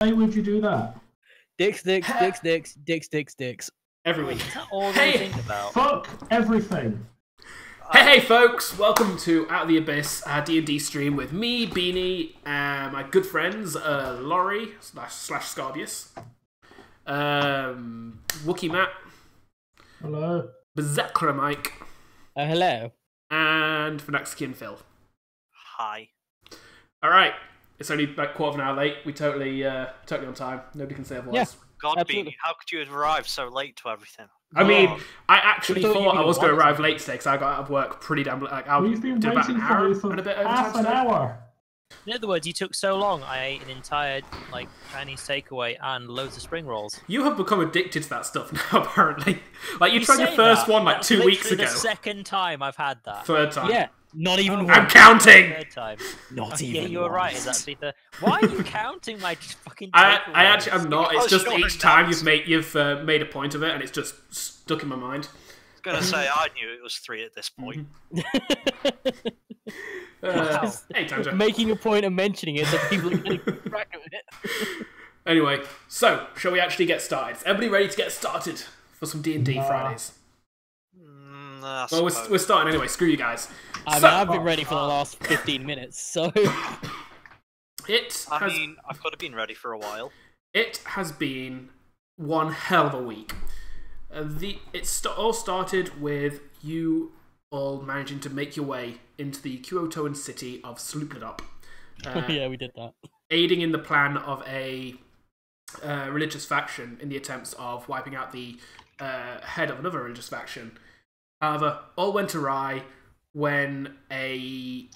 Why would you do that? Dicks. Every week. That's all they think about. Fuck everything. Hey folks, welcome to Out of the Abyss, our D&D stream with me, Beanie, and my good friends, Laurie / Scarbeus, Wookie Matt, Hello. Bersekrer Mike, Hello. and Phoenician Phil. Hi. Alright, it's only like quarter of an hour late, we totally on time, nobody can say otherwise. Yeah. God, Absolutely. Beanie, how could you have arrived so late to everything? I mean, I actually I thought thought you I was going to wanted arrive late today because I got out of work pretty damn late. Like, I We've been did about waiting an for hour you for and a bit half overtime an today. hour. In other words, you took so long, I ate an entire Chinese takeaway and loads of spring rolls. You have become addicted to that stuff now, apparently. Like, you tried your say first that, one like that's 2 weeks literally ago. the second time I've had that. Third time. Yeah, not even one. I'm counting! Third time. Not Yeah, even you were right. once. It's actually the. Why are you counting my fucking? I takeaways? actually am not. It's just Because you're each time nuts. you've made a point of it, and it's just stuck in my mind. I was going to say, I knew it was 3 at this point. Wow. Hey, Tanja. Making a point of mentioning it so people are getting crack of it. Anyway, so shall we actually get started? Is everybody ready to get started for some D&D Fridays? I Well, we're suppose. starting anyway. Screw you guys. I mean, So- I've been ready for the last 15 minutes, so... I mean, I could have been ready for a while. It has been one hell of a week. All started with you all managing to make your way into the Kyotoan city of Slupladop, yeah, we did that. aiding in the plan of a religious faction in the attempts of wiping out the head of another religious faction. However, all went awry when a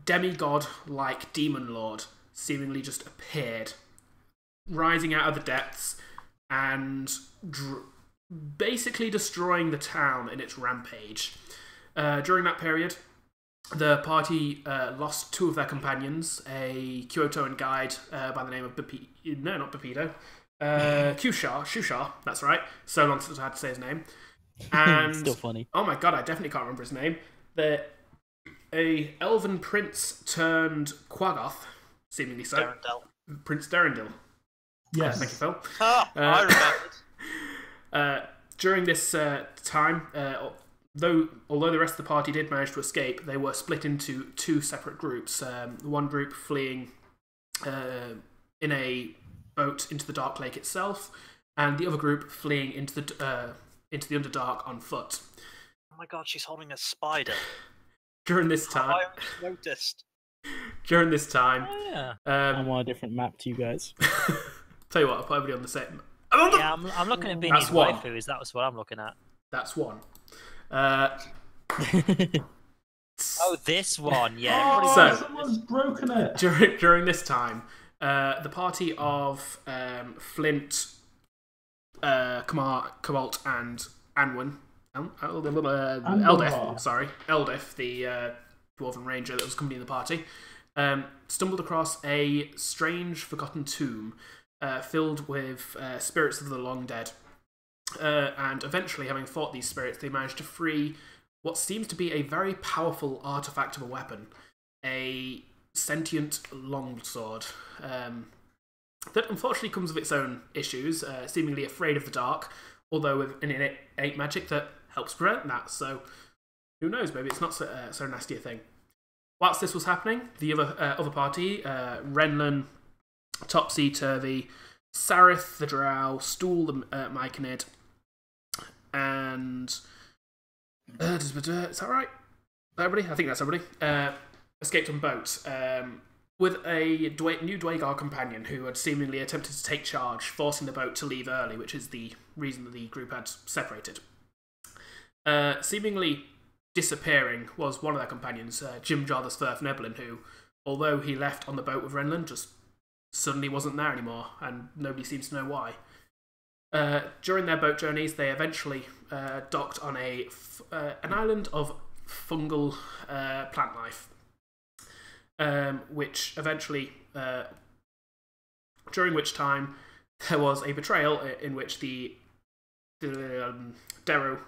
demigod-like demon lord seemingly just appeared, rising out of the depths and basically destroying the town in its rampage. During that period, the party lost 2 of their companions, a Kyotoan guide by the name of Shushar, that's right, so long since I had to say his name. And Still funny. oh my god, I definitely can't remember his name. A elven prince turned Quaggoth, seemingly so. Darendelle. Prince Darendil. Yes. Thank you, Phil. Ah, I remembered. During this time, although the rest of the party did manage to escape, they were split into 2 separate groups. One group fleeing in a boat into the Dark Lake itself, and the other group fleeing into the Underdark on foot. Oh my god, she's holding a spider. During this I time, haven't noticed. Oh, yeah. I'm on a different map to you guys. Tell you what, I'll put everybody on the same. Yeah, I'm looking at That's Beanie's one. waifus. That's what I'm looking at. That's one. Oh, this one. Yeah. Oh, So- someone's broken it. During this time, the party of Flynt, Kamar, Cobalt, and Anwin, Eldif, the dwarven ranger that was accompanying the party, stumbled across a strange, forgotten tomb filled with spirits of the long dead. And eventually, having fought these spirits, they managed to free what seems to be a very powerful artifact of a weapon, a sentient longsword that unfortunately comes with its own issues, seemingly afraid of the dark, although with an innate magic that helps prevent that, so who knows, maybe it's not so nasty a thing. Whilst this was happening, the other party, Renlan, Topsy Turvy, Sarith the Drow, Stool the Myconid, and is that right? Everybody? I think that's everybody. Escaped on boat with a new Dwagar companion who had seemingly attempted to take charge, forcing the boat to leave early, which is the reason that the group had separated. Seemingly disappearing was one of their companions, Jim Jarvis Firth Neblin, who, although he left on the boat with Renlan, just suddenly wasn't there anymore, and nobody seems to know why. During their boat journeys, they eventually docked on an island of fungal plant life, which eventually, during which time there was a betrayal in which the Darrow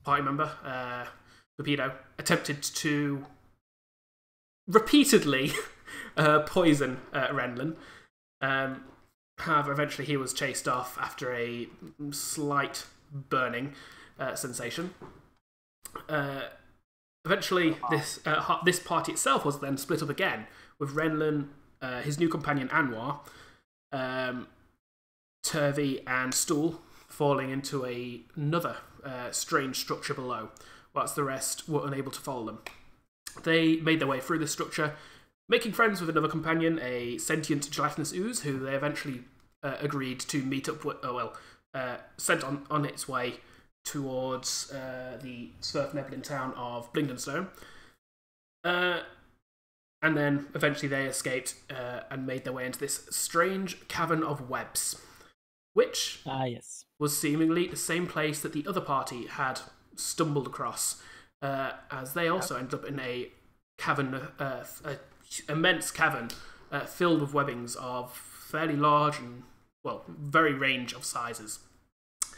party member, Rapido, attempted to repeatedly poison Renlan. However, eventually he was chased off after a slight burning sensation. Eventually, this party itself was then split up again, with Renlan, his new companion Anwar, Turvey, and Stool falling into another strange structure below, whilst the rest were unable to follow them. They made their way through this structure, making friends with another companion, a sentient gelatinous ooze, who they eventually agreed to meet up with, sent on its way towards the Swerf Neblin town of Blingdenstone. And then eventually they escaped and made their way into this strange cavern of webs, which was seemingly the same place that the other party had stumbled across, as they also ended up in a cavern, immense cavern filled with webbings of fairly large and, well, very range of sizes.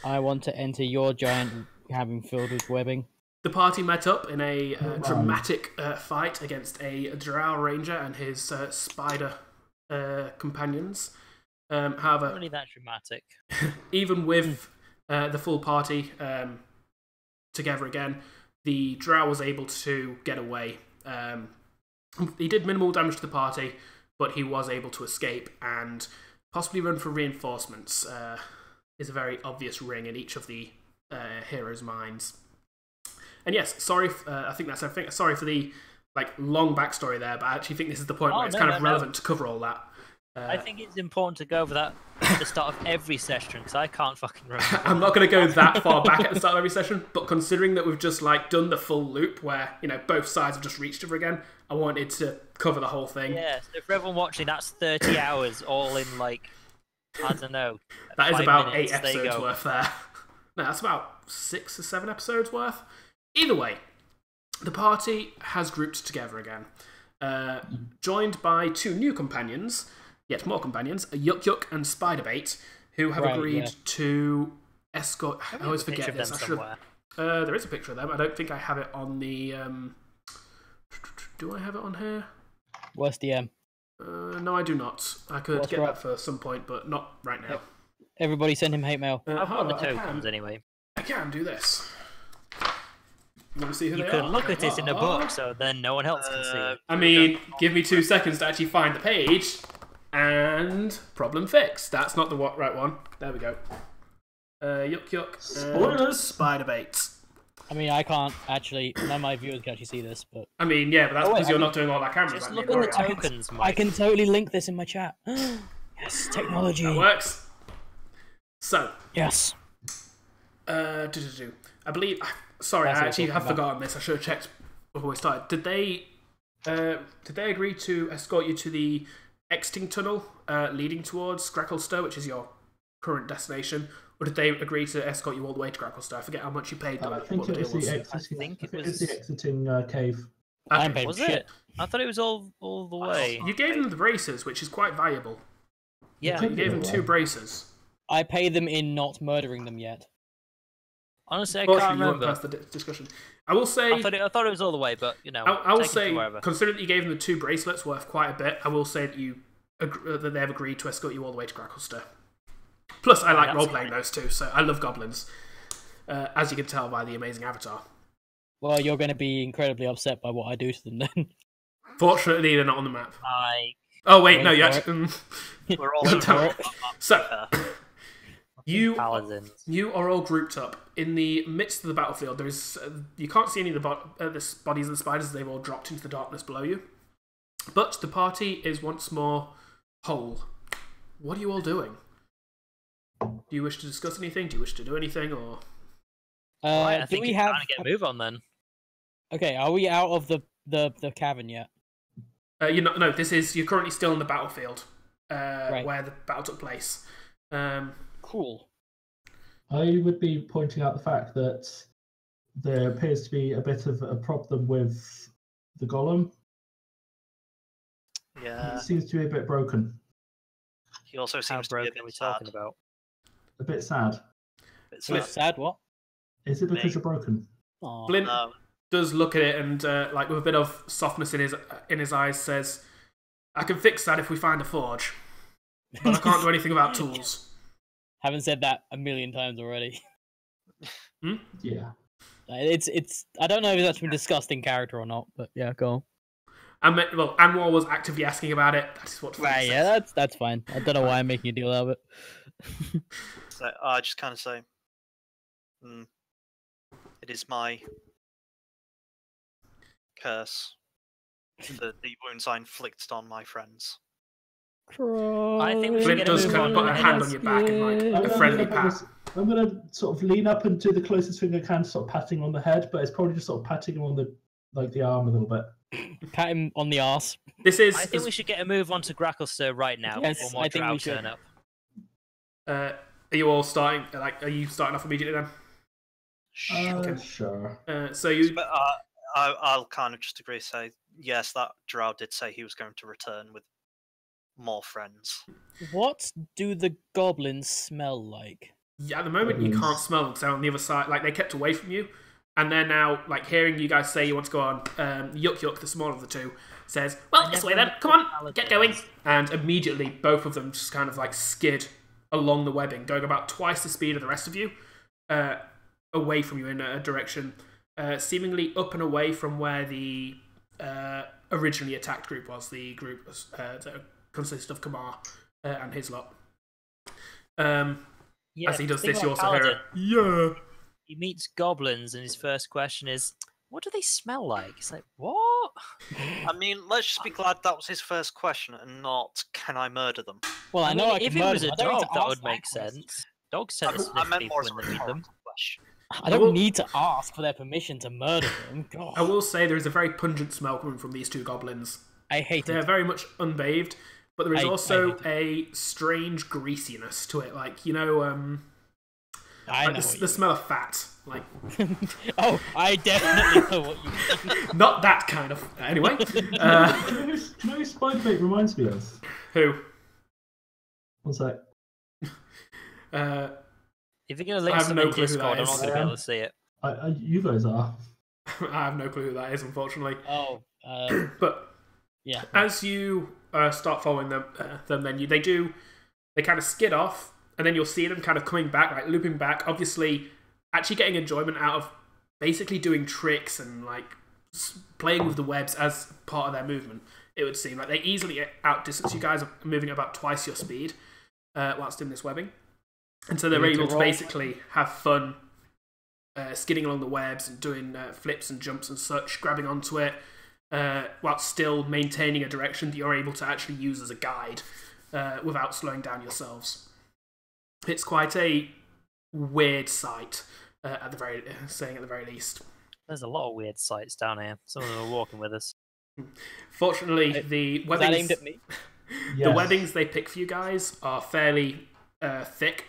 I want to enter your giant cabin filled with webbing. The party met up in a dramatic fight against a drow ranger and his spider companions. However, Not really that dramatic. even with the full party together again, the drow was able to get away. He did minimal damage to the party, but he was able to escape and possibly run for reinforcements. Is a very obvious ring in each of the heroes' minds. And yes, sorry, I think that's everything. Sorry for the long backstory there, but I actually think this is the point where it's kind of relevant to cover all that. I think it's important to go over that at the start of every session, because I can't fucking remember. I'm not going to go that far back at the start of every session, but considering that we've just done the full loop where both sides have just reached over again, I wanted to cover the whole thing. Yeah, so for everyone watching, that's 30 hours all in I don't know. That is 5 about minutes, 8 episodes worth there. No, that's about 6 or 7 episodes worth. Either way, the party has grouped together again, joined by 2 new companions, yet more companions, Yuk Yuk and Spiderbait, who have agreed to escort. I always forget this. There is a picture of them. I don't think I have it on the. Do I have it on here? Where's DM? No, I do not. I could get that for some point, but not right now. Everybody send him hate mail. I've got the tokens anyway. I can do this. You want to see who they are? You can look at it in a book, so then no one else can see it. I mean, give me 2 seconds to actually find the page, and problem fixed. That's not the right one. There we go. Yuk Yuk and Spiderbait. I mean, I can't actually. None of my viewers can actually see this, but I mean, yeah, but that's because you're not doing all that camera. Just look at the tokens, Mike. I can totally link this in my chat. Yes, technology. That works. So. Yes. I believe. Sorry, I actually have forgotten this. I should have checked before we started. Did they agree to escort you to the exiting tunnel leading towards Gracklstow, which is your current destination, or did they agree to escort you all the way to Gracklstow? I forget how much you paid them. I think it was the exiting cave. Okay. Was it? I thought it was all the way. You gave them the braces, which is quite valuable. Yeah. You gave them 2 braces. I pay them in not murdering them yet. Honestly, I can't remember. You went past the discussion. I will say. I thought it was all the way, but I will say, considering that you gave them the 2 bracelets worth quite a bit, I will say that they have agreed to escort you all the way to Gracklstow. Plus, I like role-playing those too, so I love goblins, as you can tell by the amazing avatar. Well, you're going to be incredibly upset by what I do to them then. Fortunately, they're not on the map. Oh wait, no, you actually. We're all over it. So, you are all grouped up in the midst of the battlefield. There is you can't see any of the bodies of the spiders; they've all dropped into the darkness below you. But the party is once more whole. What are you all doing? Do you wish to discuss anything? Do you wish to do anything? Or I think we have to get a move on then. Okay, are we out of the cavern yet? No. You're currently still in the battlefield, right, where the battle took place. Cool. I would be pointing out the fact that there appears to be a bit of a problem with the golem. Yeah. It seems to be a bit broken. He also seems to be a bit talking sad. about? A bit sad. Sad what? Is it because you're broken? Aww. Flynt does look at it and, with a bit of softness in his eyes, says, "I can fix that if we find a forge." but I can't do anything about tools. Haven't said that a million times already. Yeah. It's. I don't know if it's actually been discussed in character or not, but yeah, go on. Anwar was actively asking about it. That is what. Right, yeah, that's fine. I don't know why I'm making a deal out of it. So I just kind of say, it is my curse for the wounds I inflicted on my friends. I think we should Flynt get does a move kind of on. put a hand on your back and like a friendly pat. I'm gonna sort of lean up and do the closest thing I can, sort of patting on the head, but it's probably just sort of patting on the arm a little bit. Pat him on the arse. I think we should get a move on to Gracklester right now Yes, before more I think we drow should. turn up. Are you all starting? Are you starting off immediately then? Sure. So you. But I'll kind of just agree. Say yes. That drow did say he was going to return with more friends. What do the goblins smell like? Yeah, at the moment you can't smell them because they're on the other side. Like they kept away from you, and they're now like hearing you guys say you want to go on. Yuck, the smaller of the two, says, "Well, this way then. Come on, get going." And immediately, both of them just kind of like skid along the webbing, going about twice the speed of the rest of you, away from you in a direction, seemingly up and away from where the originally attacked group was. The group that consisted of Kamar and his lot. As he does this, you also hear it. Yeah. He meets goblins, and his first question is, "What do they smell like?" It's like, what? I mean, let's just be glad that was his first question and not, "Can I murder them?" Well, I know I if can it murder was a them. I don't need dog, to that ask would make question. sense. Dogs tend to I sniff meant people more as a when they meet them. rhetorical question. I don't need to ask for their permission to murder them. God. I will say there is a very pungent smell coming from these two goblins. I hate They're it. very much unbathed, but there is I also hate a strange greasiness to it. Like, you know, I know like the smell of fat. Like, oh, I definitely know what you mean. not that kind of. Anyway, Do you know who Spiderbait reminds me of? who? One sec. If you're going to link I have some no in clue who Discord, that I'm not is. going to be able to see it. You guys are. I have no clue who that is, unfortunately. Oh, But yeah. as you start following them, then they kind of skid off, and then you'll see them kind of coming back, like looping back. Obviously, actually getting enjoyment out of basically doing tricks and like playing with the webs as part of their movement. It would seem like they easily outdistance you guys, moving at about twice your speed whilst doing this webbing, and so they're able to basically have fun skidding along the webs and doing flips and jumps and such, grabbing onto it, whilst still maintaining a direction that you're able to actually use as a guide without slowing down yourselves. It's quite a weird sight, at the very least. There's a lot of weird sights down here. Some of them are walking with us. Fortunately, the Was that webbings, aimed at me? the webbings they pick for you guys are fairly thick.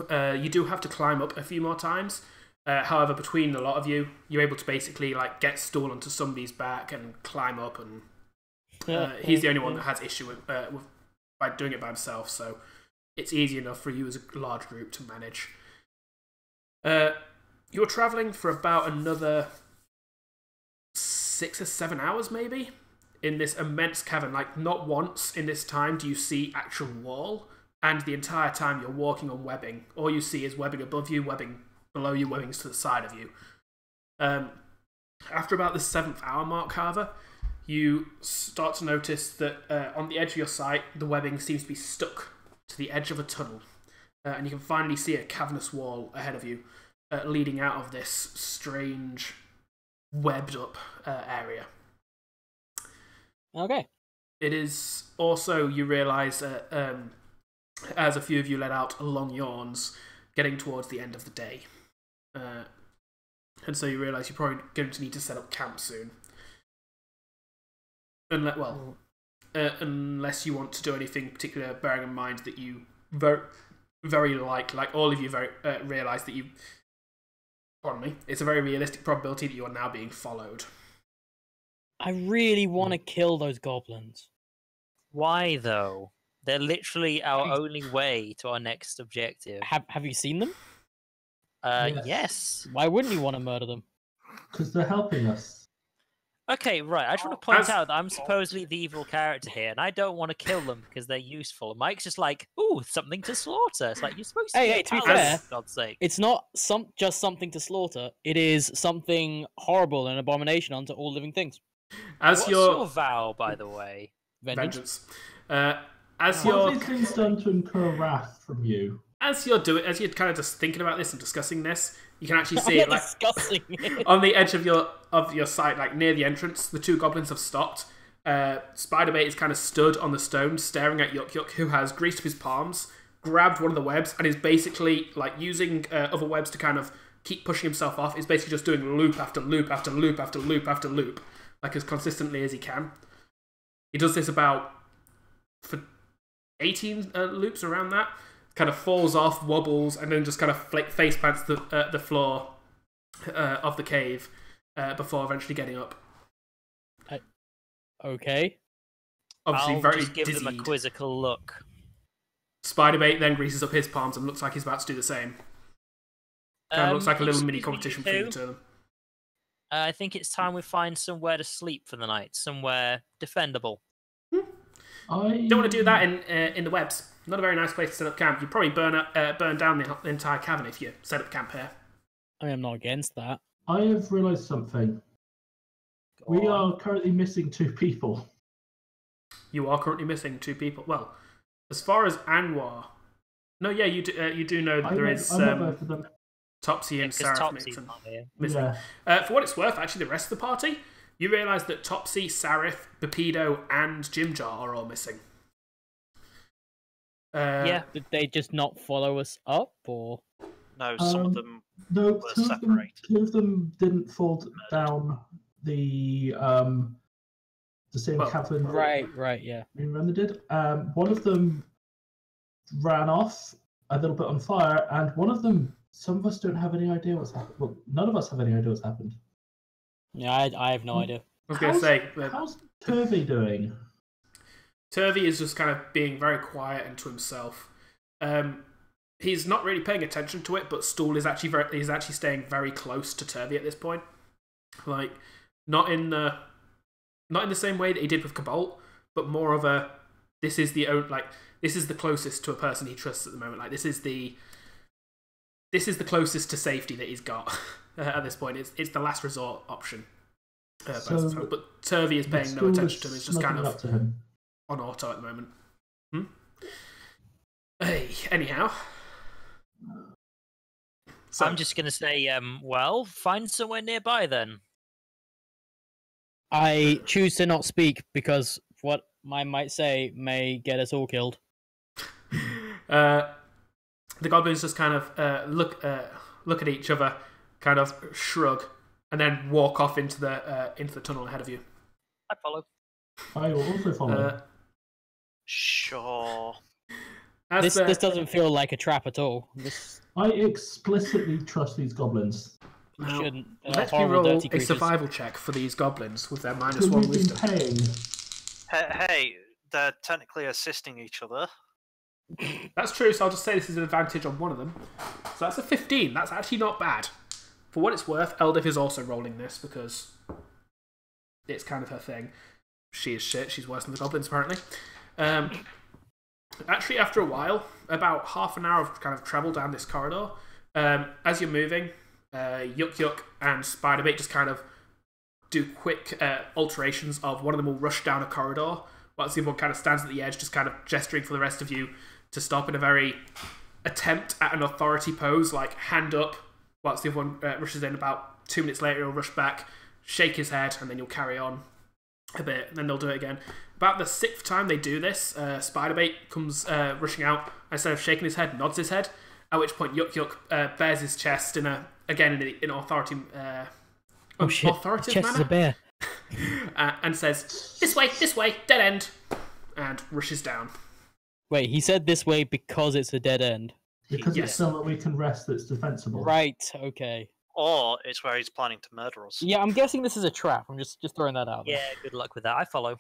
You do have to climb up a few more times. However, between a lot of you, you're able to basically like get stool onto somebody's back and climb up, and he's the only one that has issue with by doing it by himself. So it's easy enough for you as a large group to manage. You're traveling for about another 6 or 7 hours, maybe, in this immense cavern. Like, not once in this time do you see actual wall, and the entire time you're walking on webbing. All you see is webbing above you, webbing below you, webbings to the side of you. After about the 7th hour mark, however, you start to notice that on the edge of your sight, the webbing seems to be stuck to the edge of a tunnel. And you can finally see a cavernous wall ahead of you, leading out of this strange, webbed up area. Okay. It is also, you realise, as a few of you let out long yawns, getting towards the end of the day. And so you realise you're probably going to need to set up camp soon. Unless you want to do anything particular, bearing in mind that you very like all of you realise that you... Pardon me. It's a very realistic probability that you are now being followed. I really want to kill those goblins. Why, though? They're literally our only way to our next objective. Have you seen them? Yes. Why wouldn't you want to murder them? Because they're helping us. Okay, right. I just want to point out that I'm supposedly the evil character here, and I don't want to kill them because they're useful. And Mike's just like, "Ooh, something to slaughter." It's like you're supposed to. Hey, to be fair, for God's sake, it's not just something to slaughter. It is something horrible and abomination unto all living things. What's your vow, by the way? Vengeance. What have things done to incur wrath from you? As you're kind of just thinking about this and discussing this, you can actually see it like discussing it. on the edge of your sight, like near the entrance. The two goblins have stopped. Spiderbait is kind of stood on the stone, staring at Yuk Yuk, who has greased up his palms, grabbed one of the webs, and is basically like using other webs to kind of keep pushing himself off. Is basically just doing loop after loop after loop after loop after loop, like as consistently as he can. He does this for 18 loops around that. Kind of falls off, wobbles, and then just kind of face plants the floor of the cave before eventually getting up. Okay. Obviously, I'll very just give dizzied. them a quizzical look. Spiderbait then greases up his palms and looks like he's about to do the same. Kind of looks like a little mini competition between the two of them. I think it's time we find somewhere to sleep for the night, somewhere defendable. I don't want to do that in the webs. Not a very nice place to set up camp. You'd probably burn down the entire cavern if you set up camp here. I mean, I'm not against that. I have realised something. We are currently missing 2 people. You are currently missing 2 people. Well, as far as Anwar, no, yeah, you do know that there is Topsy and Sarah missing. Yeah. For what it's worth, actually, the rest of the party, you realise that Topsy, Sarif, Bepido, and Jimjar are all missing. Yeah. Did they just not follow us up, or? No, some of them were separated. 2 of them didn't fall down the same cavern. Right, yeah. Remember they did? One of them ran off a little bit on fire, and one of them, some of us don't have any idea what's happened. Well, none of us have any idea what's happened. Yeah, I have no idea. I was going to say... How's Turvey doing? Turvey is just kind of being very quiet and to himself. He's not really paying attention to it, but Stool is actually staying very close to Turvey at this point. Like, not in the same way that he did with Cobalt, but more of a this is the closest to a person he trusts at the moment. Like this is the closest to safety that he's got at this point. It's the last resort option. But Turvey is paying no attention to him. It's just kind of on auto at the moment. Hey, anyhow. So, I'm just going to say, find somewhere nearby then. I choose to not speak because what I might say may get us all killed. The goblins just kind of look at each other, kind of shrug, and then walk off into the tunnel ahead of you. I follow. I will also follow. Sure. This doesn't feel like a trap at all. I explicitly trust these goblins. Now, shouldn't. Let me roll a survival check for these goblins with their -1 wisdom. Paying. Hey, they're technically assisting each other. That's true, so I'll just say this is an advantage on one of them. So that's a 15. That's actually not bad. For what it's worth, Eldif is also rolling this because it's kind of her thing. She is shit. She's worse than the goblins, apparently. Actually, after a while, about half an hour of kind of travel down this corridor, as you're moving, Yuk Yuk and Spiderbait just kind of do quick alterations of one of them will rush down a corridor, whilst the other one kind of stands at the edge, just kind of gesturing for the rest of you to stop in a very attempt at an authority pose, like hand up, whilst the other one rushes in. About 2 minutes later, he'll rush back, shake his head, and then you'll carry on a bit, and then they'll do it again. About the 6th time they do this, Spiderbait comes rushing out, instead of shaking his head, nods his head, at which point Yuk Yuk bares his chest in an authoritative Chest manner. is a bear. And says, this way, dead end, and rushes down. Wait, he said this way because it's a dead end. Because Yes. it's somewhere we can rest that's defensible. Right, okay. Or it's where he's planning to murder us. Yeah, I'm guessing this is a trap. I'm just throwing that out there. Yeah, good luck with that. I follow.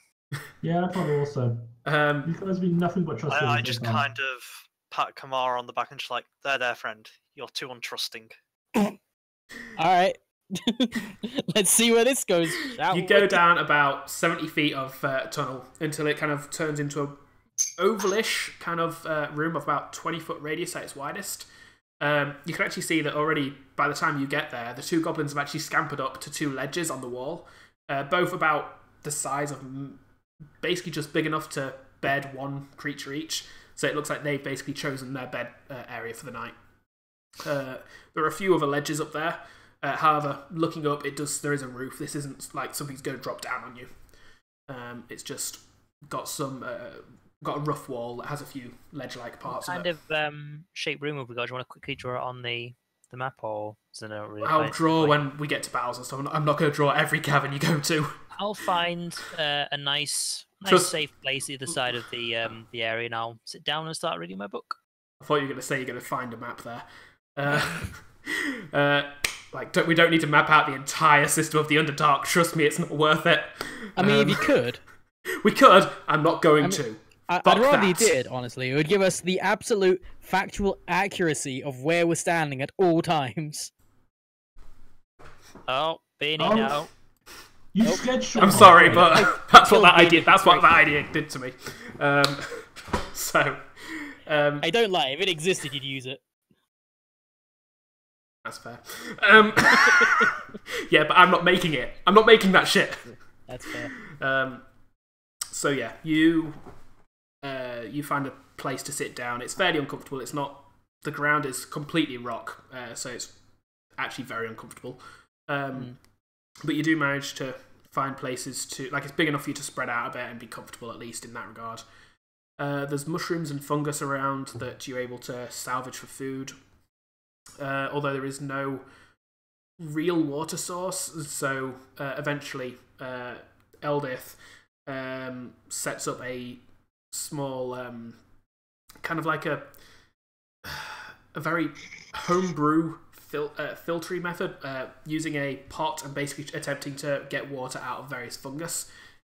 Yeah, I follow also. You guys be nothing but trustworthy. I just kind of pat Kamar on the back and just like, there, friend. You're too untrusting. Alright. Let's see where this goes. You go down about 70 feet of tunnel until it kind of turns into a ovalish kind of room of about 20-foot radius at its widest. You can actually see that already by the time you get there, the two goblins have actually scampered up to two ledges on the wall, both about the size of basically just big enough to bed one creature each. So it looks like they've basically chosen their bed area for the night. There are a few other ledges up there. However, looking up, there is a roof. This isn't like something's going to drop down on you. It's just got got a rough wall that has a few ledge-like parts. What kind of shape room have we got? Do you want to quickly draw it on the map, or is it not really? I'll draw when we get to battles and stuff. I'm not going to draw every cavern you go to. I'll find a nice, safe place either side of the area, and I'll sit down and start reading my book. I thought you were going to say you're going to find a map there. We don't need to map out the entire system of the Underdark. Trust me, it's not worth it. I mean, if you could. We could. I'm not going to. I'd rather you did, honestly. It would give us the absolute factual accuracy of where we're standing at all times. Oh, Beanie, no. You said I'm sorry, but that's what that idea. That's what that idea did to me. I don't lie. If it existed, you'd use it. That's fair. Yeah, but I'm not making it. I'm not making that shit. That's fair. So yeah, you find a place to sit down. It's fairly uncomfortable. It's not. The ground is completely rock, so it's actually very uncomfortable. But you do manage to find places to, like, it's big enough for you to spread out a bit and be comfortable, at least in that regard. There's mushrooms and fungus around that you're able to salvage for food. Although there is no real water source, so eventually Eldith sets up a small, kind of like a very homebrew filtering method, using a pot and basically attempting to get water out of various fungus.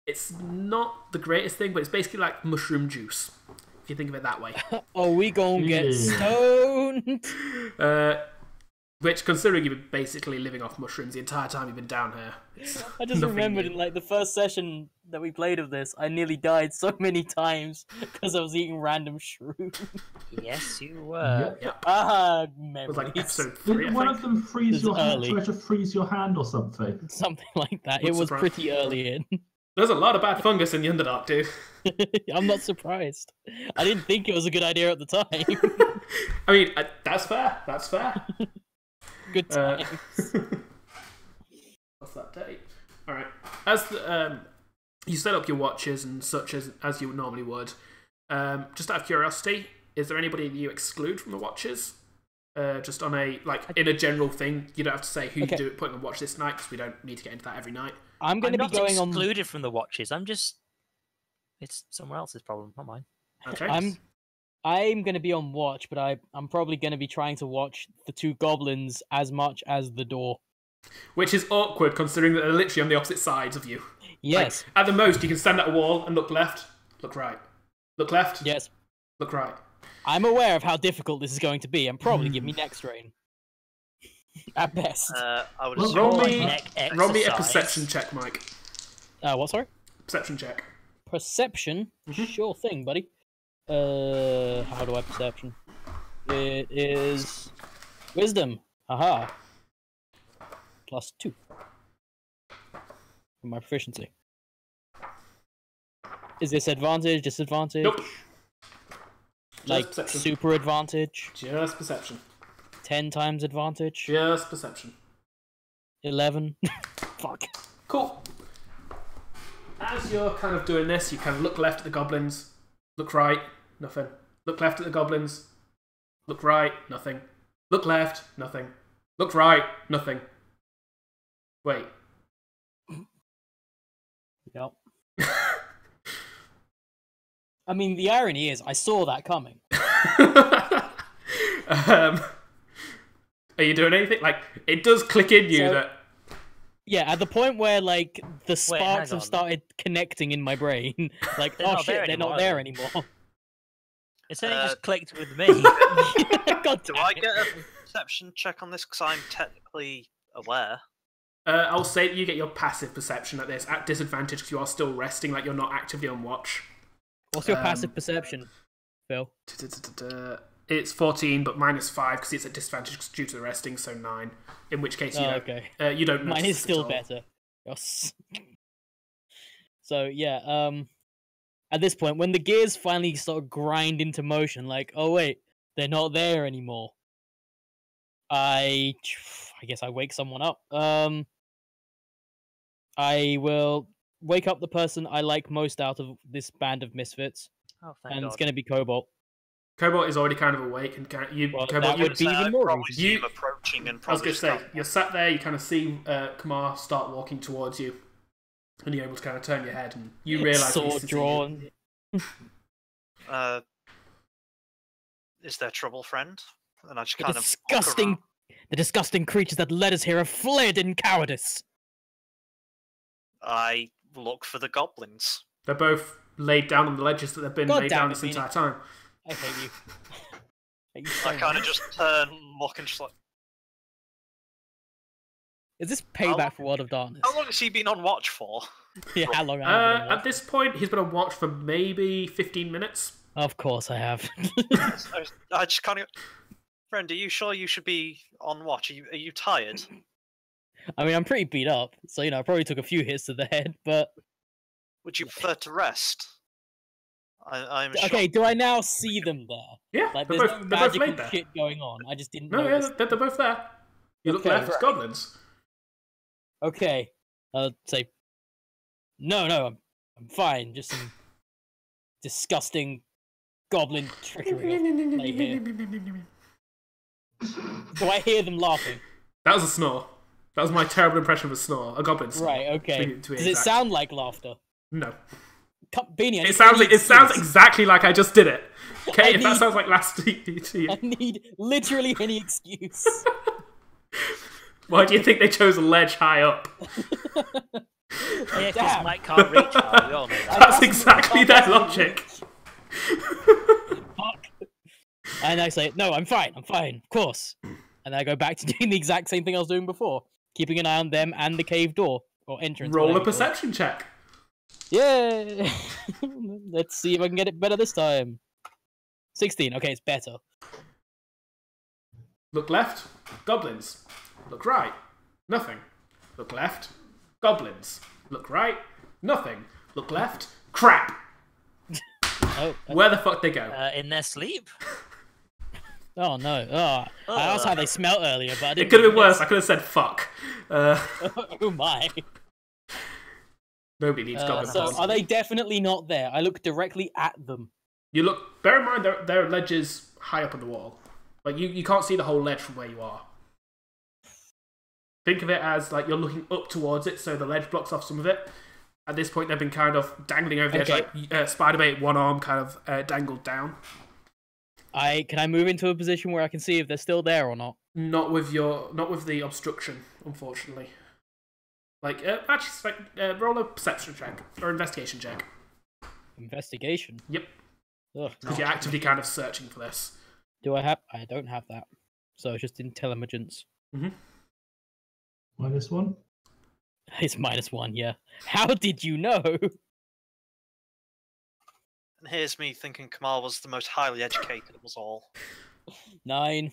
It's not the greatest thing, but it's basically like mushroom juice, if you think of it that way. Oh, we gonna get stoned? Which, considering you've been basically living off mushrooms the entire time you've been down here, I just remembered in like the first session that we played of this, I nearly died so many times because I was eating random shrooms. Yes, you were. Yep. Memories. It was like episode 3, Didn't one of them freeze your hand? early. Try to freeze your hand or something? Something like that. What's It was the pretty early in. There's a lot of bad fungus in the Underdark, dude. I'm not surprised. I didn't think it was a good idea at the time. I mean, that's fair. That's fair. Good times. What's that date? All right. As you set up your watches and such as you normally would, just out of curiosity, is there anybody that you exclude from the watches? Just on a in a general thing, you don't have to say who you do putting on watch this night, because we don't need to get into that every night. I'm going to be going on. Excluded from the watches. It's someone else's problem, not mine. Okay. I'm going to be on watch, but I'm probably going to be trying to watch the two goblins as much as the door. Which is awkward, considering that they're literally on the opposite sides of you. Yes. Like, at the most, you can stand at a wall and look left, look right. Look left. Yes. Look right. I'm aware of how difficult this is going to be, and probably give me neck strain. At best. I would Roll assume me a perception check, Mike. What, sorry? Perception check. Perception? Sure thing, buddy. How do I perception? It is wisdom. Haha. +2 for my proficiency. Is this advantage, disadvantage? Nope. Like perception. super advantage? Just perception. 10 times advantage? Just perception. 11? Fuck. Cool. As you're kind of doing this, you kind of look left at the goblins, look right, nothing. Look left at the goblins, look right, nothing. Look left, nothing. Look right, nothing. Wait. Yep. I mean, the irony is, I saw that coming. Are you doing anything? Like, it does click in you that... Yeah, at the point where, like, the sparks have started connecting in my brain. Like, oh shit, they're not there anymore. It's only just clicked with me. God Do I get a perception check on this? Because I'm technically aware. I'll say that you get your passive perception at this at disadvantage because you are still resting, like you're not actively on watch. What's your passive perception, Phil? It's 14, but -5 because it's at disadvantage due to the resting, so 9. In which case, you you don't. Mine is still at all. better. Yes. So yeah, at this point, when the gears finally sort of grind into motion, like, oh wait, they're not there anymore. I guess I wake someone up. I will wake up the person I like most out of this band of misfits, and it's going to be Cobalt. Cobalt is already kind of awake, and Cobalt, that would be even more you approaching and I was probably going to say, you're sat there, you kind of see Kamar start walking towards you, and you're able to kind of turn your head, and you realise sword drawn. Is there trouble, friend? And I just The kind of walk around. the disgusting creatures that led us here have fled in cowardice. I look for the goblins. They're both laid down on the ledges that they've been laid down this entire time. I hate you. I kind of just turn, look, and just like... Is this payback for World of Darkness? How long has he been on watch for? Yeah, how long? Have I been on watch? At this point, he's been on watch for maybe 15 minutes. Of course I have. I just kind of... Friend, are you sure you should be on watch? Are you tired? I mean, I'm pretty beat up, so, I probably took a few hits to the head, but... Would you prefer to rest? I'm okay, do I now see them there? Yeah, like, they're there's both, no they're both magical laid there. shit going on. I just didn't No, notice. yeah, they're both there. You look Okay, left, it's goblins. Okay, I'll say... No, I'm fine. Just some disgusting goblin trickery. Like here. Do I hear them laughing? That was a snore. That was my terrible impression of a snore. A goblin snore. Right, okay. To be Does it exact. sound like laughter? No. Beanie, It sounds exactly like I just did it. Okay, if that sounds like last to you. I need literally any excuse. Why do you think they chose a ledge high up? Yeah, because Mike can't reach now, we all know that. That's exactly their logic. Fuck. And I say, no, I'm fine, of course. And I go back to doing the exact same thing I was doing before, keeping an eye on them and the cave door, or entrance. Roll a perception check. Yay! Let's see if I can get it better this time. 16, okay, it's better. Look left, goblins. Look right, nothing. Look left, goblins. Look right, nothing. Look left, crap. Oh, Where the fuck they go? In their sleep? oh no. I asked how they smelt earlier, but I didn't. It could have been worse. I could have said fuck. Oh my. Nobody needs goblins. So are they definitely not there? I look directly at them. You look. Bear in mind, there are ledges high up on the wall. Like you can't see the whole ledge from where you are. Think of it as like you're looking up towards it, so the ledge blocks off some of it. At this point, they've been kind of dangling over the edge, like Spider-Bait, one arm kind of dangled down. Can I move into a position where I can see if they're still there or not? Not with the obstruction, unfortunately. Like, actually, roll a perception check or investigation check. Investigation. Yep. Ugh, Because you're actively kind of searching for this. do I have? I don't have that. So it's just intelligence. Mm-hmm. -1. It's -1. Yeah. How did you know? And here's me thinking Kamar was the most highly educated of us all. 9.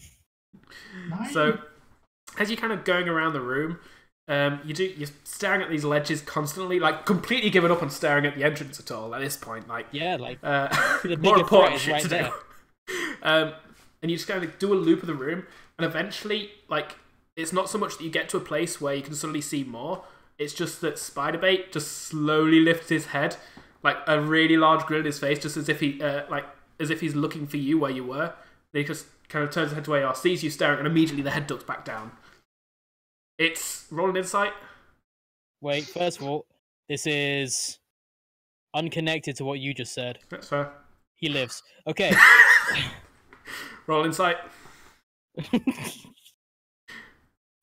So, as you're kind of going around the room, you're staring at these ledges constantly, like completely giving up on staring at the entrance at all at this point. Like, Yeah, like more the bigger important threat shit is to right do. And you just kind of do a loop of the room, and eventually, like, it's not so much that you get to a place where you can suddenly see more. It's just that Spider-Bait just slowly lifts his head, like a really large grin in his face, just as if he's looking for you where you were. Then he just kind of turns his head to where you are, sees you staring, and immediately the head ducks back down. It's rolling insight. Wait, first of all, this is unconnected to what you just said. That's fair. He lives. Okay. Roll insight.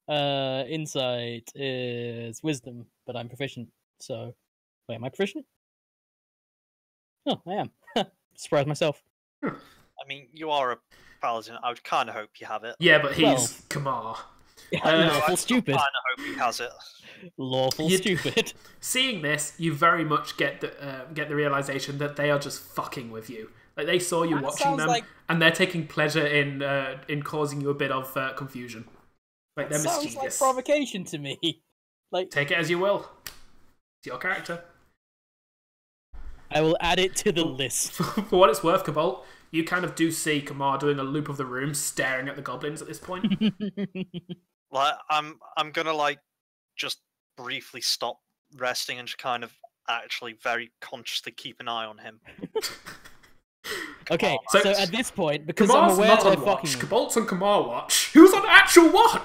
Insight is wisdom, but I'm proficient. So, wait, am I proficient? Oh, I am. Surprised myself. I mean, you are a paladin. I would kind of hope you have it. Yeah, but he's Kamar. Lawful stupid. I hope he has it. Lawful stupid. Seeing this, you very much get the realization that they are just fucking with you. Like they saw you watching them, and they're taking pleasure in causing you a bit of confusion. Like they're Sounds mischievous. like provocation to me. Like, take it as you will. It's your character. I will add it to the list. For what it's worth, Cobalt, you kind of do see Kamar doing a loop of the room, staring at the goblins at this point. Like I'm gonna like just briefly stop resting and just kind of actually very consciously keep an eye on him. Okay, so at this point, because Kamar's I'm aware not they're on watch. fucking... Cobalt's on Kamar watch. Who's on actual watch?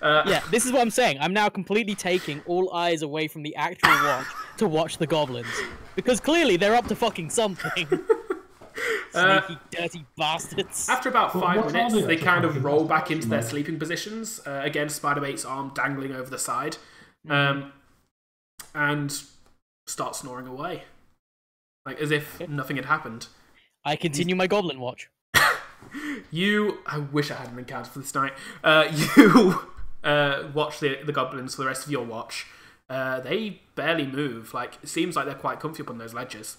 Yeah, this is what I'm saying. I'm now completely taking all eyes away from the actual watch to watch the goblins. Because clearly they're up to fucking something. Sneaky, dirty bastards. After about 5 minutes, they kind of roll back into their something? sleeping positions. Again, Spiderbait's arm dangling over the side. And start snoring away. Like, as if nothing had happened. I continue my goblin watch. I wish I had an encounter for this night. You watch the goblins for the rest of your watch. They barely move. Like, it seems like they're quite comfy up on those ledges.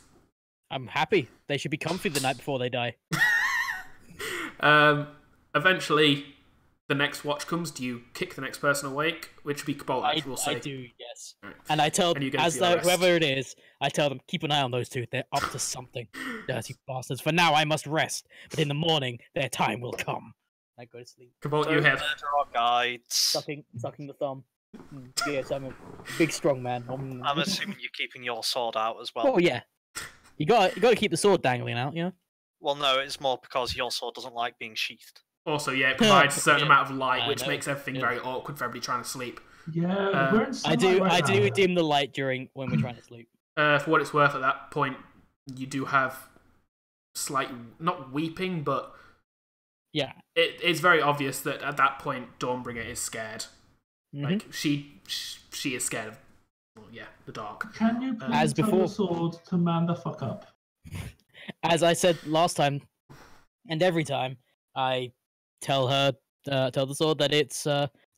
I'm happy. They should be comfy the night before they die. Eventually, the next watch comes. Do you kick the next person awake? Which would be Cobalt, we'll say. I do, yes. Right. And I tell And you them, get as to your rest. whoever it is, I tell them, keep an eye on those two. They're up to something. Dirty bastards. For now, I must rest. But in the morning, their time will come. I go to sleep. Cobalt, you have. Murder our guides. Sucking the thumb. Yes, I'm a big, strong man. I'm assuming you're keeping your sword out as well. Oh, yeah. You gotta keep the sword dangling out, you know? Well, no, it's more because your sword doesn't like being sheathed. Also, yeah, it provides a certain Yeah. amount of light, I which know. makes everything Yeah. very awkward for everybody trying to sleep. Yeah, we're in I sunlight do right now. dim the light when we're trying to sleep. For what it's worth, at that point, you do have slight, not weeping, but Yeah. it's very obvious that at that point, Dawnbringer is scared. Mhm. Like, she is scared of, well, yeah, the dark. Can you please As tell before. your sword to man the fuck up? As I said last time, and every time, I tell the sword that it's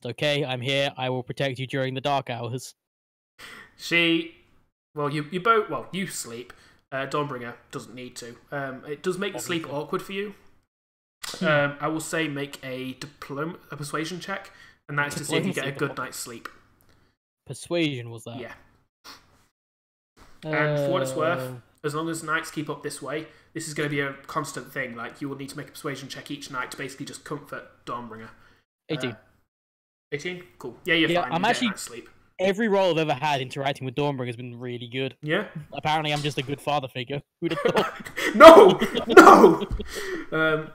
okay. I'm here. I will protect you during the dark hours. You sleep. Dawnbringer doesn't need to. It does make the sleep Obviously. awkward for you. I will say make a persuasion check, and that's to see if you get a Diplomacy. good night's sleep. Persuasion was that? Yeah. And for what it's worth, as long as nights keep up this way, this is going to be a constant thing. Like, you will need to make a persuasion check each night to basically just comfort Dawnbringer. 18. 18? Cool. Yeah, you're Yeah, fine. I'm You get a actually- night's sleep. Every role I've ever had interacting with Dawnbringer has been really good. Yeah? Apparently, I'm just a good father figure. Who'd have thought? No! No!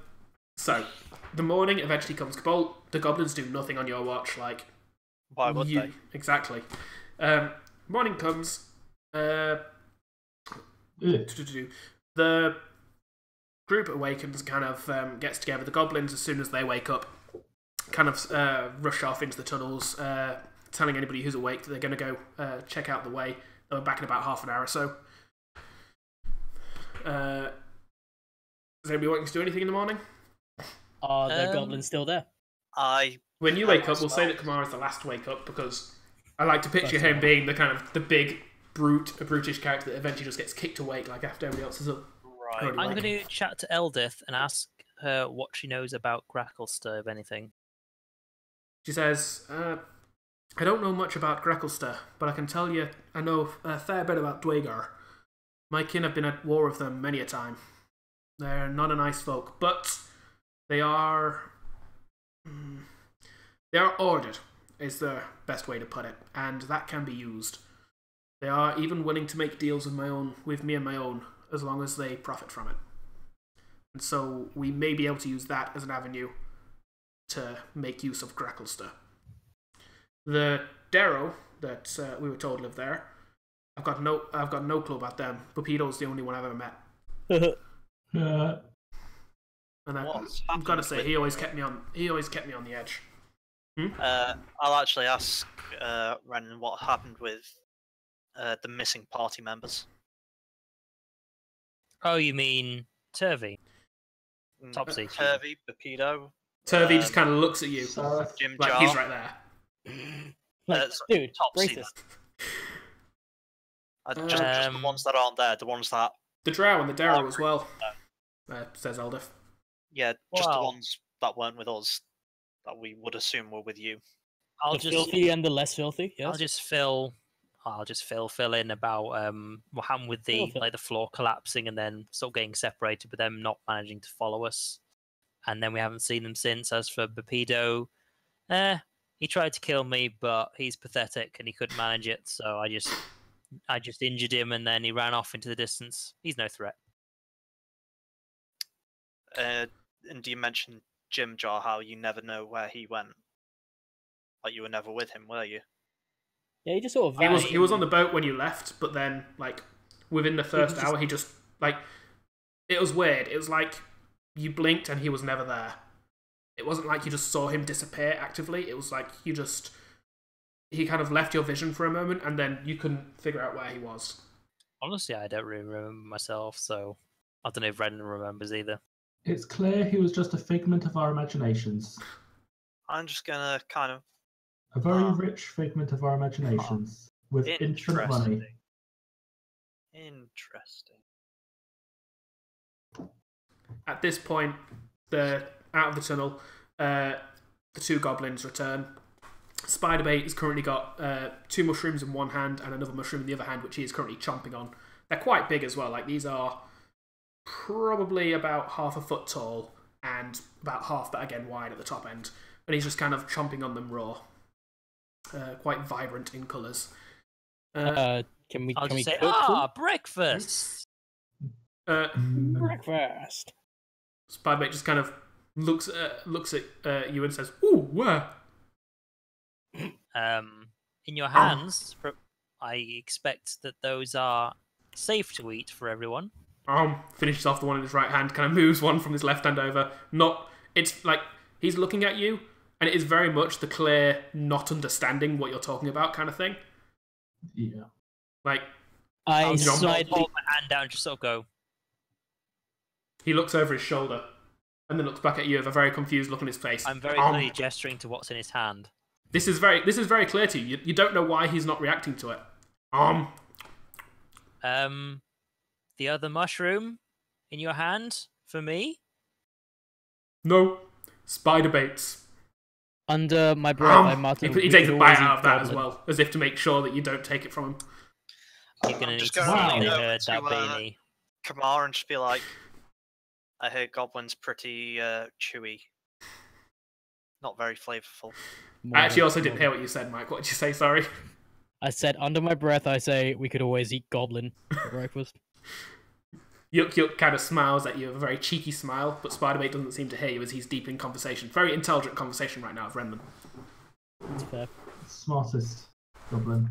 So, the morning eventually comes. Cobalt, the goblins do nothing on your watch. Like, Why would they? Exactly. Morning comes. Ugh. The group awakens, kind of gets together. The goblins, as soon as they wake up, kind of rush off into the tunnels, telling anybody who's awake that they're going to go check out the way. They'll be back in about half an hour or so. Is anybody wanting to do anything in the morning? Are the goblins still there? When you wake up, we'll say that Kamar is the last to wake up, because I like to picture him being the kind of the big brutish character that eventually just gets kicked awake, like after everybody else is up. Right. Already I'm awake. going to chat to Eldith and ask her what she knows about Gracklester, if anything. She says, I don't know much about Gracklester, but I can tell you I know a fair bit about Dwagar. My kin have been at war with them many a time. They're not a nice folk, but they are ordered, is the best way to put it, and that can be used. They are even willing to make deals with me and my own, as long as they profit from it. And so we may be able to use that as an avenue to make use of Gracklester. The Darrow that we were told lived there, I've got no clue about them. Bupido's the only one I've ever met. And What's I've got to happened say, with- he always kept me on the edge. I'll actually ask Renlan what happened with the missing party members. Oh, you mean Turvey? Topsy. Turvey, Bupido. Turvey just kind of looks at you, Jim like Jar. he's right there. Like, dude, Topsy. racist. Just the ones that aren't there, the ones that... The Drow and the Darrow as well, says Eldif. Yeah, just the Well- ones that weren't with us, that we would assume were with you. I'll The just filthy and the less filthy. Yes. I'll just fill in about what happened with the Fill. like the floor collapsing and then sort of getting separated, but them not managing to follow us, and then we haven't seen them since. As for Bapido, he tried to kill me, but he's pathetic and he couldn't manage it, so I just injured him, and then he ran off into the distance. He's no threat. And do you mention Jim Jar, how you never know where he went? Like, you were never with him, were you? Yeah, he just sort of He vanished. was on the boat when you left, but then, like, within the first just- hour, he just, like... It was weird. It was like you blinked and he was never there. It wasn't like you just saw him disappear actively. It was like he kind of left your vision for a moment, and then you couldn't figure out where he was. Honestly, I don't really remember myself, so I don't know if Renlan remembers either. It's clear he was just a figment of our imaginations. I'm just gonna kind of... A very rich figment of our imaginations with infinite money. Interesting. At this point, out of the tunnel, the two goblins return. Spiderbait has currently got 2 mushrooms in one hand and another mushroom in the other hand, which he is currently chomping on. They're quite big as well. Like, these are probably about half a foot tall and about half that again wide at the top end. And he's just kind of chomping on them raw. Quite vibrant in colours. Can we? I'll Can we just say, cook them? breakfast. Breakfast. Spiderbait just kind of looks at you and says, "Ooh, where?" In your hands, I expect that those are safe to eat for everyone. Finishes off the one in his right hand, kind of moves one from his left hand over. It's like he's looking at you, and it is very much the clear, not understanding what you're talking about kind of thing. Yeah. Like, I I'll just slightly. hold my hand down and just sort of go, he looks over his shoulder, and then looks back at you with a very confused look on his face. I'm very clearly gesturing to what's in his hand. This is very clear to you. You don't know why he's not reacting to it. The other mushroom in your hand for me? No, spider baits. Under my breath, I mutter. He takes a bite out of that as well, as if to make sure that you don't take it from him. You're gonna need just to going say they over heard that, to, Beanie. Kamar and just be like, I hear goblins pretty chewy. Not very flavourful. I actually also didn't hear what you said, Mike. What did you say? Sorry. I said under my breath, I say we could always eat goblin for breakfast. Yuk Yuk kind of smiles at you, a very cheeky smile, but Spiderbait doesn't seem to hear you as he's deep in conversation. Very intelligent conversation right now with Renlan. That's fair. Smartest goblin.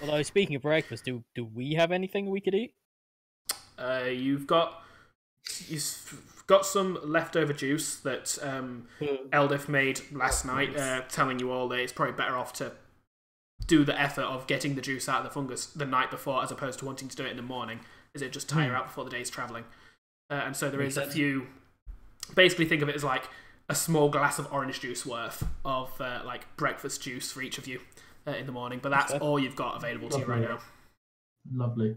Although speaking of breakfast, do we have anything we could eat? You've got some leftover juice that Eldif made last night, telling you all that it's probably better off to do the effort of getting the juice out of the fungus the night before as opposed to wanting to do it in the morning, as it just tire out before the day's travelling. And so there is a few... Basically think of it as like a small glass of orange juice worth of like breakfast juice for each of you in the morning, but that's all you've got available to you right now. Lovely.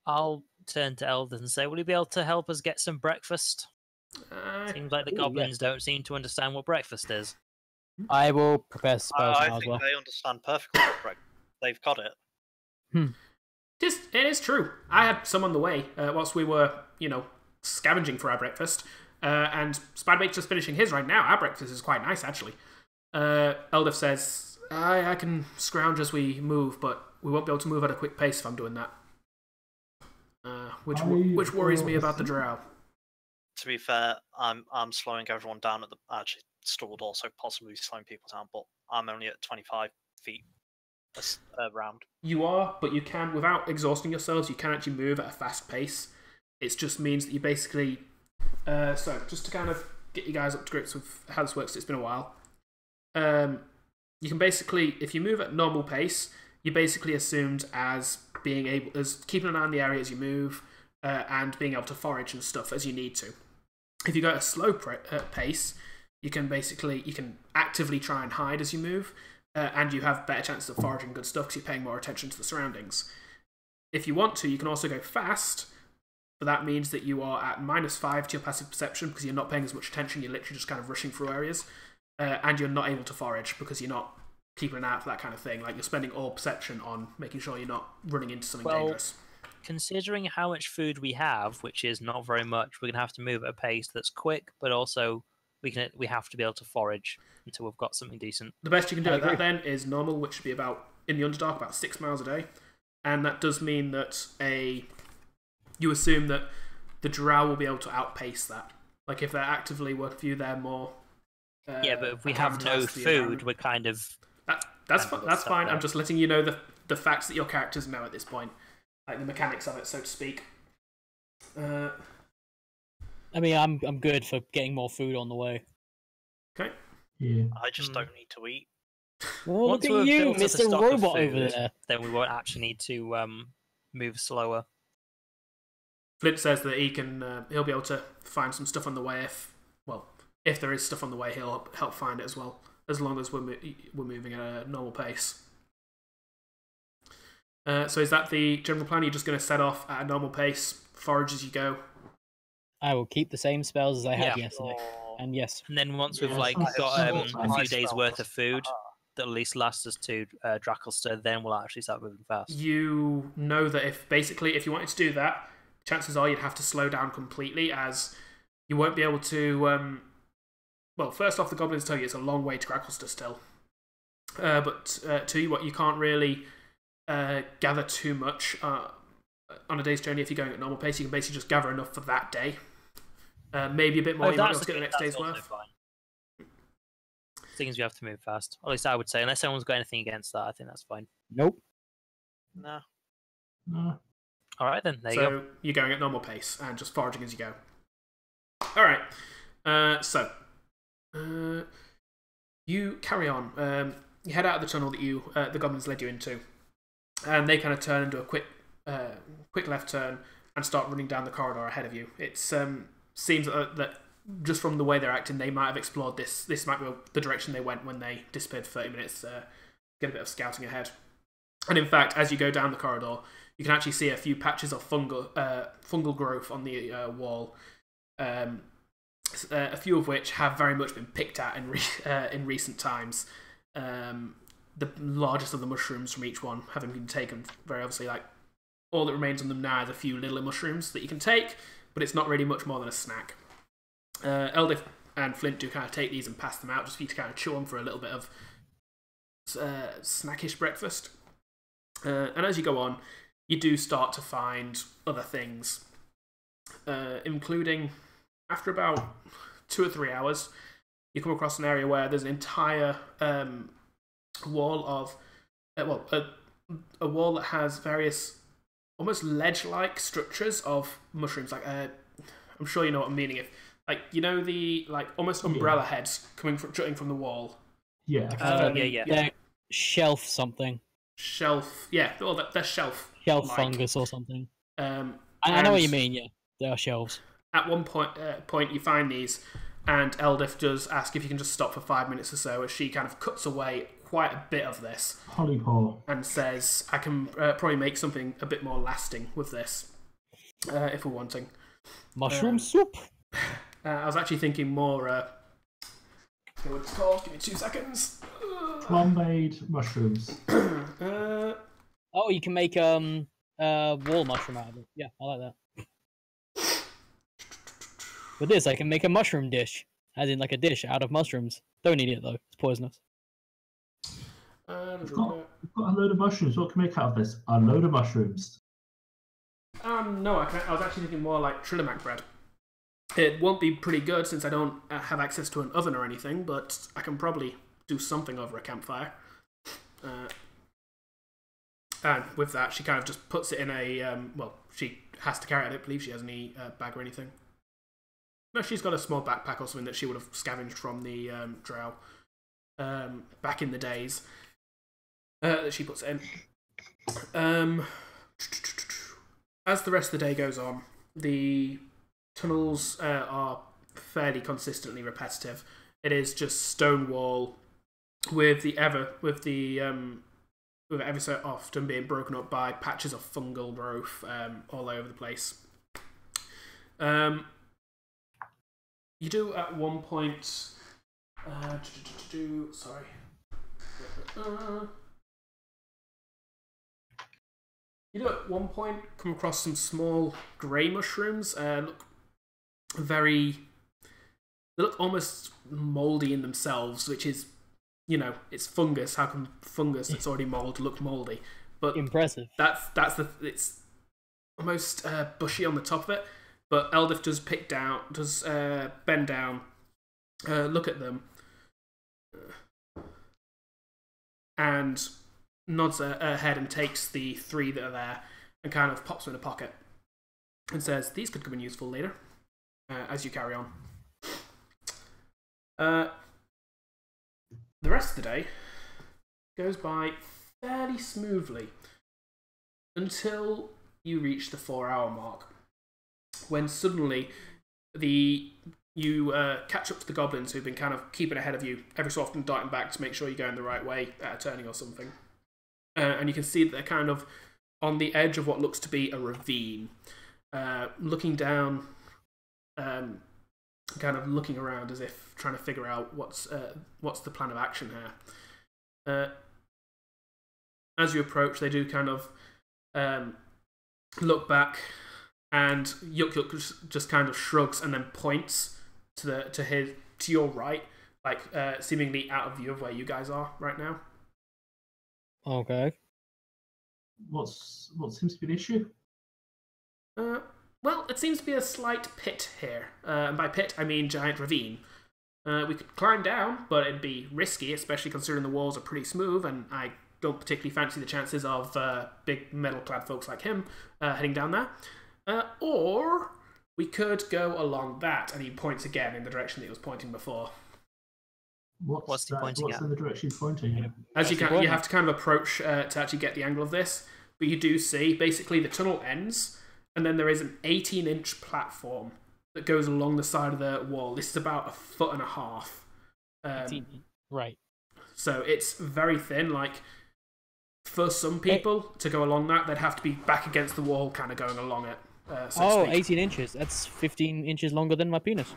I'll turn to Eldon and say, will you be able to help us get some breakfast? Seems like the goblins don't seem to understand what breakfast is. I will prepare spells I now as think well. they understand perfectly what breakfast. They've got it. It is true. I had some on the way whilst we were, scavenging for our breakfast. And Spiderbait's just finishing his right now. Our breakfast is quite nice, actually. Eldif says, I can scrounge as we move, but we won't be able to move at a quick pace if I'm doing that. Which worries me about the drow. To be fair, I'm slowing everyone down at the actually stalled, also possibly slowing people down, but I'm only at 25 feet round. You are, but you can, without exhausting yourselves, you can actually move at a fast pace. It just means that you basically... so, just to kind of get you guys up to grips with how this works, it's been a while. You can basically, if you move at normal pace, you're basically assumed as keeping an eye on the area as you move, and being able to forage and stuff as you need to. If you go at a slow pace, you can actively try and hide as you move, and you have better chances of foraging good stuff because you're paying more attention to the surroundings. If you want to, you can also go fast, but that means that you are at -5 to your passive perception because you're not paying as much attention, you're literally just kind of rushing through areas, and you're not able to forage because you're not keeping an eye out for that kind of thing. Like, you're spending all perception on making sure you're not running into something dangerous. Considering how much food we have, which is not very much, we're going to have to move at a pace that's quick, but also we have to be able to forage until we've got something decent. The best you can do at that then is normal, which should be about, in the Underdark, about 6 miles a day. And that does mean that you assume that the drow will be able to outpace that. Like, if they're actively working for you, they're more... yeah, but if we have no food, we're kind of... That's fine. There. I'm just letting you know the facts that your characters know at this point. Like, the mechanics of it, so to speak. I mean, I'm good for getting more food on the way. Okay. Yeah. I just don't need to eat. Well, look at you, Mr. Robot over there. Then we won't actually need to move slower. Flynt says that he'll be able to find some stuff on the way if there is stuff on the way, he'll help find it as well, as long as we're moving at a normal pace. So is that the general plan? You're just going to set off at a normal pace, forage as you go? I will keep the same spells as I had yesterday. And yes. And then once we've got a few days worth of food that at least lasts us to Drakelster, then we'll actually start moving fast. You know that if you wanted to do that, chances are you'd have to slow down completely, as you won't be able to... well, first off, the goblins tell you it's a long way to Drakelster still. But two, you can't really gather too much on a day's journey if you're going at normal pace. You can basically just gather enough for that day. Maybe a bit more, you might be able to get the next day's worth. Things you have to move fast. At least I would say, unless someone's got anything against that, I think that's fine. Nope. No. All right, then. There you go. So you're going at normal pace and just foraging as you go. All right. So you carry on. You head out of the tunnel that the goblins led you into, and they kind of turn into a quick left turn and start running down the corridor ahead of you. It seems that just from the way they're acting, they might have explored this. This might be the direction they went when they disappeared for 30 minutes. Get a bit of scouting ahead. And in fact, as you go down the corridor, you can actually see a few patches of fungal growth on the wall. A few of which have very much been picked at in recent times. The largest of the mushrooms from each one having been taken. Very obviously, like, all that remains on them now is a few little mushrooms that you can take, but it's not really much more than a snack. Eldif and Flynt do kind of take these and pass them out just for you to kind of chew on for a little bit of snackish breakfast. And as you go on, you do start to find other things, including, after about 2 or 3 hours, you come across an area where there's an entire wall of, a wall that has various almost ledge-like structures of mushrooms. Like, I'm sure you know what I'm meaning. The almost umbrella heads jutting from the wall. Yeah. They're shelf something. Shelf, yeah. Well, they're shelf. Shelf fungus or something. I know what you mean. Yeah, they are shelves. At one point, you find these, and Eldif does ask if you can just stop for 5 minutes or so, as she kind of cuts away quite a bit of this. Hollypaw. And says, I can probably make something a bit more lasting with this, if we're wanting. Mushroom soup? I was actually thinking more... what it's called? Give me 2 seconds. Flambéed mushrooms. Oh, you can make wall mushroom out of it. Yeah, I like that. With this, I can make a mushroom dish. As in, like, a dish out of mushrooms. Don't eat it, though. It's poisonous. We've got a load of mushrooms. What can we make out of this? A load of mushrooms. No, I was actually thinking more like Trillimac bread. It won't be pretty good since I don't have access to an oven or anything, but I can probably do something over a campfire. And with that, she kind of just puts it in a... she has to carry it. I don't believe she has any bag or anything. No, she's got a small backpack or something that she would have scavenged from the drow back in the days. That she puts it in. As the rest of the day goes on, the tunnels are fairly consistently repetitive. it is just stone wall with every so often being broken up by patches of fungal growth all over the place. You do at one point. Sorry. You do at one point come across some small grey mushrooms. They look almost mouldy in themselves, which is, it's fungus. How can fungus that's already mould look mouldy? But Impressive. It's almost bushy on the top of it. But Eldif does bend down, look at them, and nods her head and takes the 3 that are there and kind of pops them in a pocket and says, "These could come in useful later," as you carry on. The rest of the day goes by fairly smoothly until you reach the 4-hour mark, when suddenly you catch up to the goblins who've been kind of keeping ahead of you, every so often darting back to make sure you're going the right way at a turning or something. And you can see that they're kind of on the edge of what looks to be a ravine, looking down, kind of looking around as if trying to figure out what's the plan of action here. As you approach, they do kind of look back, and Yuk just kind of shrugs and then points to your right, like seemingly out of view of where you guys are right now. Okay. What seems to be an issue? Well, it seems to be a slight pit here. And by pit, I mean giant ravine. We could climb down, but it'd be risky, especially considering the walls are pretty smooth, and I don't particularly fancy the chances of big metal-clad folks like him heading down there. Or we could go along that, and he points again in the direction that he was pointing before. What's he pointing at? What's in the direction he's pointing at? As you have to kind of approach to actually get the angle of this, but you do see basically the tunnel ends, and then there is an 18-inch platform that goes along the side of the wall. This is about 1.5 feet. Right. So it's very thin. Like, for some people to go along that, they'd have to be back against the wall, kind of going along it. So 18 inches. That's 15 inches longer than my penis.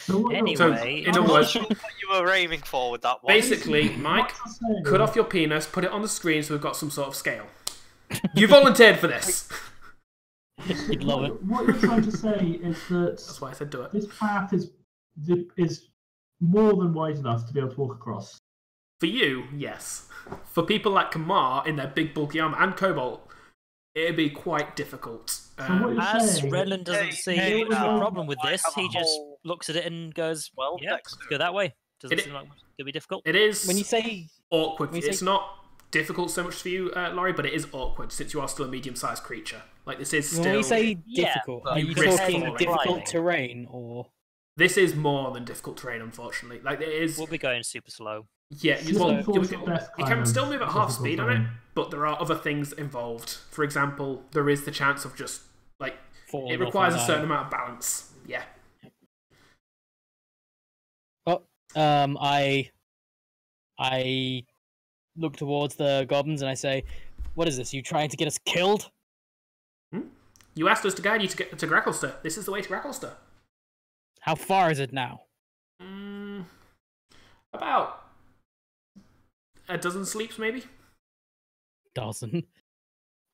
Anyway, in other words, what you were aiming for with that one. Basically, Mike, cut off your penis, put it on the screen so we've got some sort of scale. You volunteered for this. You'd love it. What you're trying to say is that That's why I said do it. this path is more than wide enough to be able to walk across. For you, yes. For people like Kamar in their big bulky armor and Cobalt, it'd be quite difficult. As Renlan doesn't see hey, a problem with I this, have a he just whole- looks at it and goes, Well, "Yeah, next let's go that way." Doesn't It- seem like it'll be difficult. It is When you say awkward. when you say- It's not difficult so much for you, Laurie, but it is awkward since you are still a medium-sized creature. Like, this is still... when you say Yeah, difficult, but are you you risk talking falling. difficult Climbing. terrain or? This is more than difficult terrain, unfortunately. Like, it is... We'll be going super slow. Yeah, you Well, you falls at death can kind still of move at half difficult speed on it, terrain. but there are other things involved. For example, there is the chance of just, like, Falling it off requires a and certain dying? amount of balance. Yeah. I look towards the goblins and I say, "What is this? You trying to get us killed?" You asked us to guide you to get to Gracklester. This is the way to Gracklester. How far is it now? About a dozen sleeps, maybe. Dozen.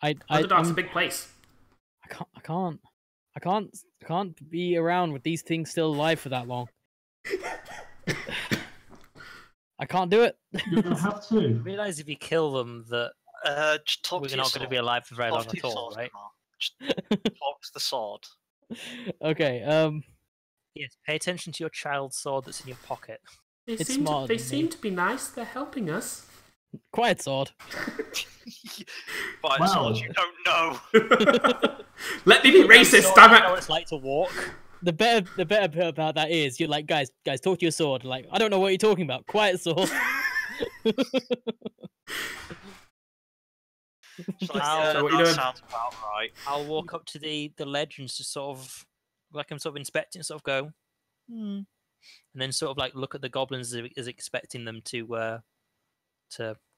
Underdark's a big place. I can't be around with these things still alive for that long. I can't do it. You're going to have to. Realize if you kill them that Just talk we're to not your going to be sword. alive for very long Talk to at your all, sword, right? Kamar. Just talk to the sword. Okay. Yes. Pay attention to your child's sword that's in your pocket. They It's seem smarter they than seem me. to be nice. They're helping us. Quiet, sword. By Wow. sword you don't know. Let me be racist, Sword, damn I know what it! it's like to walk. The better bit about that is you're like, guys, talk to your sword. Like, I don't know what you're talking about. Quiet, sword. So How- So what you that doing? sounds about right. I'll walk up to the ledge and just sort of like I'm sort of inspecting, sort of go, and then sort of like look at the goblins as expecting them to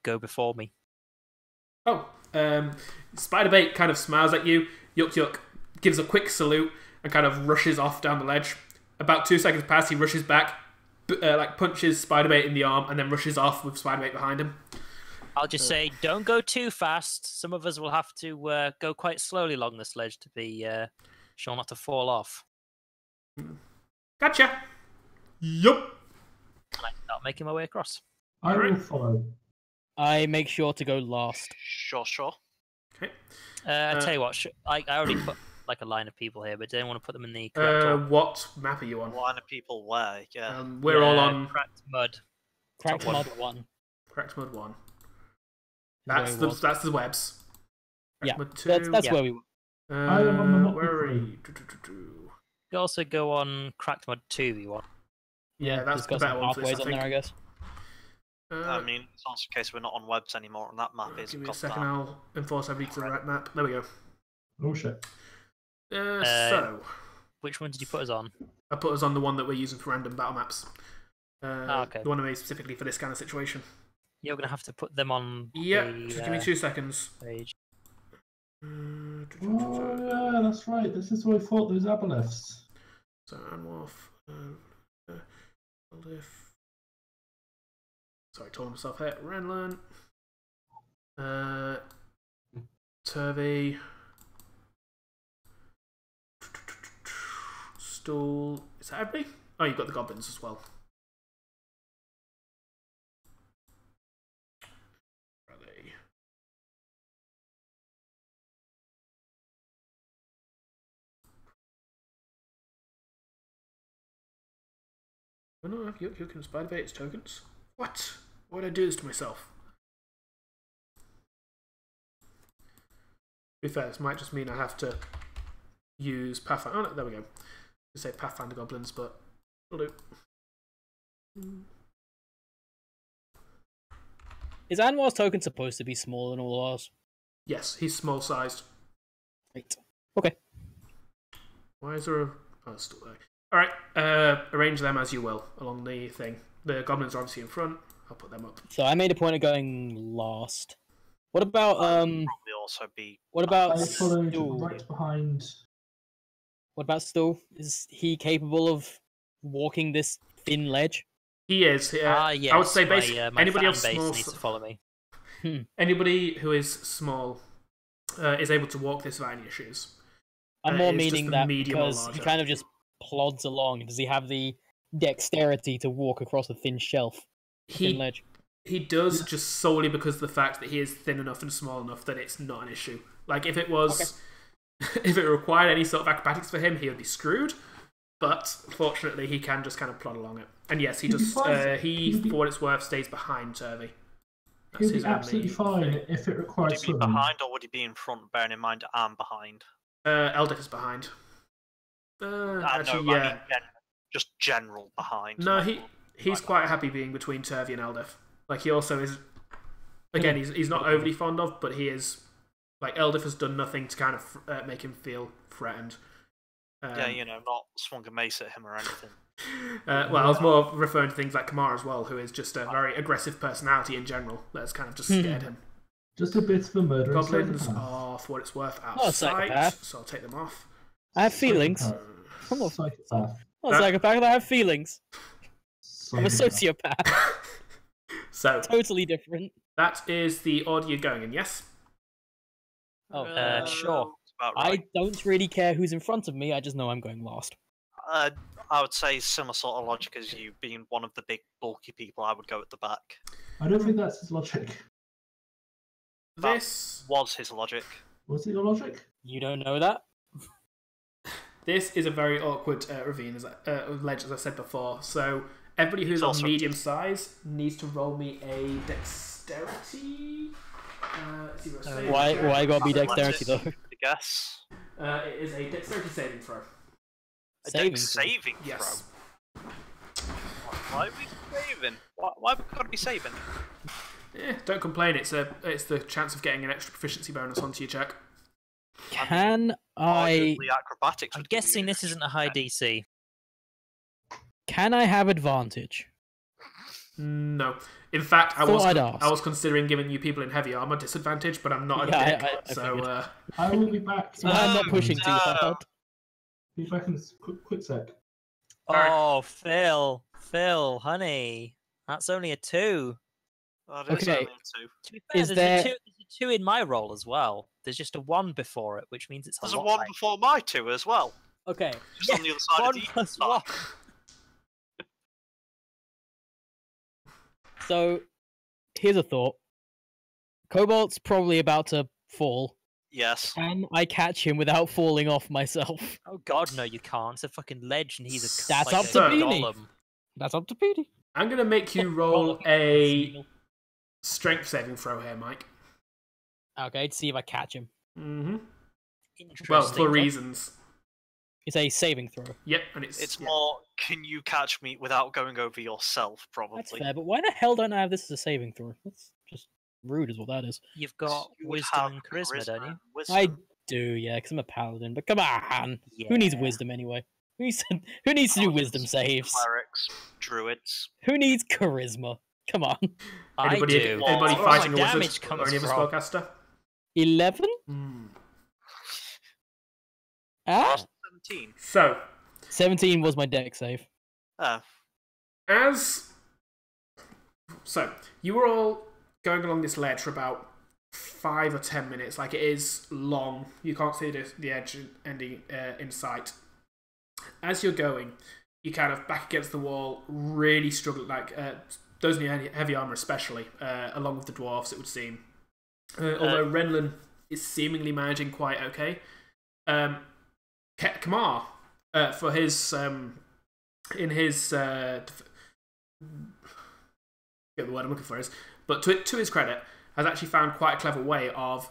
go before me. Oh, Spiderbait kind of smiles at you. Yuk, gives a quick salute and kind of rushes off down the ledge. About 2 seconds pass, he rushes back, like punches Spiderbait in the arm, and then rushes off with Spiderbait behind him. I'll just say, don't go too fast. Some of us will have to go quite slowly along this ledge to be sure not to fall off. Gotcha. Yup. And I start making my way across. I will follow. I make sure to go last. Sure. Okay. I tell you what, I already put like a line of people here, but didn't want to put them in the correct order. What map are you on? Line of people where? Yeah. We're all on Cracked Mud. Cracked Top Mud 1. Cracked Mud 1. Where That's it the was. that's the webs. Yeah, Cracked Mud 2. that's Yeah. where we were. I am on the map Where are with we? You also go on Cracked Mud 2 if you want. Yeah, that's it's got the better some one for this, pathways I on there, I think. guess. I mean, it's also the case we're not on webs anymore, and that map is. Give me a got second, that. I'll enforce everything to the right map. There we go. Oh shit. So, Which one did you put us on? I put us on the one that we're using for random battle maps. Okay. The one I made specifically for this kind of situation. You're going to have to put them on Yeah, the just give me 2 seconds. page. Oh yeah, that's right. This is where we fought those aboleths. So, Anwolf. Sorry, told myself here. Renlan. Turvy. Stool. Is that everybody? Oh, you've got the goblins as well. Where are they? I don't have you can Spiderbait its tokens. What? Why would I do this to myself? To be fair, this might just mean I have to use Pathfinder. Oh, no, there we go. I say Pathfinder goblins, but will do. Is Anwar's token supposed to be smaller than all ours? Yes, he's small sized. Right. Okay. Why is there a. Oh, it's still there. Alright, arrange them as you will along the thing. The goblins are obviously in front. I'll put them up. So I made a point of going last. What about Probably also be. What about I followed Stool? right behind. What about Stool? Is he capable of walking this thin ledge? He is. Yes, I would say basically my anybody fan else base small. needs to follow me. Anybody who is small is able to walk this without any issues. I'm more it's just meaning the that medium or because he larger. kind of just plods along. Does he have the dexterity to walk across a thin shelf, thin ledge? He does, just solely because of the fact that he is thin enough and small enough that it's not an issue. Like, if it was... if it required any sort of acrobatics for him, he would be screwed. But, fortunately, he can just kind of plod along it. And yes, he does... he, for what it's worth, stays behind Turvy. He'll be absolutely fine if it required Would he be swimming. behind or would he be in front, bearing in mind I'm behind? Eldif is behind. Actually, no, yeah. I mean, just general behind. No, not he's quite happy being between Turvy and Eldif. Like, he also is... Again, he's not overly fond of, but he is... Like, Eldif has done nothing to kind of make him feel threatened. Yeah, not swung a mace at him or anything. Well, I was more referring to things like Kamar as well, who is just a very aggressive personality in general. That's kind of just scared him. Just a bit of a murder. Goblins are, for what it's worth, out Not a of sight, psychopath. so I'll take them off. I have feelings. I'm not Psychopath. a psychopath. I have feelings. I'm a sociopath. So, Totally different. that is the order you're going in, yes? Oh, Sure. About I right. don't really care who's in front of me. I just know I'm going last. I would say similar sort of logic as you being one of the big bulky people. I would go at the back. I don't think that's his logic. That This was his logic. Was it your logic? You don't know that? This is a very awkward ravine, ledge, as I said before. So everybody who's It's on also- medium size needs to roll me a dexterity. Let's see what I say. Why gotta be dexterity though? I guess. It is a dexterity saving throw. A Saving dex throw. saving Yes. throw. Why are we saving? Why have we got to be saving? Yeah, don't complain. It's the chance of getting an extra proficiency bonus onto your check. Can I? Arguably acrobatics. I'm would give you guessing this isn't a high DC. Can I have advantage? No. In fact, I Thought I'd ask. was considering giving you people in heavy armor disadvantage, but I'm not a Yeah, dick, I so figured. I will be back. I'm not pushing too no. hard. Be back in a quick sec. Oh, Phil, honey, that's only a 2. Oh, there's Okay. only 2. To be fair, Is there's, there- there's a 2 in my roll as well. There's just a 1 before it, which means it's There's a a lot 1 like- before my 2 as well. Okay. Just on the other side 1 of the plus side. 1. So, here's a thought. Cobalt's probably about to fall. Yes. Can I catch him without falling off myself? Oh god, no, you can't. It's a fucking ledge, and he's a That's like up a to Beanie. golem. That's up to Petey. I'm going to make you roll a strength saving throw here, Mike. Okay, to see if I catch him. Mm-hmm. Interesting. Well, for reasons. It's a saving throw. Yep, and It's yeah. more, can you catch me without going over yourself, probably. That's fair, but why the hell don't I have this as a saving throw? That's just rude, is what that is. You've got You would wisdom have and charisma, don't you? Wisdom. I do, yeah, because I'm a paladin. But come on, Yeah. who needs wisdom anyway? Who needs to do Paladins, wisdom saves? Clerics, druids. Who needs charisma? Come on. I Anybody, do. anybody Where fighting my a damage wizard comes or any other from. spellcaster? 11? Ah, 17. So, 17 was my deck save. So, you were all going along this ledge for about 5 or 10 minutes. Like, it is long. You can't see the edge ending in sight. As you're going, you kind of back against the wall, really struggling. Like, those in your heavy armor especially, along with the dwarves, it would seem. Although Renlan is seemingly managing quite okay. Kamar, for his in his get the word I'm looking for is, but to his credit, has actually found quite a clever way of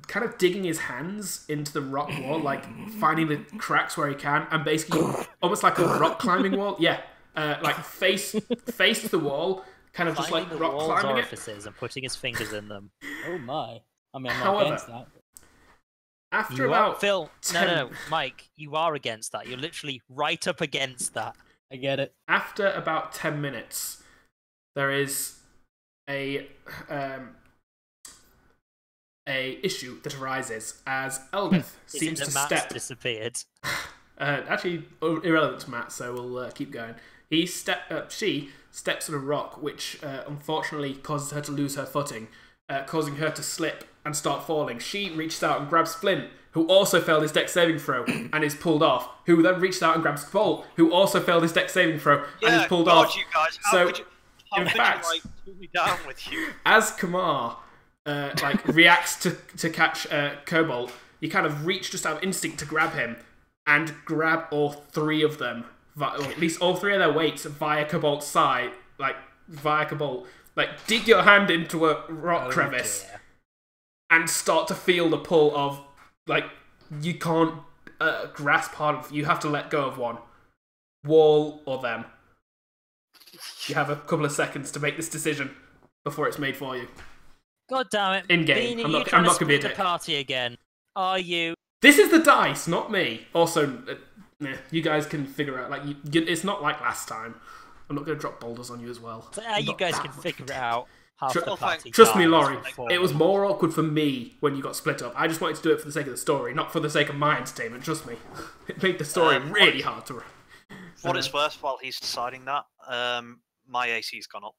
kind of digging his hands into the rock wall, like finding the cracks where he can, and basically almost like a rock climbing wall. Yeah, like face to the wall, kind of just Finding like the rock wall's climbing it. orifices and putting his fingers in them. Oh my. I mean, I'm not However, against that. After You are, about Phil, 10 no, Mike, you are against that. You're literally right up against that. I get it. After about 10 minutes, there is a issue that arises as Eldith Is seems it to that Matt's step. disappeared? Actually, irrelevant to Matt, so we'll keep going. She steps on a rock, which unfortunately causes her to lose her footing, causing her to slip and start falling. She reaches out and grabs Flynt, who also failed his dex saving throw and is pulled off. Who then reaches out and grabs Cobalt, who also failed his dex saving throw and is pulled God, off. you guys, how So, could you, how in could fact- you, like, put me down with you? As Kamar reacts to catch Cobalt, you kind of reach just out of instinct to grab him and grab all 3 of them, or at least all 3 of their weights via Cobalt's side, via Cobalt. Like, dig your hand into a rock crevice dear. and start to feel the pull of, like, you can't grasp hard enough. You have to let go of one. Wall or them. You have a couple of seconds to make this decision before it's made for you. God damn it. In-game. Beanie, I'm you're not trying gonna to be a split dick. the party again. Are you? This is the dice, not me. Also, you guys can figure out. Like, it's not like last time. I'm not going to drop boulders on you as well. So, I'm you not guys that can much figure of it a out. Half Tr- the party Trust me, dies Laurie. before It was we- more awkward for me when you got split up. I just wanted to do it for the sake of the story, not for the sake of my entertainment. Trust me. It made the story really hard to. For what it's worth, while he's deciding that, my AC's gone up.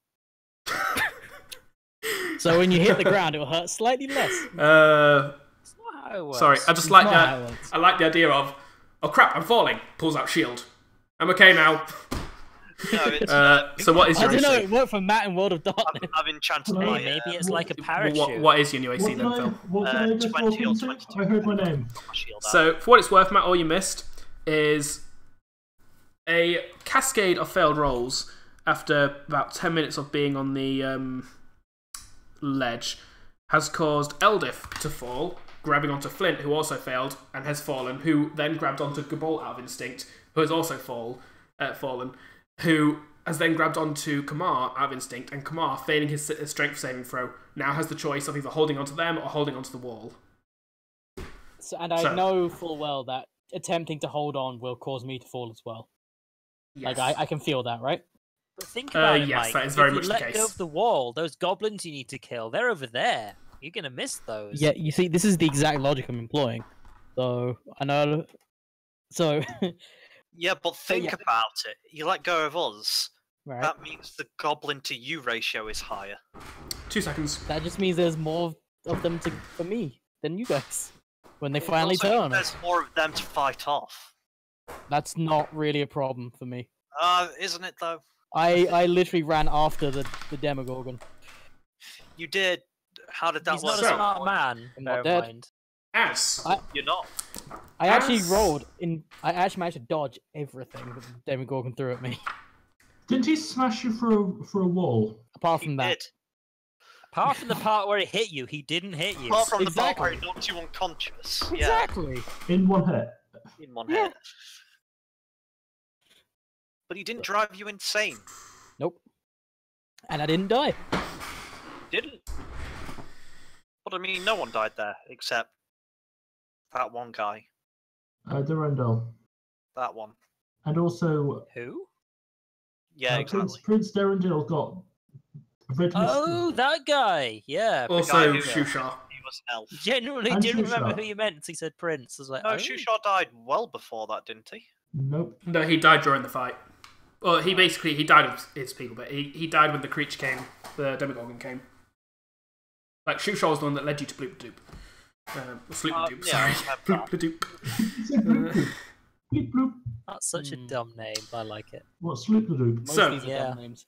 So when you hit the ground, it'll hurt slightly less. It's not how it works. Sorry, I just like Not how it that. works. I like the idea of, oh crap, I'm falling. Pulls out shield. I'm okay now. No, it's, So what is I your don't know, AC? it worked for Matt in World of Darkness. I've enchanted Hey, my. Maybe it's like a Well, parachute. what is your new What AC did then, I, Phil? what did I just 20 walk or into? 22. I heard my name. my shield out. So, for what it's worth, Matt, all you missed is a cascade of failed rolls after about 10 minutes of being on the ledge has caused Eldith to fall, grabbing onto Flynt, who also failed and has fallen, who then grabbed onto Cobalt out of instinct, who has also fallen, who has then grabbed onto Kamar out of instinct, and Kamar, failing his strength saving throw, now has the choice of either holding onto them or holding onto the wall. And I know full well that attempting to hold on will cause me to fall as well. Yes. Like I can feel that, right? But think about it, yes, Mike. that is very if much you the let case. go of the wall, those goblins you need to kill, they're over there. You're gonna miss those. Yeah, you see, this is the exact logic I'm employing. So I know. So. Yeah, but think about it. You let go of us. Right. That means the goblin to you ratio is higher. 2 seconds. That just means there's more of them for me than you guys when they finally Also, turn. there's more of them to fight off. That's not really a problem for me. Isn't it though? I literally ran after the Demogorgon. You did. How did that He's work? not a smart man. I'm not Never dead. mind. As You're not. I actually rolled in. I actually managed to dodge everything that the Demogorgon threw at me. Didn't he smash you for a wall? Apart He from that, did. Apart from the part where it hit you, he didn't hit you. Apart from the part Exactly. where it knocked you unconscious. exactly. In one hit. Yeah, in one Yeah. hit. But he didn't drive you insane. Nope. And I didn't die. Didn't. But I mean, no one died there except that one guy. Durandal. That one. And also, Who? Yeah, exactly. Prince Durandal got originally. Oh, that guy. Yeah. also guy who- Shusha. He was an elf. Genuinely And didn't remember Shusha. who you meant until he said Prince. I was like, No, oh. Shusha died well before that, didn't he? Nope. No, he died during the fight. Well, he died of his people, but he died when the creature came, the Demogorgon came. Like, Shusha was the one that led you to Bloop Doop. Sloop Doop, yeah, sorry. I remember Bloop Bloop Doop. bloop. That's such a dumb name. I like it. What sloop doop? Most So- of these are dumb Yeah. names.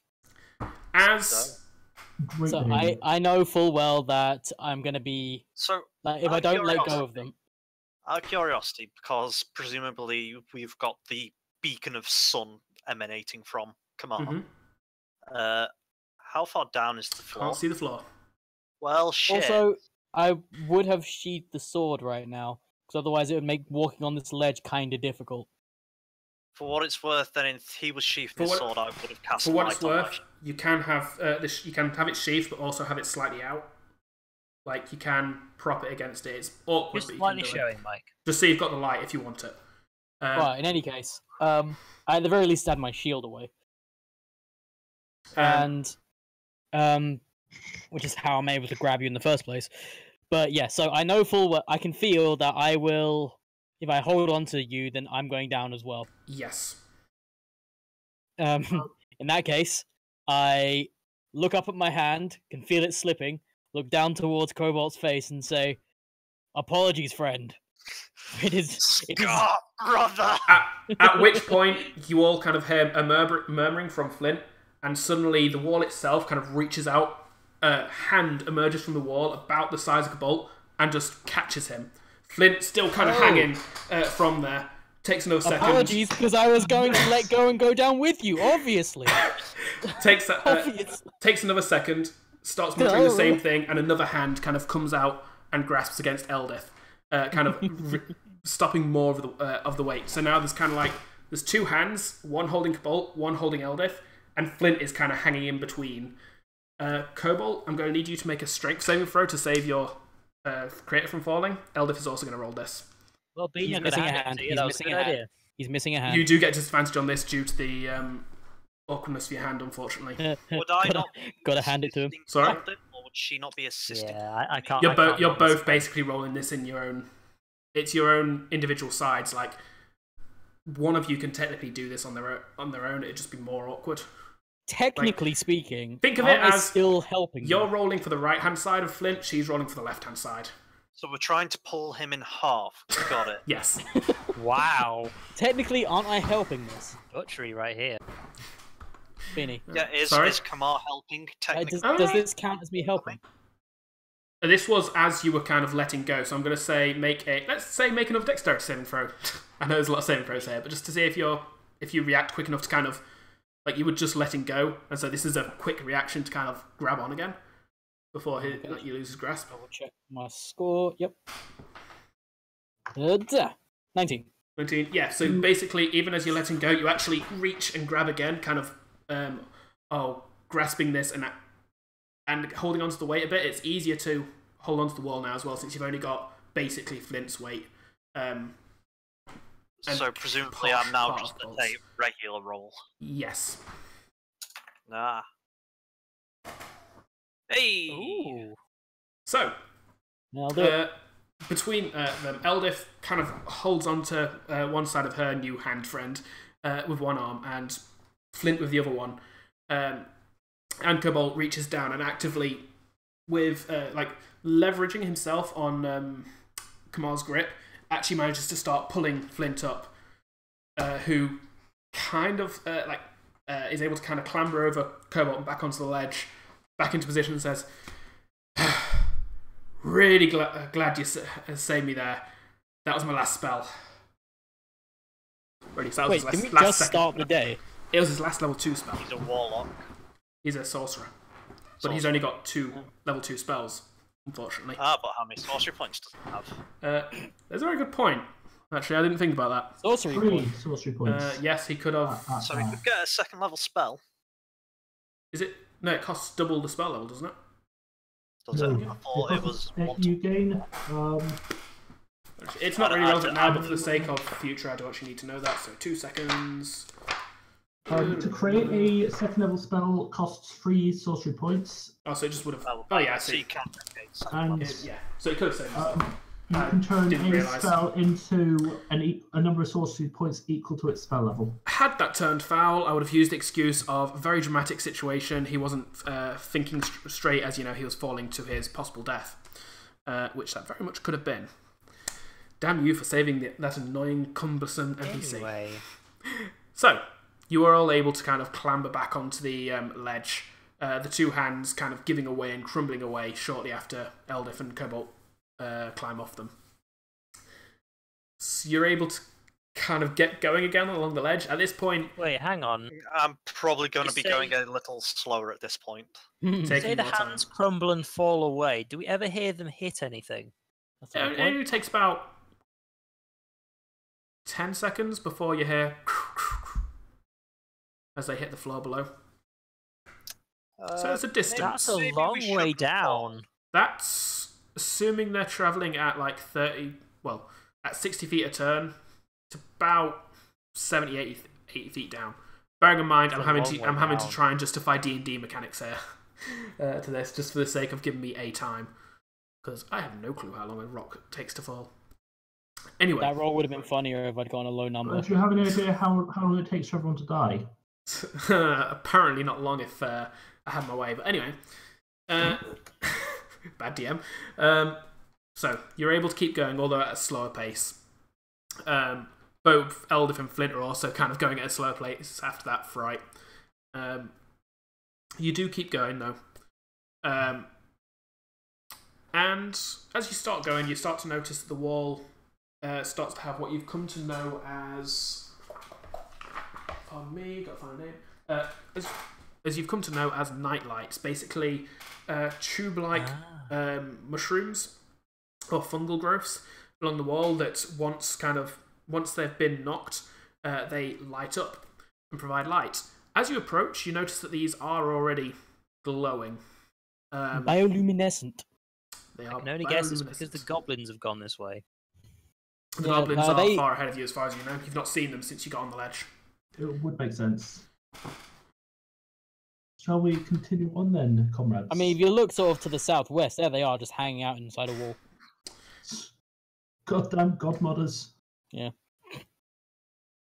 As Great So name. I know full well that I'm gonna be So, like if I don't let go of them. out of curiosity, because presumably we've got the beacon of sun emanating from Kamar. Mhm. How far down is the floor? Can't see the floor. Well, shit. Also, I would have sheathed the sword right now, because otherwise it would make walking on this ledge kind of difficult. For what it's worth, then if he was sheathing For his what- sword, I would have cast For what light it's on worth, my- you can have you can have it sheathed, but also have it slightly out. Like you can prop it against it. It's awkward, Just but you slightly can do it. showing, Mike. Just so you've got the light if you want it. But in any case, I at the very least had my shield away, um, and which is how I'm able to grab you in the first place. But yeah, so I know full well I can feel that I will, if I hold on to you, then I'm going down as well. yes. In that case, I look up at my hand, can feel it slipping, look down towards Cobalt's face, and say, "Apologies, friend. It is." God, brother! At which point, you all kind of hear a murmuring from Flynt, and suddenly the wall itself kind of reaches out. A hand emerges from the wall about the size of Cobalt and just catches him. Flynt still kind of hanging from there. Takes another second. Apologies, because I was going to let go and go down with you. Obviously. Takes Obviously. takes another second. Starts muttering the same thing, and another hand kind of comes out and grasps against Eldith, kind of stopping more of the weight. So now there's kind of like there's two hands, one holding Cobalt, one holding Eldith, and Flynt is kind of hanging in between. Cobalt, I'm going to need you to make a strength saving throw to save your creator from falling. Eldith is also going to roll this. Well, being He's not gonna missing a hand it hand. to you, He's that was a missing good a hand. idea. He's missing a hand. You do get disadvantage on this due to the awkwardness of your hand, unfortunately. Would I not gotta hand it to him. assisting Sorry? Eldith, or would she not be assisting? Yeah, I can't. You're I can't you're roll this. both basically rolling this in your own. It's your own individual sides. Like one of you can technically do this on their own. It'd just be more awkward. Technically speaking, think of it aren't I as still helping you? You're rolling for the right hand side of Flynt. She's rolling for the left hand side. So we're trying to pull him in half. Got it. Yes. Wow, Technically, aren't I helping this? butchery right here. Beanie. Yeah, Sorry? is Kamar helping technically? Does this count as me helping? This was as you were kind of letting go. So I'm going to say let's say make another dexterity saving throw. I know there's a lot of saving throws here, but just to see if you react quick enough to kind of like you were just letting go, and so this is a quick reaction to kind of grab on again before you lose his grasp. Double check my score. Yep. 19. 19. Yeah. So basically, even as you're letting go, you actually reach and grab again, kind of grasping this and holding onto the weight a bit. It's easier to hold onto the wall now as well, since you've only got basically Flynt's weight. And So presumably posh I'm now just particles. a regular roll. Yes. Ah. Hey! Ooh. So, Now do it. between them, Eldith kind of holds onto one side of her new hand friend with one arm, and Flynt with the other one. And Cobalt reaches down and actively, with like leveraging himself on Kamar's grip, actually manages to start pulling Flynt up, who kind of is able to kind of clamber over Cobalt and back onto the ledge, back into position, and says, "Really glad you saved me there. That was my last spell." Really, so that was Wait, his did we last just second- start the day? It was his last level 2 spell. He's a warlock. He's a sorcerer. But he's only got 2 level 2 spells, unfortunately. Ah, but how many sorcery points does he have? That's a very good point. Actually, I didn't think about that. Sorcery 3 point. sorcery points. Yes, he could have. So he could get a second level spell. Is it? No, it costs double the spell level, doesn't it? Does No. it? I thought it was one. You gain. It's not really I- relevant I- now, but for the sake of future, I do actually need to know that. So 2 seconds. To create a second level spell costs 3 sorcery points, Oh, so it just would have. Well, Oh yeah, I so see. you can get second and level. Yeah, so it could have saved. you I can turn didn't a realise. spell into a number of sorcery points equal to its spell level. Had that turned foul, I would have used the excuse of very dramatic situation. He wasn't thinking straight, as you know, he was falling to his possible death, which that very much could have been. Damn you for saving that annoying, cumbersome NPC. Anyway, So, you are all able to kind of clamber back onto the ledge, the 2 hands kind of giving away and crumbling away shortly after Eldith and Cobalt climb off them. So you're able to kind of get going again along the ledge. At this point, wait, hang on. I'm probably going You to be say- going a little slower at this point. taking Say the more time. hands crumble and fall away. Do we ever hear them hit anything? That's a good It point. only takes about 10 seconds before you hear as they hit the floor below. So it's a distance. That's a Maybe we long should way have down. That's assuming they're travelling at like 30, well, at 60 feet a turn. It's about 70, 80 feet down. Bearing in mind, That's I'm a having long to way I'm having to down. try and justify D&D mechanics here to this, just for the sake of giving me a time, because I have no clue how long a rock takes to fall. Anyway, That roll would have been funnier if I'd gone a low number. Do you have any idea how long it takes for everyone to die? apparently not long if I had my way. But anyway, bad DM. So you're able to keep going, although at a slower pace. Both Eldith and Flynt are also kind of going at a slower pace after that fright. You do keep going though. And as you start going, you start to notice that the wall starts to have what you've come to know as... Pardon me, gotta find a name. As you've come to know as night lights, basically tube-like mushrooms or fungal growths along the wall that once they've been knocked, they light up and provide light. As you approach, you notice that these are already glowing. Bioluminescent. They I are can only guess it's bioluminescent. because the goblins have gone this way. The Yeah, goblins no, are they- far ahead of you as far as you know. You've not seen them since you got on the ledge. It would make sense. Shall we continue on then, comrades? I mean, if you look sort of to the southwest, there they are, just hanging out inside a wall. Goddamn godmothers.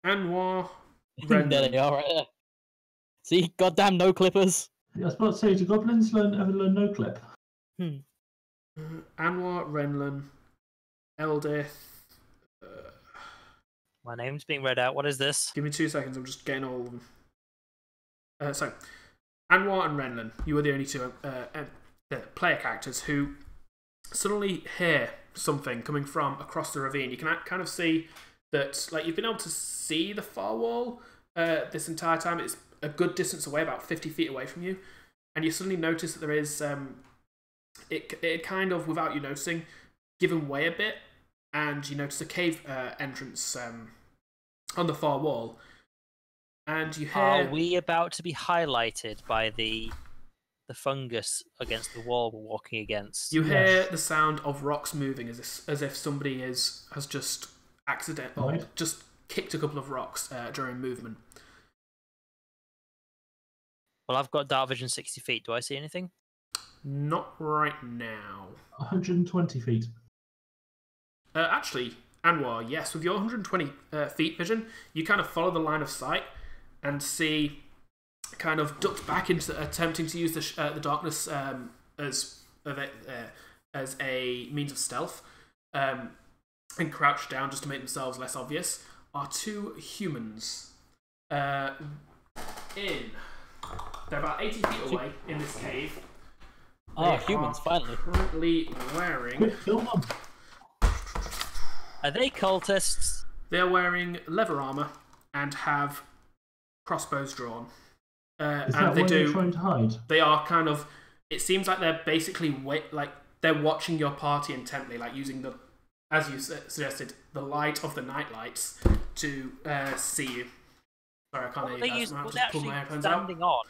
Anwar, There Renlan. they are, right there. See, goddamn no clippers. I was about to say, do goblins ever learn no clip? Anwar, Renlan, Eldith. My name's being read out. What is this? Give me 2 seconds, I'm just getting all of them. So, Anwar and Renlan, you are the only two player characters who suddenly hear something coming from across the ravine. You can kind of see that, like, you've been able to see the far wall this entire time. It's a good distance away, about 50 feet away from you. And you suddenly notice that there is, it kind of, without you noticing, given way a bit. And you notice a cave entrance on the far wall. And you hear... Are we about to be highlighted by the the fungus against the wall we're walking against. You hear the sound of rocks moving as if somebody has just just kicked a couple of rocks during movement. Well, I've got dark vision 60 feet. Do I see anything? Not right now. 120 feet. Actually, Anwar, yes, with your 120 feet vision, you kind of follow the line of sight and see, kind of ducked back into attempting to use the darkness as a means of stealth, and crouch down just to make themselves less obvious, are two humans. They're about 80 feet away in this cave. Oh, humans, finally. Currently wearing... Kill them. Are they cultists? They're wearing leather armor and have crossbows drawn. Is and that they why do. they're trying to hide? They are kind of. It seems like they're basically they're watching your party intently, like using the, as you suggested, the light of the night lights to see you. Sorry, I can't hear you guys. Were they actually standing on?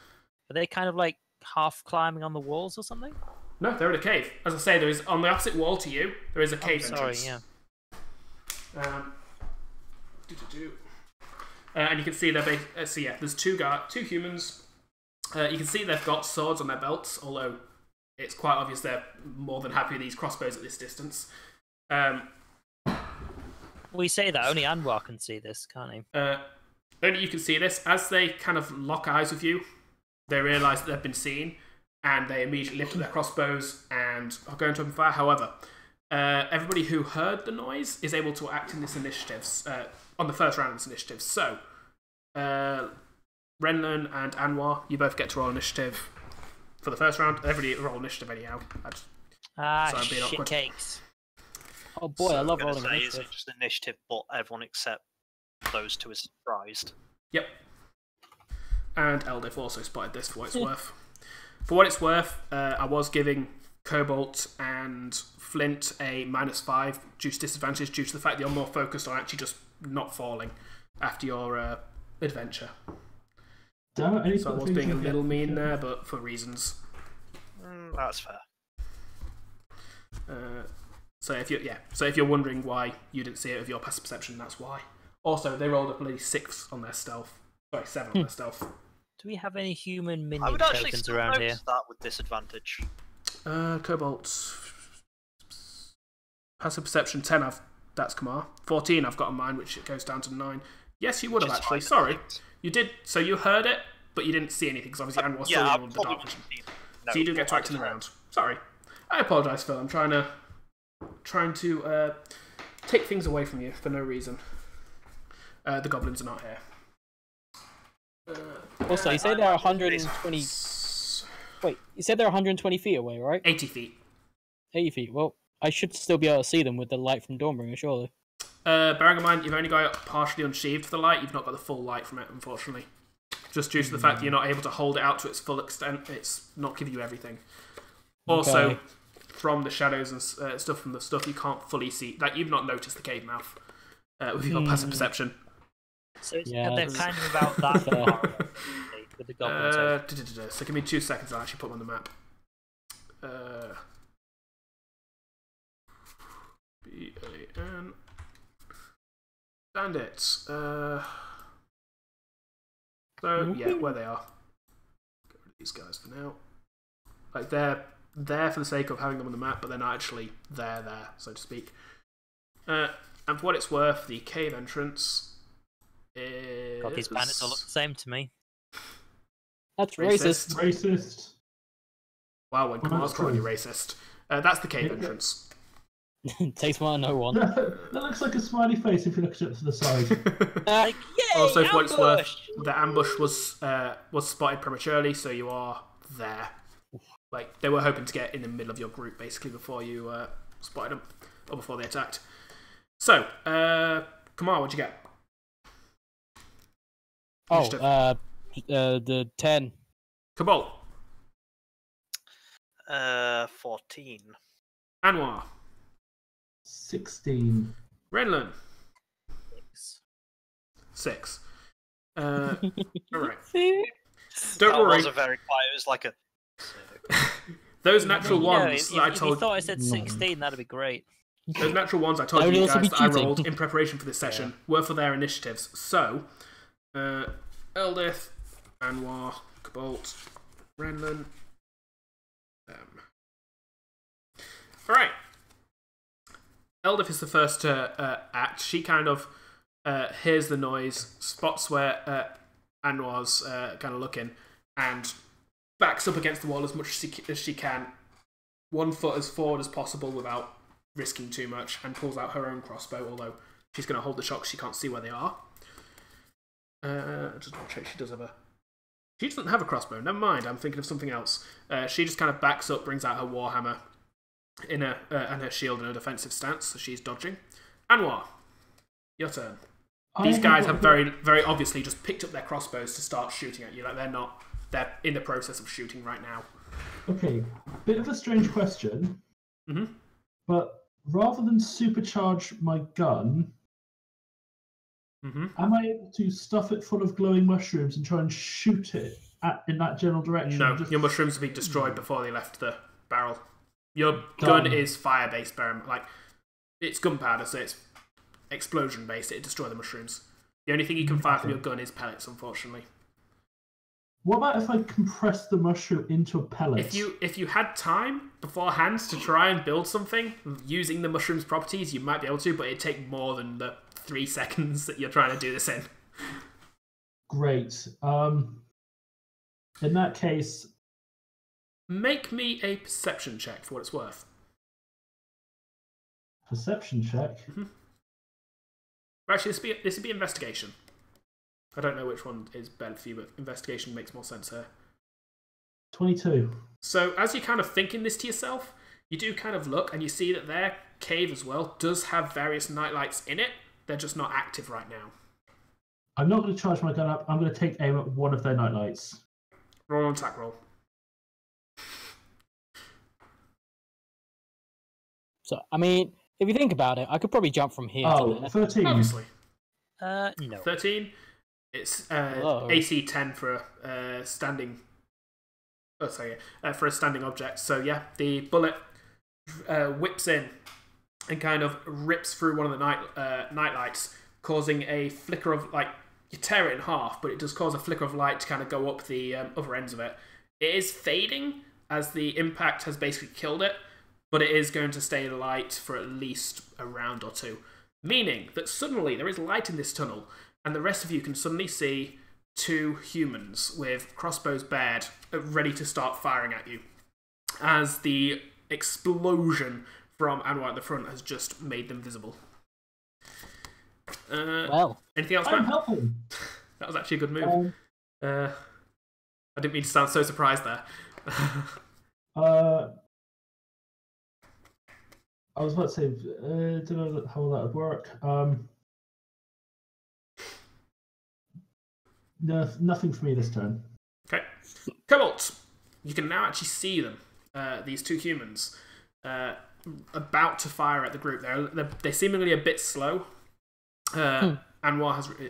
Are they kind of like half climbing on the walls or something? No, they're in a cave. As I say, there is on the opposite wall to you. There is a cave entrance. Yeah. And you can see they're there's two humans. You can see they've got swords on their belts, although it's quite obvious they're more than happy with these crossbows at this distance. We say that only Anwar can see this, can't he? Only you can see this. As they kind of lock eyes with you, they realise that they've been seen, and they immediately lift up their crossbows and are going to open fire. However, everybody who heard the noise is able to act in this initiative on the first round of this initiative. So, Renlan and Anwar, you both get to roll initiative for the first round. Everybody roll initiative anyhow. Shit cakes. Oh boy, I love rolling Is initiative. it just initiative, but everyone except those two is surprised? Yep. And Eldif also spotted this for what it's worth. For what it's worth, I was giving Cobalt and Flynt a -5 due to disadvantage due to the fact that you're more focused on actually just not falling after your adventure. Damn it, So I was being a little mean there, but for reasons. That's fair. So if you're wondering why you didn't see it with your passive perception, that's why. Also, they rolled a bloody 6 on their stealth. Sorry, 7 on their stealth. Do we have any human I minion would actually tokens still around here? notice that with disadvantage. Cobalt. Passive perception 10. That's Kamar. 14. I've got on mine, which it goes down to 9. Yes, you would have Which is actually. fine. Sorry, you did. So you heard it, but you didn't see anything because obviously Anwar Yeah, saw I you with the probably dark wouldn't vision. see them. So you do No, get to act in the round. Sorry, I apologise, Phil. I'm trying to take things away from you for no reason. The goblins are not here. Also, you say they're 120. Wait, you said they're 120 feet away, right? 80 feet. 80 feet. Well, I should still be able to see them with the light from Dawnbringer, surely. Bearing in mind, you've only got it partially unsheathed for the light. You've not got the full light from it, unfortunately. Just due to the fact that you're not able to hold it out to its full extent, it's not giving you everything. Also, Okay. from the shadows and stuff from the stuff, you can't fully see. Like, you've not noticed the cave mouth with your passive perception. So it's, Yeah, they're that's- kind of about that Fair. far away with the goblin token. So give me 2 seconds, I'll actually put them on the map. B-A-N. Bandits. So, yeah, where they are. Get rid of these guys for now. Like, they're there for the sake of having them on the map, but they're not actually there, so to speak. And for what it's worth, the cave entrance is... God, these bandits all look the same to me. That's Racist. racist. Racist. Wow, when Kamar's that's calling you true. racist. That's the cave Yeah. entrance. Takes one to know one. That looks like a smiley face if you look at it to the side. Like, yay, Also, for what it's worth, ambush! the ambush was spotted prematurely, so you are there. Like, they were hoping to get in the middle of your group, basically, before you spotted them, or before they attacked. So, Kamar, what'd you get? Oh, the 10. Cobalt, 14. Anwar, 16. Renlan, 6. Alright. Don't That worry. was a very quiet. It was like a Those natural ones if that I you told thought I said 16, that'd be great. those natural ones I told That would you also guys be that I cheating. rolled in preparation for this session were for their initiatives. So, Eldith, Anwar, Cobalt, Renlan. Alright. Eldith is the first to act. She kind of hears the noise, spots where Anwar's kind of looking, and backs up against the wall as much as she can. 1 foot as forward as possible without risking too much, and pulls out her own crossbow, although she's going to hold the shot 'cause she can't see where they are. Just double check she does have a... She doesn't have a crossbow, never mind, I'm thinking of something else. She just kind of backs up, brings out her warhammer and her shield in a defensive stance, so she's dodging. Anwar, your turn. These guys have very, very obviously just picked up their crossbows to start shooting at you. Like they're in the process of shooting right now. Okay, bit of a strange question. Mm-hmm. But rather than supercharge my gun, am I able to stuff it full of glowing mushrooms and try and shoot it in that general direction? No, your mushrooms will be destroyed before they left the barrel. Your gun is fire-based, like it's gunpowder, so it's explosion-based. It destroys the mushrooms. The only thing you can fire from your gun is pellets, unfortunately. What about if I compress the mushroom into a pellet? If you had time beforehand to try and build something using the mushroom's properties, you might be able to, but it'd take more than the 3 seconds that you're trying to do this in. Great. In that case... Make me a perception check for what it's worth. Perception check? Mm-hmm. Actually, this would be investigation. I don't know which one is better for you, but investigation makes more sense here. 22. So as you're kind of thinking this to yourself, you do kind of look and you see that their cave as well does have various nightlights in it. They're just not active right now. I'm not going to charge my gun up. I'm going to take aim at one of their nightlights. Roll an attack roll. So, I mean, if you think about it, I could probably jump from here to there. 13. Obviously. No. 13. It's AC 10 for a standing... Oh, sorry, for a standing object. So yeah, the bullet whips in and kind of rips through one of the night lights, causing a flicker of, like, you tear it in half, but it does cause a flicker of light to kind of go up the other ends of it. It is fading as the impact has basically killed it, but it is going to stay light for at least a round or two. Meaning that suddenly there is light in this tunnel, and the rest of you can suddenly see 2 humans with crossbows bared, ready to start firing at you, as the explosion from Anwar at the front has just made them visible. Well, anything else, I'm man? helping. That was actually a good move. I didn't mean to sound so surprised there. I was about to say, don't know how that would work. No, nothing for me this turn. Okay. Cobalt, you can now actually see them, these 2 humans, about to fire at the group. They're seemingly a bit slow. Anwar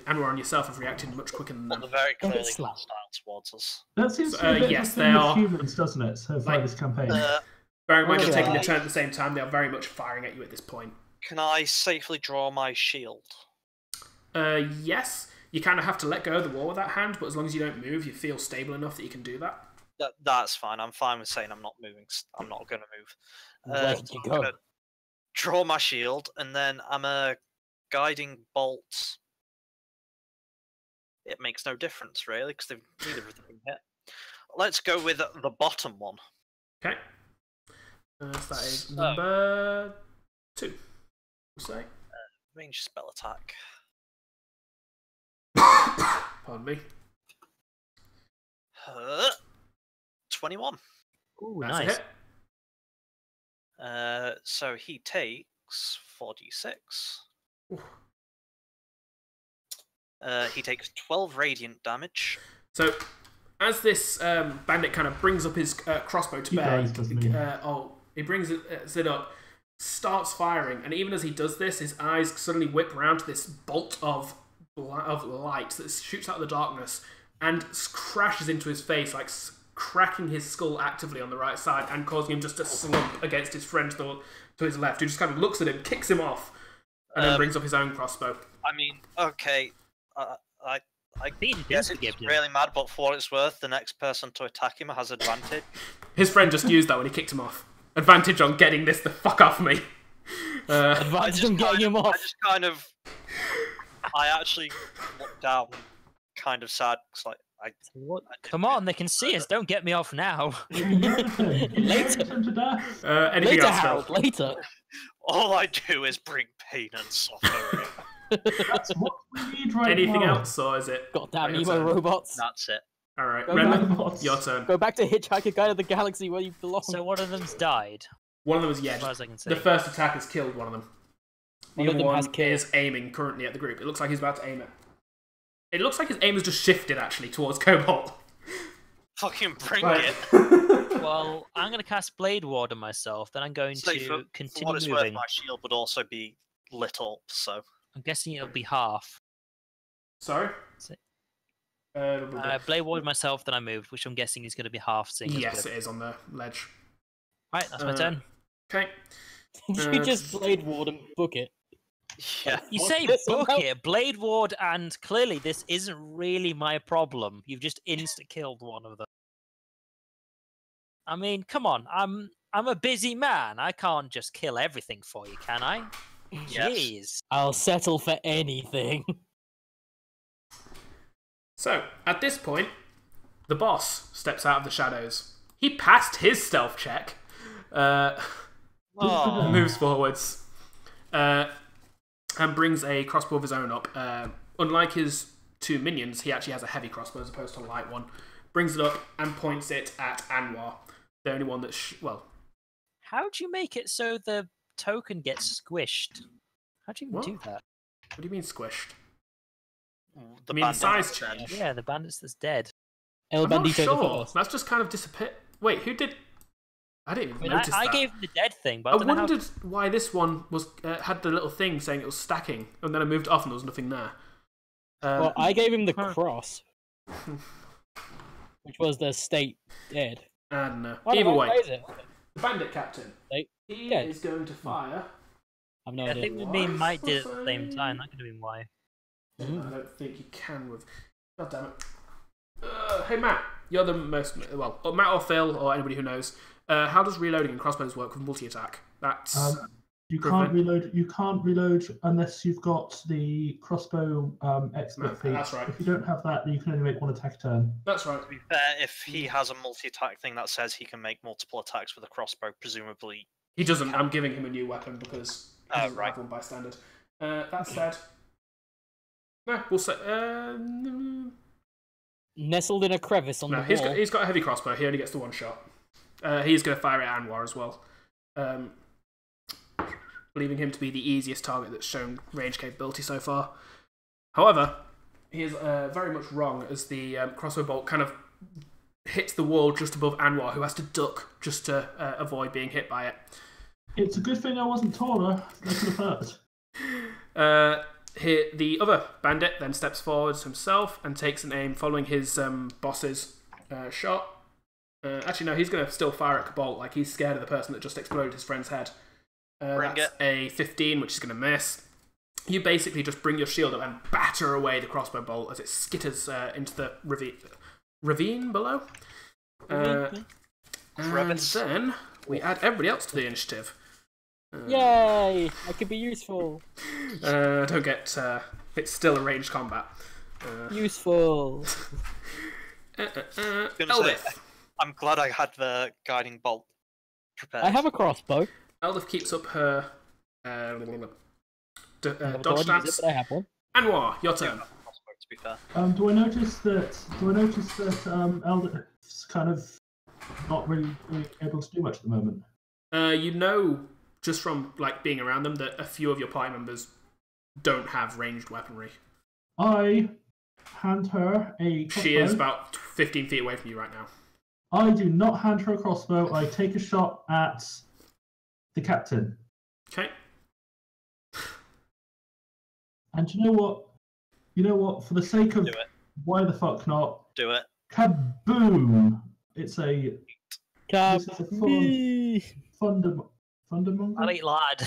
and yourself have reacted much quicker than them. They're very clearly it's slow. hostile towards us. That seems to be a bit yes, of a they thing with are. humans, doesn't it? So far Like, this campaign. Bearing in mind you're Yeah. taking the turn at the same time, they are very much firing at you at this point. Can I safely draw my shield? Yes, you kind of have to let go of the wall with that hand, but as long as you don't move, you feel stable enough that you can do that. That's fine. I'm fine with saying I'm not moving. I'm not going to move. where did you I'm go? gonna draw my shield, and then I'm a guiding bolt. It makes no difference, really, because neither of them can hit. Let's go with the bottom one. Okay. So that is number 2. We'll say. Range spell attack. Pardon me. 21. Ooh, That's a nice. hit. So he takes 4d6. Oof. He takes 12 radiant damage. So, as this bandit kind of brings up his crossbow to He bear, does, doesn't he? he brings it up, starts firing, and even as he does this, his eyes suddenly whip around to this bolt of light that shoots out of the darkness and crashes into his face, like cracking his skull actively on the right side and causing him just to slump against his friend to his left, who just kind of looks at him, kicks him off, and then brings up his own crossbow. I mean, okay, I Peter guess didn't it's forgive him. really mad, but for what it's worth, the next person to attack him has advantage. His friend just used that when he kicked him off. Advantage on getting this the fuck off me. Advantage on getting him off. I actually looked down, kind of sad, because like, What? Come on, they can see us. Don't get me off now. Later. Anything Later, else, Harold. Phil? Later. all I do is bring pain and suffering. That's what we need right Anything now. else, or is it? Goddamn your emo turn? robots. That's it. Alright, Go Renlan, back. your turn. Go back to Hitchhiker Guide of the Galaxy where you belong. So one of them's died, One of them is as Yed. far as I can see. The first attack has killed one of them. One The of other them one has killed. is aiming currently at the group. It looks like he's about to aim it. It looks like his aim has just shifted, actually, towards Cobalt. Fucking bring Right. it. Well, I'm going to cast Blade Ward on myself, then I'm going So to for what continue it's worth, moving. my shield would also be lit up, so... I'm guessing it'll be half. Sorry? Is it? Uh, Blade Ward myself, then I moved, which I'm guessing is going to be half. Seeing as yes, we're- it is on the ledge. Right, that's my turn. Okay. Did you just Blade Ward and book it? Yeah. You What's say this book about? it, Blade Ward, and clearly this isn't really my problem. You've just insta-killed one of them. I mean, come on, I'm a busy man. I can't just kill everything for you, can I? Yes. Jeez. I'll settle for anything. So, at this point, the boss steps out of the shadows. He passed his stealth check. Oh, Moves forwards. And brings a crossbow of his own up. Unlike his two minions, he actually has a heavy crossbow as opposed to a light one. Brings it up and points it at Anwar. The only one that... how do you make it so the token gets squished? How do you even What? do that? What do you mean squished? The I mean, the bandit size has change. changed. Yeah, the bandits that's dead. El I'm not Bandito the sure. First. That's just kind of disappeared. Wait, who did... I didn't I even mean, notice I that. gave him the dead thing, but I I don't know how... wondered why this one was had the little thing saying it was stacking, and then I moved off and there was nothing there. Well, I gave him the Huh. cross, which was the state dead. I don't know. Oh, no, Either way, why is it? the bandit captain. They- He dead. is going to fire. I've no I idea. think me and Mike did it at the same time. That could have been why. I don't think he can with. God damn it. Hey Matt, you're the most Matt or Phil or anybody who knows. How does reloading in crossbows work with multi-attack? That's You can't reload. You can't reload unless you've got the crossbow expert feat. That's right. If you don't have that, then you can only make one attack a turn. That's right. To be fair, if he has a multi-attack thing that says he can make multiple attacks with a crossbow, presumably... He doesn't. I'm giving him a new weapon because he doesn't right. have one by standard. That said, no, we'll say. Nestled in a crevice on No, the wall. he's got a heavy crossbow. He only gets the one shot. He's going to fire at Anwar as well, believing him to be the easiest target that's shown range capability so far. However, he is very much wrong as the crossbow bolt kind of hits the wall just above Anwar, who has to duck just to avoid being hit by it. It's a good thing I wasn't taller. That could have hurt. The other bandit then steps forwards himself and takes an aim following his boss's shot. Actually, no, he's going to still fire at Cobalt, like he's scared of the person that just exploded his friend's head. Bring That's a 15, which is going to miss. You basically just bring your shield up and batter away the crossbow bolt as it skitters into the ravine below. And Crevice. then we add everybody else to the initiative. Yay! I could be useful. Don't get... it's still a ranged combat. Useful. gonna say, Eldith. I'm glad I had the guiding bolt prepared. I have a crossbow. Eldith keeps up her Never dodge thought I'd use stance. it, but I have one. Anwar, your turn. To be fair. Do I notice that? Eldith's kind of not really able to do much at the moment? You know, just from like being around them, that a few of your party members don't have ranged weaponry. I hand her a crossbow. She is about 15 feet away from you right now. I do not hand her a crossbow. I take a shot at the captain. Okay. And you know what? You know what? For the sake of Do it. why the fuck not? Do it. Kaboom! It's a Come this is a full-on fundamongal. I'll eat lad.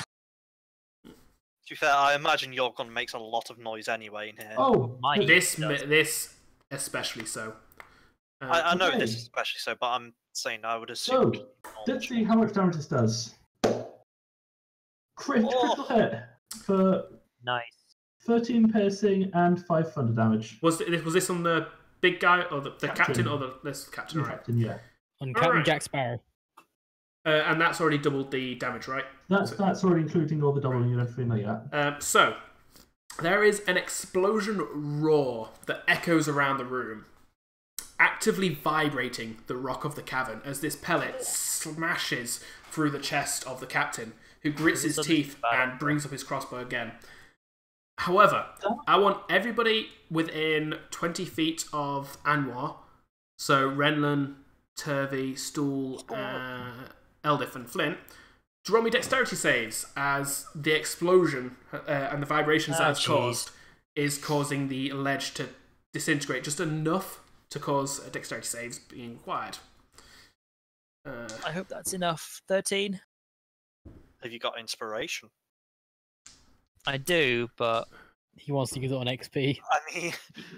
To be fair, I imagine your gun makes a lot of noise anyway in here. Oh, Mine This does. especially so. I know okay. this especially so, but I'm saying I would assume. So, let's see how much damage this does. Critical hit for Nice. 13 piercing and 5 thunder damage. Was this on the big guy or the captain, Captain. or this captain? All right. Captain, yeah. on Captain Alright. Jack Sparrow. And that's already doubled the damage, right? That's already including all the doubling and everything like that. So, there is an explosion roar that echoes around the room, actively vibrating the rock of the cavern as this pellet smashes through the chest of the captain, who grits his teeth and brings up his crossbow again. However, I want everybody within 20 feet of Anwar, so Renlan, Turvey, Stool, Eldif, and Flynt, to roll me dexterity saves as the explosion and the vibrations that it's caused is causing the ledge to disintegrate just enough to cause dexterity saves being required. I hope that's enough. 13. Have you got inspiration? I do, but He wants to use it on XP. I mean,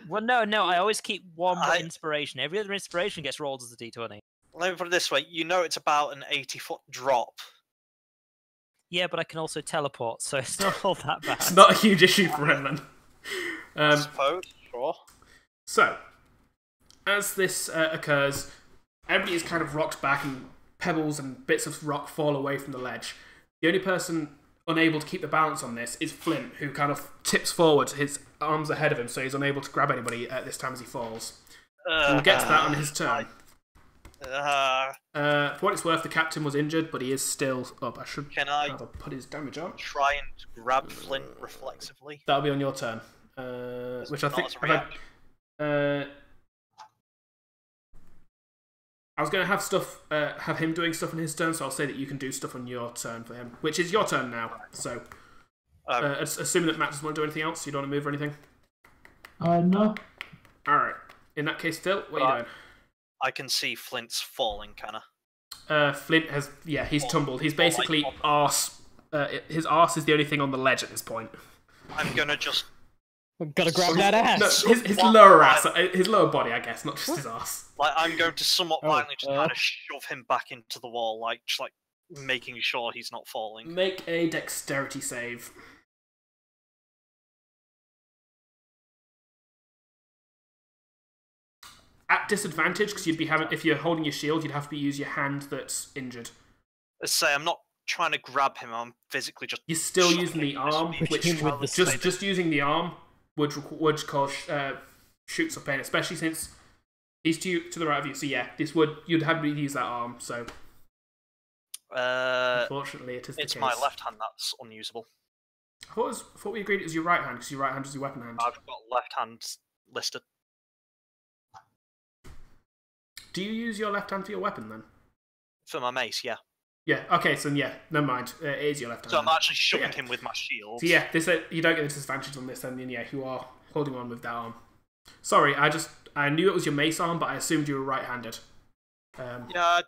well, no. I always keep one more inspiration. Every other inspiration gets rolled as a d20. let me put it this way: you know, it's about an 80-foot drop. Yeah, but I can also teleport, so it's not all that bad. It's not a huge issue for Renlan. I suppose. Sure. So, as this occurs, everybody is kind of rocked back and pebbles and bits of rock fall away from the ledge. The only person unable to keep the balance on this is Flynt, who kind of tips forward, his arms ahead of him, so he's unable to grab anybody at this time as he falls. We'll get to that on his turn. For what it's worth, the captain was injured, but he is still up. I should rather put his damage on. Try and grab Flynt reflexively? That'll be on your turn. Which I think... I was going to have stuff, have him doing stuff on his turn, so I'll say that you can do stuff on your turn for him, which is your turn now. So, assuming that Matt doesn't want to do anything else, you don't want to move or anything. No. All right. In that case, Phil, what are you doing? I can see Flynt's falling, kinda. Flynt has, he's tumbled. He's basically arse. His arse is the only thing on the ledge at this point. I'm gonna just. We've got to grab that ass. No, his lower ass, his lower body, I guess, not just his arse. Like, I'm going to somewhat violently just kind of shove him back into the wall, just making sure he's not falling. Make a dexterity save. At disadvantage, because you'd be having, if you're holding your shield, you'd have to use your hand that's injured. Let's say I'm not trying to grab him. I'm physically just. You're still using the arm, which just using the arm would cause shoots of pain, especially since he's to the right of you. So yeah, you'd have to use that arm. So unfortunately, it is. It's the my case. left hand that's unusable. I thought we agreed it was your right hand because your right hand is your weapon hand. I've got left hand listed. Do you use your left hand for your weapon then? For my mace, yeah. Yeah. Okay. So yeah, never mind. It is your left hand. So I'm actually shoving him with my shield. So yeah, you don't get a disadvantage on this, and then you are holding on with that arm. Sorry, I knew it was your mace arm, but I assumed you were right-handed. Yeah,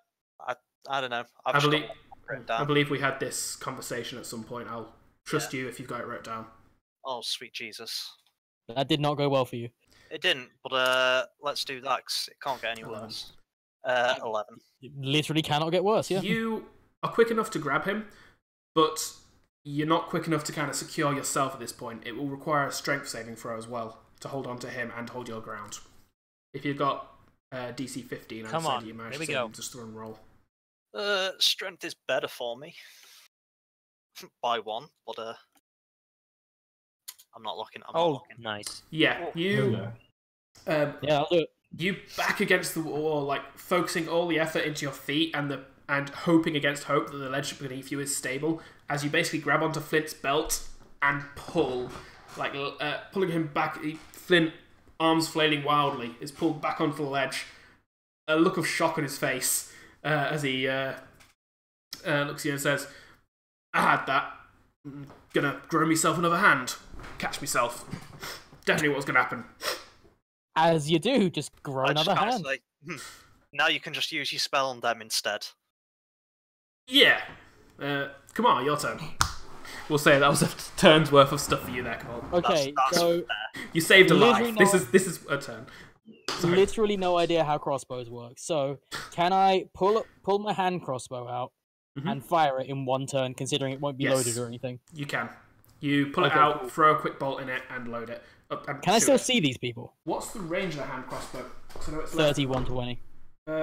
I don't know. I believe we had this conversation at some point. I'll trust you if you've got it wrote down. Oh, sweet Jesus. That did not go well for you. It didn't, but let's do that because it can't get any worse. 11. It literally cannot get worse, yeah. You are quick enough to grab him, but you're not quick enough to kind of secure yourself at this point. It will require a strength saving throw as well to hold on to him and hold your ground. If you've got DC 15, I'd say that you managed to just throw and roll. Strength is better for me. By one, but I'm not looking. Nice. Yeah, you. Yeah, I'll do it. You back against the wall, focusing all the effort into your feet and hoping against hope that the ledge beneath you is stable. As you basically grab onto Flynt's belt and pull, pulling him back. Flynt, arms flailing wildly, is pulled back onto the ledge. A look of shock on his face as he looks at you and says, "I had that. I'm gonna grow myself another hand. Catch myself. Definitely what was gonna happen." As you do, just grow another hand. Now you can just use your spell on them instead. Yeah. Kamar, your turn. We'll say that was a turn's worth of stuff for you there, Cobalt. Okay, That's so You saved a Literally life. not- This is a turn. Sorry. literally no idea how crossbows work. So can I pull my hand crossbow out Mhm. and fire it in one turn, considering it won't be Yes. loaded or anything? You can. You pull it Okay, out, cool. throw a quick bolt in it, and load it. And Can I shoot still it. see these people? What's the range of the hand crossbow? 'Cause I know it's less 30, than- 120.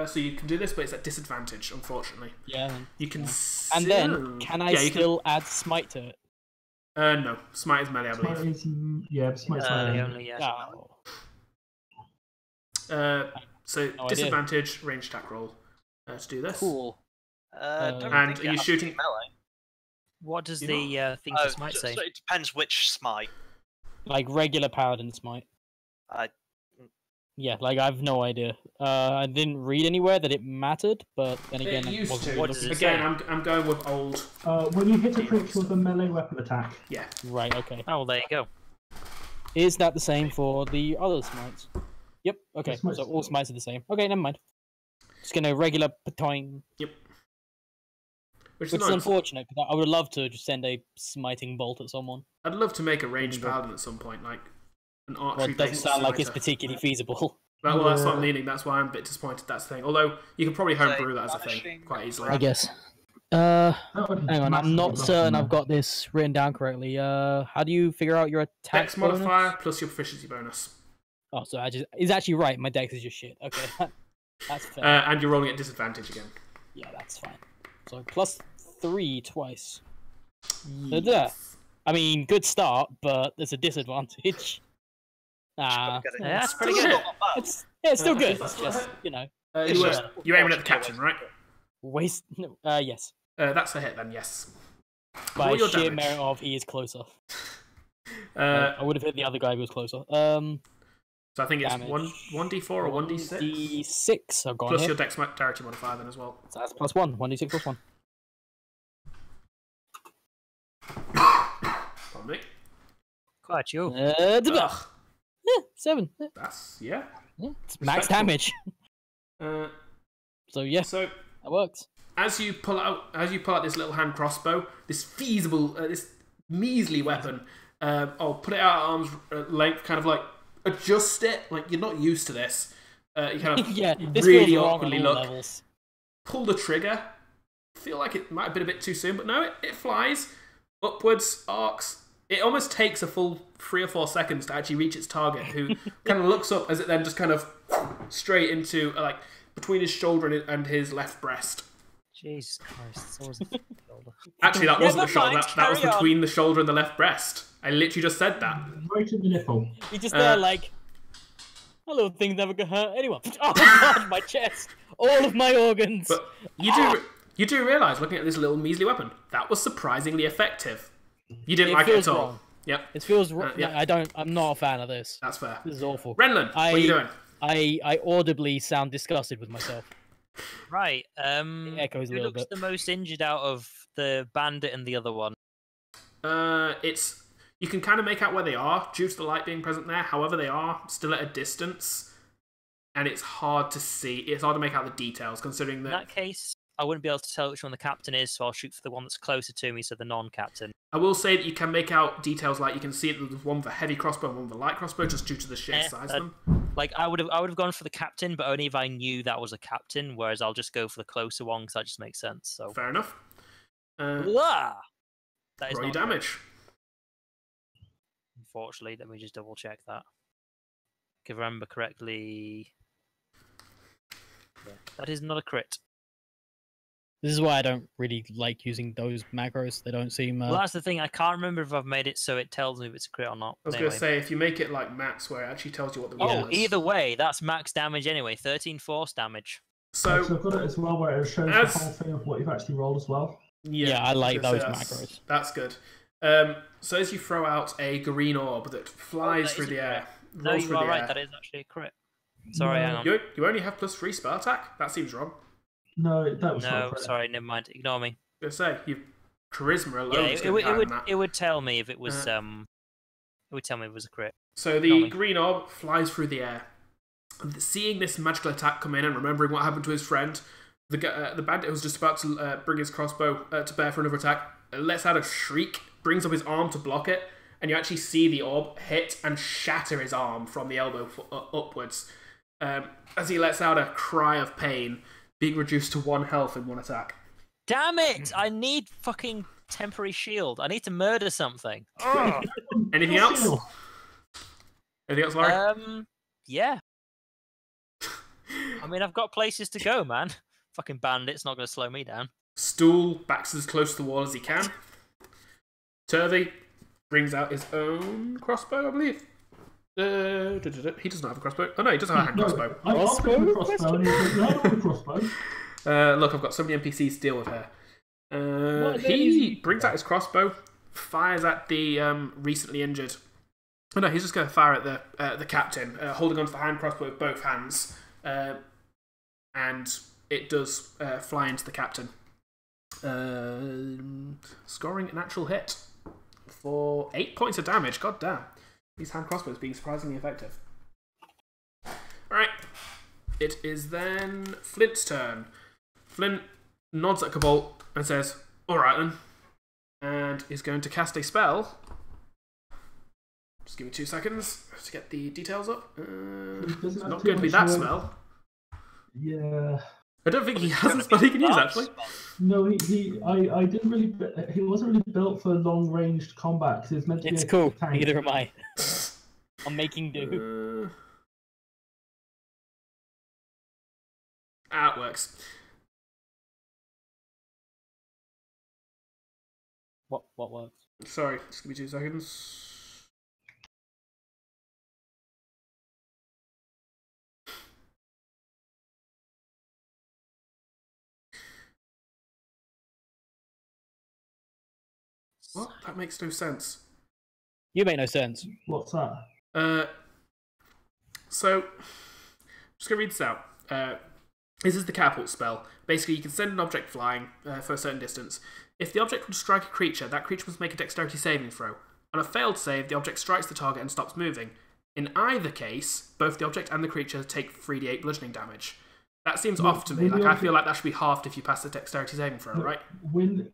So you can do this, but it's at disadvantage, unfortunately. Yeah. then. You can. And then can I Yeah, you still add smite to it? No, smite is melee, I Smite believe. is, smite's melee. Only, yeah. Oh, So No idea. disadvantage, range attack roll to do this. cool. Don't And think are it you has to be shooting- melee. What does You the thing for smite say? So it depends which smite. Like regular paladin smite. I Yeah, like I have no idea. I didn't read anywhere that it mattered, but then again, It I used wasn't to. What does it Again, say? I'm going with old. When you hit a creature with a melee weapon attack, Yeah. right. Okay. Oh, well, there you go. Is that the same for the other smites? Yep. Okay. The smites- So all smites are the same. Okay, never mind. Just gonna regular patoing, Which which is is nice. unfortunate because I would love to just send a smiting bolt at someone. I'd love to make a ranged paladin at some point, like an Well, archery. it doesn't sound like it's smiter. particularly feasible. Well, that's what I'm Yeah. meaning. That's why I'm a bit disappointed. That's the thing. Although you could probably homebrew that as a thing vanishing quite easily. I guess. that would Hang on. I'm massively not buff certain them I've got this written down correctly. How do you figure out your attack Dex bonus? modifier plus your proficiency bonus, Oh, so it's actually right. My dex is just shit. Okay, that's fair. and you're rolling at disadvantage again. Yeah, that's fine. So +3 twice. So there. I mean, good start, but there's a disadvantage. Ah, Get it. Yeah, that's pretty Still good. shit. Not bad. It's still good. Is that It's still a just, hit? It's just You're aiming at the unfortunate captain, right? waste. No, yes. That's a hit then. Yes. By Roll your sheer damage. merit of he is closer. Uh, I would have hit the other guy who was closer. so I think it's damage. 1d4 or 1d6 D6. I've got plus here. your dexterity modifier then as well. So that's +1. 1d6 +1. Pardon me. Quite you. Ugh, 7. that's yeah. It's max Respectable. damage. Uh, So yeah, so that works. as you pull out this little hand crossbow, this this measly weapon, I'll put it out at arm's length, kind of like adjust it, like you're not used to this. You kind of Yeah, this really feels wrong on awkwardly all look, levels. pull the trigger. Feel like it might have been a bit too soon, but no, it flies upwards, arcs. It almost takes a full 3 or 4 seconds to actually reach its target, who kind of looks up as it then just kind of straight into like between his shoulder and his left breast. Jesus Christ. It's always the shoulder. Actually, that wasn't the Never shoulder. mind, That was carry on. between the shoulder and the left breast. I literally just said that. right in the nipple. He just Uh, there like, that little thing's never gonna hurt anyone. Oh god, my chest, all of my organs. But you do realise, looking at this little measly weapon, that was surprisingly effective. You didn't It like it feels at all. wrong. Yep, It feels. yeah. I'm not a fan of this. that's fair. This is awful. Renlan, what are you doing? I audibly sound disgusted with myself. Right. It echoes a Who little looks bit. the most injured out of the bandit and the other one? It's you can kind of make out where they are due to the light being present there. However, they are still at a distance, and it's hard to see. It's hard to make out the details, considering In that. that case, I wouldn't be able to tell which one the captain is, so I'll shoot for the one that's closer to me, so the non-captain. I will say that you can make out details like you can see that there's one with a heavy crossbow and one with a light crossbow, just due to the sheer Yeah, size of them. Like I would have gone for the captain, but only if I knew that was a captain. Whereas I'll just go for the closer one because that just makes sense. So Fair enough. Blah! That is Roll your not correct, damage. unfortunately. Let me just double check that. If I remember correctly, yeah, that is not a crit. This is why I don't really like using those macros. They don't seem. Well, that's the thing. I can't remember if I've made it so it tells me if it's a crit or not. I was Anyway. going to say, if you make it like max, where it actually tells you what the Oh, roll is. either way, that's max damage anyway. 13 force damage. So So, I've got it as well, where it shows as- the whole thing of what you've actually rolled as well. Yeah, I like was gonna those say macros. That's good. So as you throw out a green orb that flies that through is the a air, No, rolls you through are the right. air. That is actually a crit. Sorry, No. hang on. You only have +3 spell attack? That seems wrong. No, that was not No, correct. sorry, never mind. Ignore me. I was going to say, your charisma alone Yeah, is it, going to be higher than that. it would tell me if it was Uh, It would tell me if it was a crit. So the Ignore me. green orb flies through the air. Seeing this magical attack come in and remembering what happened to his friend, the bandit who's just about to bring his crossbow to bear for another attack lets out a shriek, brings up his arm to block it, and you actually see the orb hit and shatter his arm from the elbow upwards. As he lets out a cry of pain, being reduced to 1 health in 1 attack. Damn it! I need fucking temporary shield. I need to murder something. Anything else? Anything else, Laurie? Yeah. I mean, I've got places to go, man. Fucking bandit's not going to slow me down. Stool backs as close to the wall as he can. Turvey brings out his own crossbow, I believe. He does not have a crossbow. Oh no, he does have a hand crossbow. I offered him a crossbow and he said, no, I don't want a crossbow. Look, I've got so many NPCs to deal with here. He brings out his crossbow, fires at the recently injured. Oh no, he's just going to fire at the captain, holding onto the hand crossbow with both hands. And it does fly into the captain. Scoring a natural hit for 8 points of damage. God damn. These hand crossbows being surprisingly effective. Alright. It is then Flint's turn. Flynt nods at Cobalt and says, alright then. And is going to cast a spell. Just give me 2 seconds to get the details up. It's not going to be that spell. Yeah. I don't think he has a spell he can use, actually. No, I didn't really. He wasn't really built for long-ranged combat because it's meant to be. It's cool. Neither am I. I'm making do. It works. What works? Sorry, just give me 2 seconds. What? That makes no sense. You make no sense. What's that? So, I'm just going to read this out. This is the catapult spell. Basically, you can send an object flying for a certain distance. If the object would strike a creature, that creature must make a dexterity saving throw. On a failed save, the object strikes the target and stops moving. In either case, both the object and the creature take 3d8 bludgeoning damage. That seems off to me. Like, I feel like that should be halved if you pass the dexterity saving throw, right?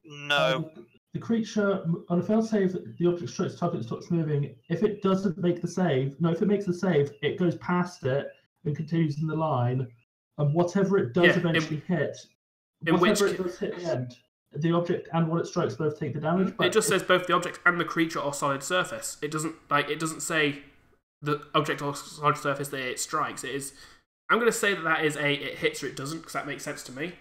No. The creature, on a failed save, the object strikes the target and stops moving. If it doesn't make the save, if it makes the save, it goes past it and continues in the line. And whatever it does eventually hit, whatever it does hit the end, the object and what it strikes both take the damage. But it just says both the object and the creature or solid surface. It doesn't say the object or solid surface that it strikes. It is. I'm going to say that is it hits or it doesn't, because that makes sense to me.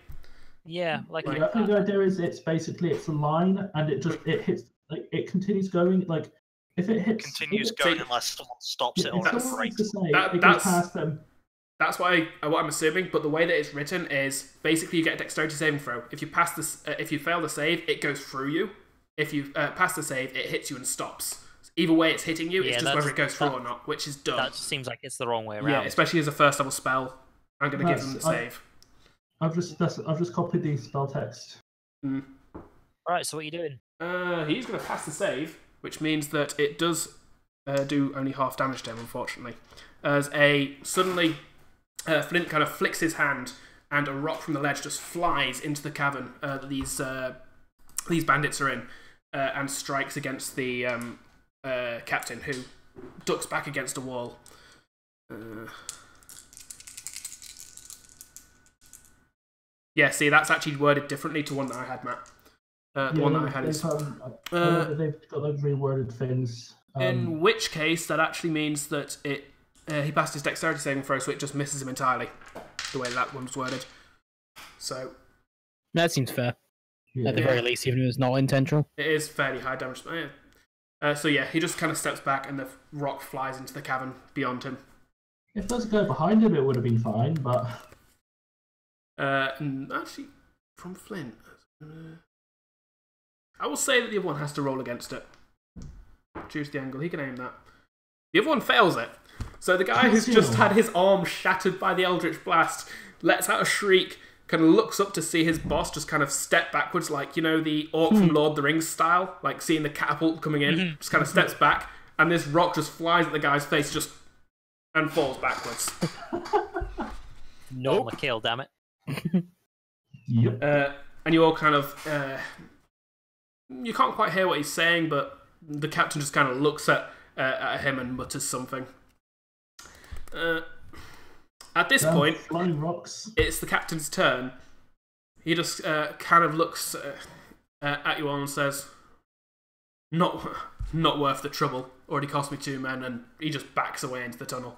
Yeah, I think the idea is it's a line and it hits, like it continues going. Like if it hits, continues going unless someone stops it or it goes past them. That's what I'm assuming. But the way that it's written is basically you get a dexterity saving throw. If you pass this, if you fail the save, it goes through you. If you pass the save, it hits you and stops. Either way, it's hitting you. It's just whether it goes through or not, which is dumb. That just seems like it's the wrong way around. Yeah, especially as a first level spell. I'm going to give them the save. I've just copied the spell text. Right, so what are you doing? He's going to pass the save, which means that it does do only half damage to him, unfortunately. As suddenly Flynt kind of flicks his hand, and a rock from the ledge just flies into the cavern that these bandits are in, and strikes against the captain, who ducks back against a wall. Yeah, see, that's actually worded differently to one that I had, Matt. The one that I had is... they've got those reworded things. In which case, that actually means that he passed his dexterity saving throw, so it just misses him entirely, the way that one was worded. So... That seems fair. At the very least, even if it's not intentional. It is fairly high damage. So yeah, he just kind of steps back and the rock flies into the cavern beyond him. If there's a guy behind him, it would have been fine, but... actually, from Flynt, I will say that the other one has to roll against it. Choose the angle. He can aim that. The other one fails it. So the guy who's just had his arm shattered by the Eldritch Blast lets out a shriek, kind of looks up to see his boss just kind of step backwards, like, you know, the orc from Lord of the Rings style, like seeing the catapult coming in, just kind of steps back, and this rock just flies at the guy's face, just and falls backwards. Not my kill, damn it. Yep. And you all kind of... you can't quite hear what he's saying, but the captain just kind of looks at him and mutters something. At this point, flying rocks. it's the captain's turn. He just kind of looks at you all and says, not worth the trouble. Already cost me 2 men, and he just backs away into the tunnel,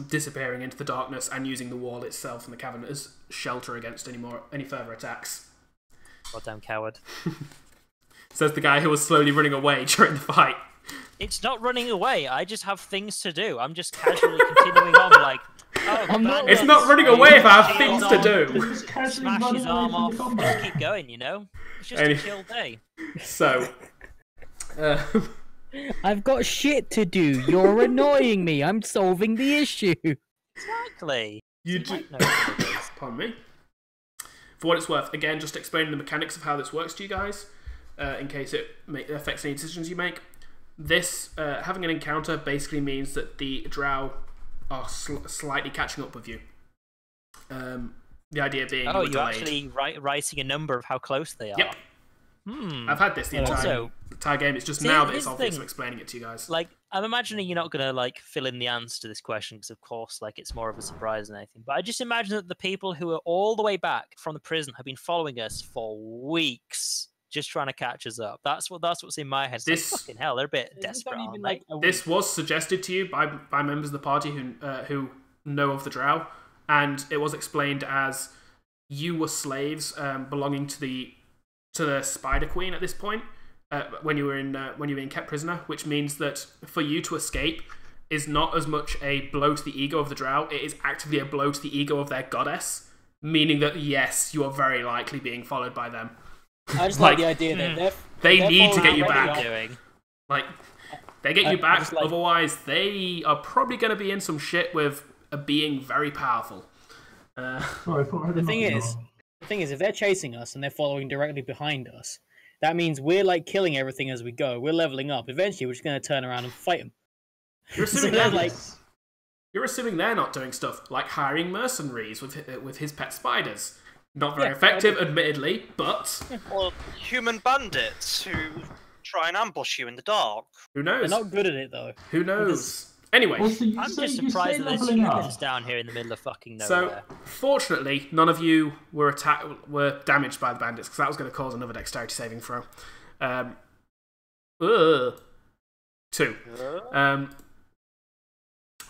disappearing into the darkness and using the wall itself and the cavern as shelter against any further attacks. Goddamn coward. Says the guy who was slowly running away during the fight. It's not running away. I just have things to do. I'm just casually continuing on like, oh, It's not running away if I have things to do. Just casually Smash run his away arm from off. the Just combat. keep going, you know? It's just a chill day. So, I've got shit to do. You're annoying me. I'm solving the issue. Exactly. you You do... might know what it is. Pardon me. For what it's worth, again, just explaining the mechanics of how this works to you guys, in case it affects any decisions you make. This, having an encounter basically means that the drow are slightly catching up with you. The idea being Oh, you were you're delayed. actually writing a number of how close they are. Yep. I've had this the entire game. It's just See, now that here's it's the obvious thing. I'm explaining it to you guys. Like, I'm imagining you're not gonna like fill in the answer to this question because, of course, like it's more of a surprise than anything. But I just imagine that the people who are all the way back from the prison have been following us for weeks, just trying to catch us up. That's what's in my head. It's This- like, fucking hell, they're a bit desperate. Aren't they? This was suggested to you by members of the party who know of the drow, and it was explained as you were slaves belonging to the Spider Queen at this point when you were being kept prisoner, which means that for you to escape is not as much a blow to the ego of the drow; it is actively a blow to the ego of their goddess, meaning that yes, you are very likely being followed by them. I just Like, like the idea that they they're need to following get you our back. radar. Doing. Like, they get you I back, just like- otherwise they are probably going to be in some shit with a being very powerful. Sorry, I thought I had The a thing knock is, on. if they're chasing us and they're following directly behind us, that means we're like killing everything as we go. We're leveling up. Eventually, we're just going to turn around and fight them. You're assuming, So they're they're, like- you're assuming they're not doing stuff like hiring mercenaries with his pet spiders. Not very Yeah, effective, admittedly, but Or human bandits who try and ambush you in the dark. who They're knows? not good at it though. Who knows? Anyway, Also, you I'm say, just you surprised say that there's leveling humans up. down here in the middle of fucking so nowhere. fortunately, none of you were damaged by the bandits because that was going to cause another dexterity saving throw. 2.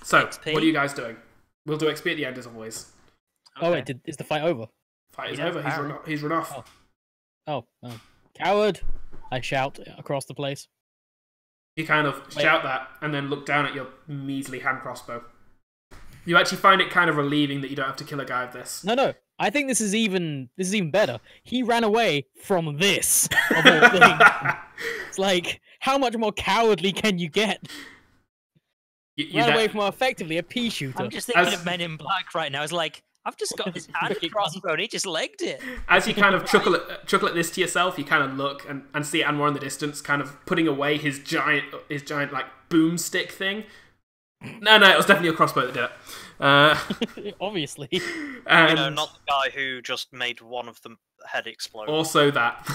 So, XP? what are you guys doing? We'll do XP at the end as always. Oh Okay. wait, is the fight over? Fight is Yeah, over. He's run off. Oh. Coward! I shout across the place. You kind of Wait. shout that and then look down at your measly hand crossbow. You actually find it kind of relieving that you don't have to kill a guy with this. No. I think this is even better. He ran away from this of all things. It's like, how much more cowardly can you get? You Ran then- away from effectively a pea shooter. I'm just thinking As- of Men in Black right now. It's like, I've just got this hand crossbow and he just legged it. As you kind of chuckle at this to yourself, you kind of look and see Anwar in the distance, kind of putting away his giant like boomstick thing. No, it was definitely a crossbow that did it. Obviously. And Not the guy who just made one of the head explode. also that,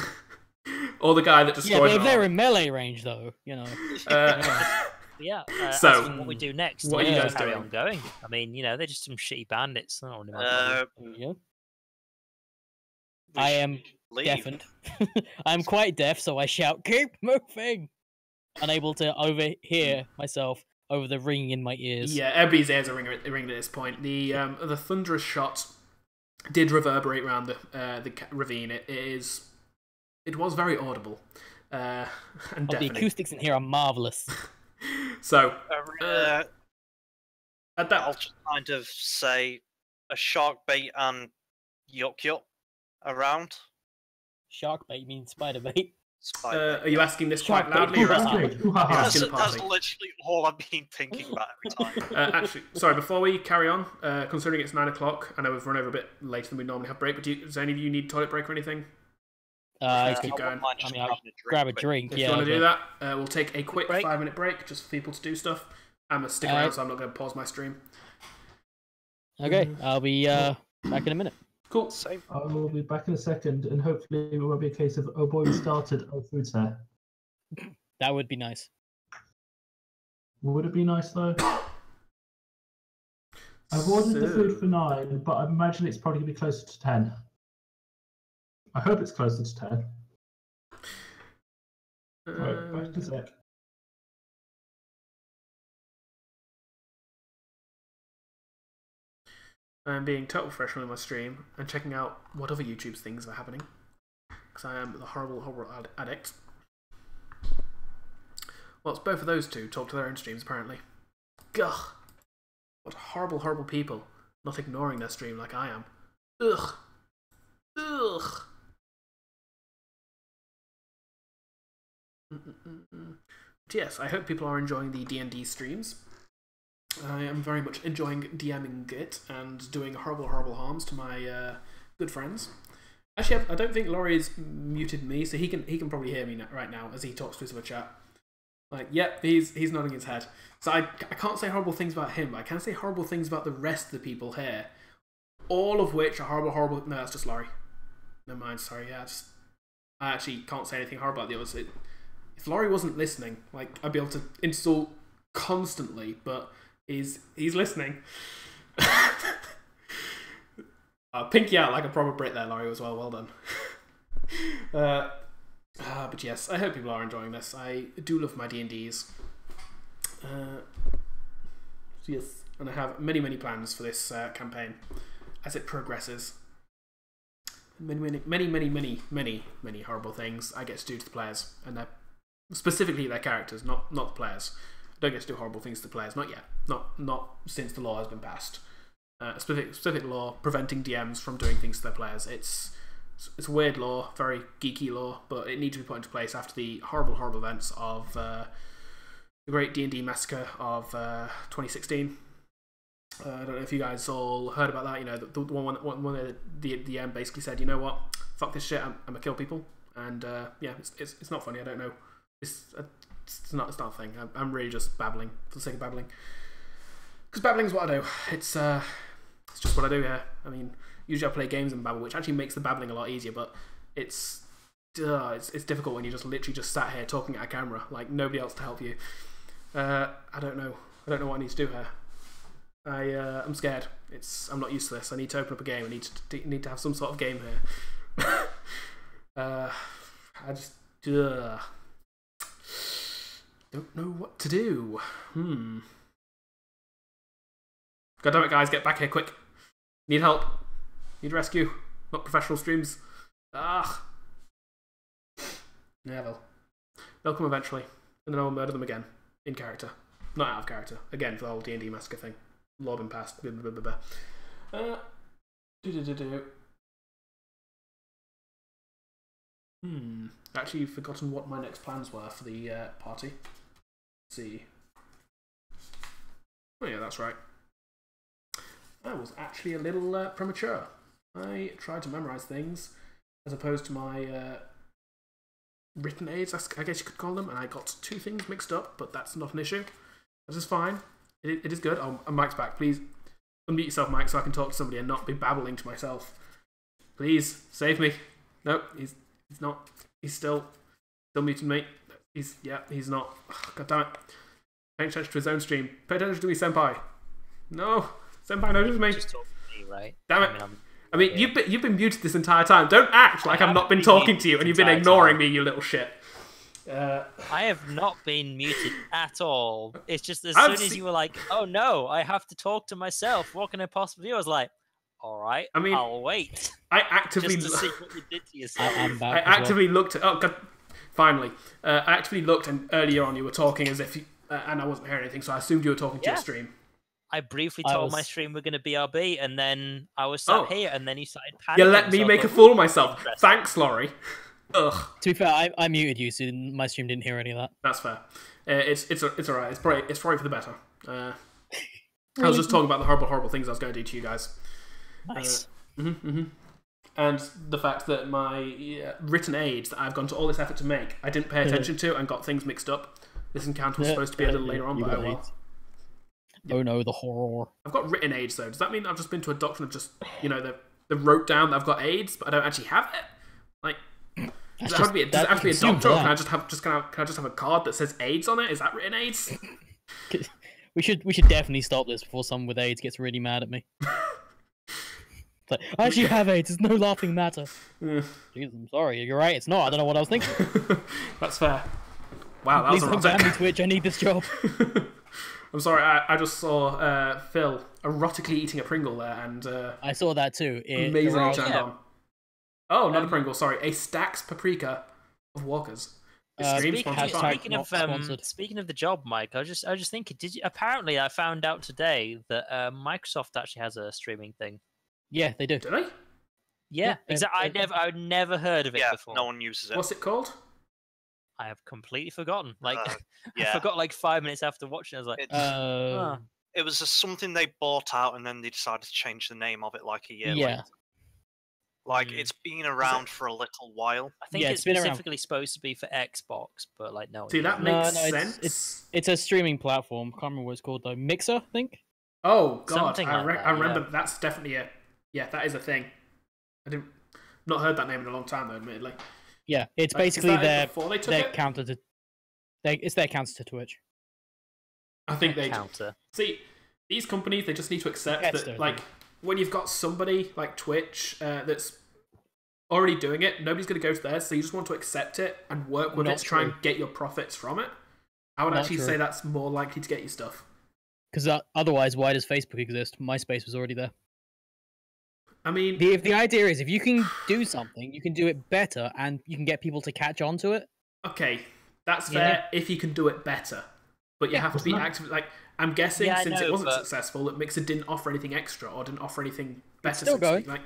or the guy that Yeah, destroyed. but if an they're arm. in melee range, though, you know. Yeah. So, asking what we do next. what are you Yeah, guys carry doing? on going. I mean, they're just some shitty bandits. I don't know. Yeah. We I should am leave. deafened. I'm quite deaf, so I shout, "Keep moving!" Unable to overhear myself over the ringing in my ears. Yeah, everybody's ears are ringing at this point. The thunderous shot did reverberate around the ravine. It was very audible and Oh, the deafening. acoustics in here are marvelous. So I'll at that, just kind of say a shark bait and yuck around. Shark bait means spider bait. Spider are you asking this quite Shark loudly? Or bait. asking, That's great. Ooh-ha-ha. Yeah, that's, asking the that's party? literally all I've been thinking about every time. Actually, sorry. Before we carry on, considering it's 9 o'clock, I know we've run over a bit later than we normally have break. But does any of you need toilet break or anything? Just keep I wouldn't going. mind just I mean, I'll grabbing a drink grab a quick. drink. If Yeah. you want to do but- that, we'll take a quick break. 5-minute break just for people to do stuff. I'm gonna stick around, so I'm not gonna pause my stream. Okay, I'll be back in a minute. Cool. Same. I will be back in a second, and hopefully it won't be a case of, oh boy, we started, oh, food's here. That would be nice. Would it be nice, though? I've ordered the food for 9, but I imagine it's probably going to be closer to 10. I hope it's closer to 10. Right, back to sec. I'm being total professional in my stream and checking out what other YouTube things are happening. Because I am the horrible, horrible addict. Well, it's both of those two talk to their own streams, apparently. Gah! What horrible, horrible people. Not ignoring their stream like I am. Ugh! Ugh! But yes, I hope people are enjoying the D&D streams. I am very much enjoying DMing it and doing horrible, horrible harms to my good friends. Actually, I don't think Laurie's muted me, so he can probably hear me right now as he talks to us in the chat. Like, yep, he's nodding his head. So I can't say horrible things about him, but I can say horrible things about the rest of the people here. All of which are horrible, horrible... No, that's just Laurie. Never mind, sorry. Yeah, I actually can't say anything horrible about the others. If Laurie wasn't listening, like, I'd be able to insult constantly, but he's listening. Pinky out like a proper Brit there, Laurie, as well. Well done. But yes, I hope people are enjoying this. I do love my D&Ds. So yes, and I have many, many plans for this campaign as it progresses. Many, many horrible things I get to do to the players, and specifically their characters, not the players. I don't get to do horrible things to the players, not yet. Not since the law has been passed. Specific law preventing DMs from doing things to their players. It's a weird law, very geeky law, but it needs to be put into place after the horrible, horrible events of the great D&D massacre of 2016. I don't know if you guys all heard about that. You know, the one where the DM basically said, you know what, fuck this shit, I'm gonna kill people. And yeah, it's not funny. I don't know. It's not a thing. I'm really just babbling for the sake of babbling. Because babbling's what I do. It's just what I do here. I mean, usually I play games and babble, which actually makes the babbling a lot easier, but it's difficult when you're just literally just sat here talking at a camera, like nobody else to help you. I don't know what I need to do here. I'm scared. I'm not used to this. I need to open up a game. I need to have some sort of game here. I just don't know what to do. God damn it, guys, get back here quick. Need help. Need rescue. Not professional streams. Yeah, they'll come eventually, and then I'll murder them again in character, not out of character. Again for the whole D&D massacre thing. Law been passed. Blah, blah, blah, blah. Actually, forgotten what my next plans were for the party. Let's see. Oh yeah, that's right. I was actually a little premature. I tried to memorize things as opposed to my written aids, I guess you could call them, and I got two things mixed up, but that's not an issue. This is fine. It is good. Oh, Mike's back. Please unmute yourself, Mike, so I can talk to somebody and not be babbling to myself. Please, save me. Nope, he's not. He's still muting me. He's not. Oh, God damn it. Paying attention to his own stream. Pay attention to me, senpai. No. Senpai notices me. Just talk to me, right? Damn it. I mean, you've been muted this entire time. Don't act like I've not been talking to you and you've been ignoring me, you little shit. I have not been muted at all. It's just as soon as you were like, oh no, I have to talk to myself. What can I possibly do? I was like, all right, I mean, I'll wait. I actively... Just to see what you did to yourself. I actively looked at... Oh, God. Finally. I actively looked, and earlier on you were talking as if you... and I wasn't hearing anything, so I assumed you were talking to your stream. I briefly told my stream we're going to BRB, and then I was sat here, and then you started panicking. You let me make a fool of myself. Thanks, Laurie. Ugh. To be fair, I muted you, so my stream didn't hear any of that. That's fair. It's alright. It's probably for the better. I was just talking about the horrible things I was going to do to you guys. Nice. And the fact that my written aids that I've gone to all this effort to make, I didn't pay attention to and got things mixed up. This encounter was supposed to be a little later on, but oh well. Oh no, the horror. I've got written AIDS though. Does that mean I've just been to a doctor and just, you know, they wrote down that I've got AIDS, but I don't actually have it? Like, does it have to be a doctor, or can I just have a card that says AIDS on it? Is that written AIDS? We should definitely stop this before someone with AIDS gets really mad at me. Like, I actually have AIDS. It's no laughing matter. Jeez, I'm sorry. You're right. It's not. I don't know what I was thinking. That's fair. Wow, that Please was don't ban me, Twitch. I need this job. I'm sorry. I just saw Phil erotically eating a Pringle there, and I saw that too. Amazingly turned on. Oh, not a Pringle. Sorry, a Stax paprika of Walkers. Speaking of the job, Mike, I was just thinking. Apparently, I found out today that Microsoft actually has a streaming thing. Yeah, they do. Do they? Yeah, exactly. I'd never heard of it before. No one uses it. What's it called? I have completely forgotten. Like, I forgot like 5 minutes after watching. I was like, it was something they bought out, and then they decided to change the name of it like a year later. Like, it's been around for a little while. I think it's specifically supposed to be for Xbox, but like no. See, that makes sense. It's a streaming platform. Can't remember what it's called though. Mixer, I think. Oh god, Something I like remember. That's definitely that is a thing. Not heard that name in a long time though, admittedly. Yeah, it's basically their counter to. It's their counter to Twitch. I think they counter. See, these companies, they just need to accept that, like, when you've got somebody like Twitch that's already doing it, nobody's going to go to theirs, so you just want to accept it and work with it to try and get your profits from it. I would actually say that's more likely to get you stuff. Because otherwise, why does Facebook exist? MySpace was already there. I mean, if the idea is if you can do something, you can do it better, and you can get people to catch on to it. Okay, that's fair if you can do it better, but you have to be active. Like, I'm guessing since it wasn't successful, that Mixer didn't offer anything extra or didn't offer anything better. Still going. Like,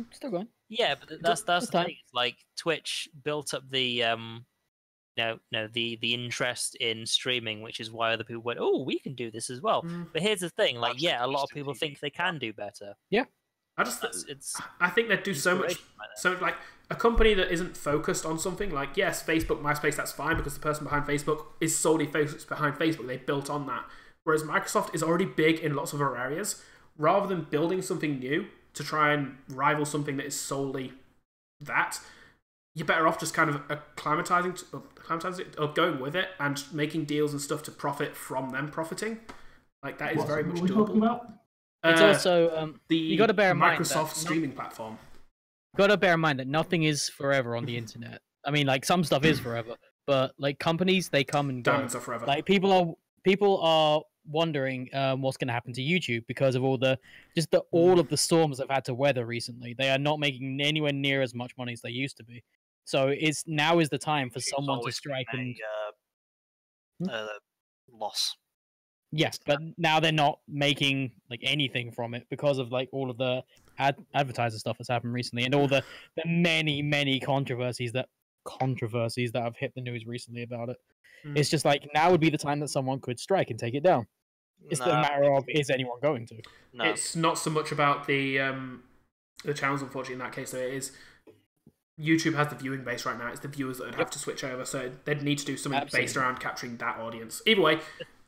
still going. Yeah, but that's the thing. Like, Twitch built up the the interest in streaming, which is why other people went, oh, we can do this as well. But here's the thing, like, a lot of people think they can do better. Yeah. I think they'd do so much. So, like, a company that isn't focused on something, like, yes, Facebook, MySpace, that's fine because the person behind Facebook is solely focused behind Facebook. They built on that. Whereas Microsoft is already big in lots of other areas. Rather than building something new to try and rival something that is solely that, you're better off just kind of acclimatizing it, or going with it and making deals and stuff to profit from them profiting. Like, that is very much doable. It's also you got to bear in mind Microsoft streaming platform. Got to bear in mind that nothing is forever on the internet. I mean, like, some stuff is forever, but like companies, they come and go. Diamonds are forever. Like, people are wondering what's going to happen to YouTube because of all of the storms they've had to weather recently. They are not making anywhere near as much money as they used to be. So now is the time for someone to strike and loss. Yes, but now they're not making like anything from it because of like all of the advertiser stuff that's happened recently and all the many controversies that have hit the news recently about it. It's just like now would be the time that someone could strike and take it down. It's the matter of, is anyone going to? No. It's not so much about the channels, unfortunately, in that case. So it is YouTube has the viewing base right now. It's the viewers that would have to switch over. So they'd need to do something based around capturing that audience. Either way,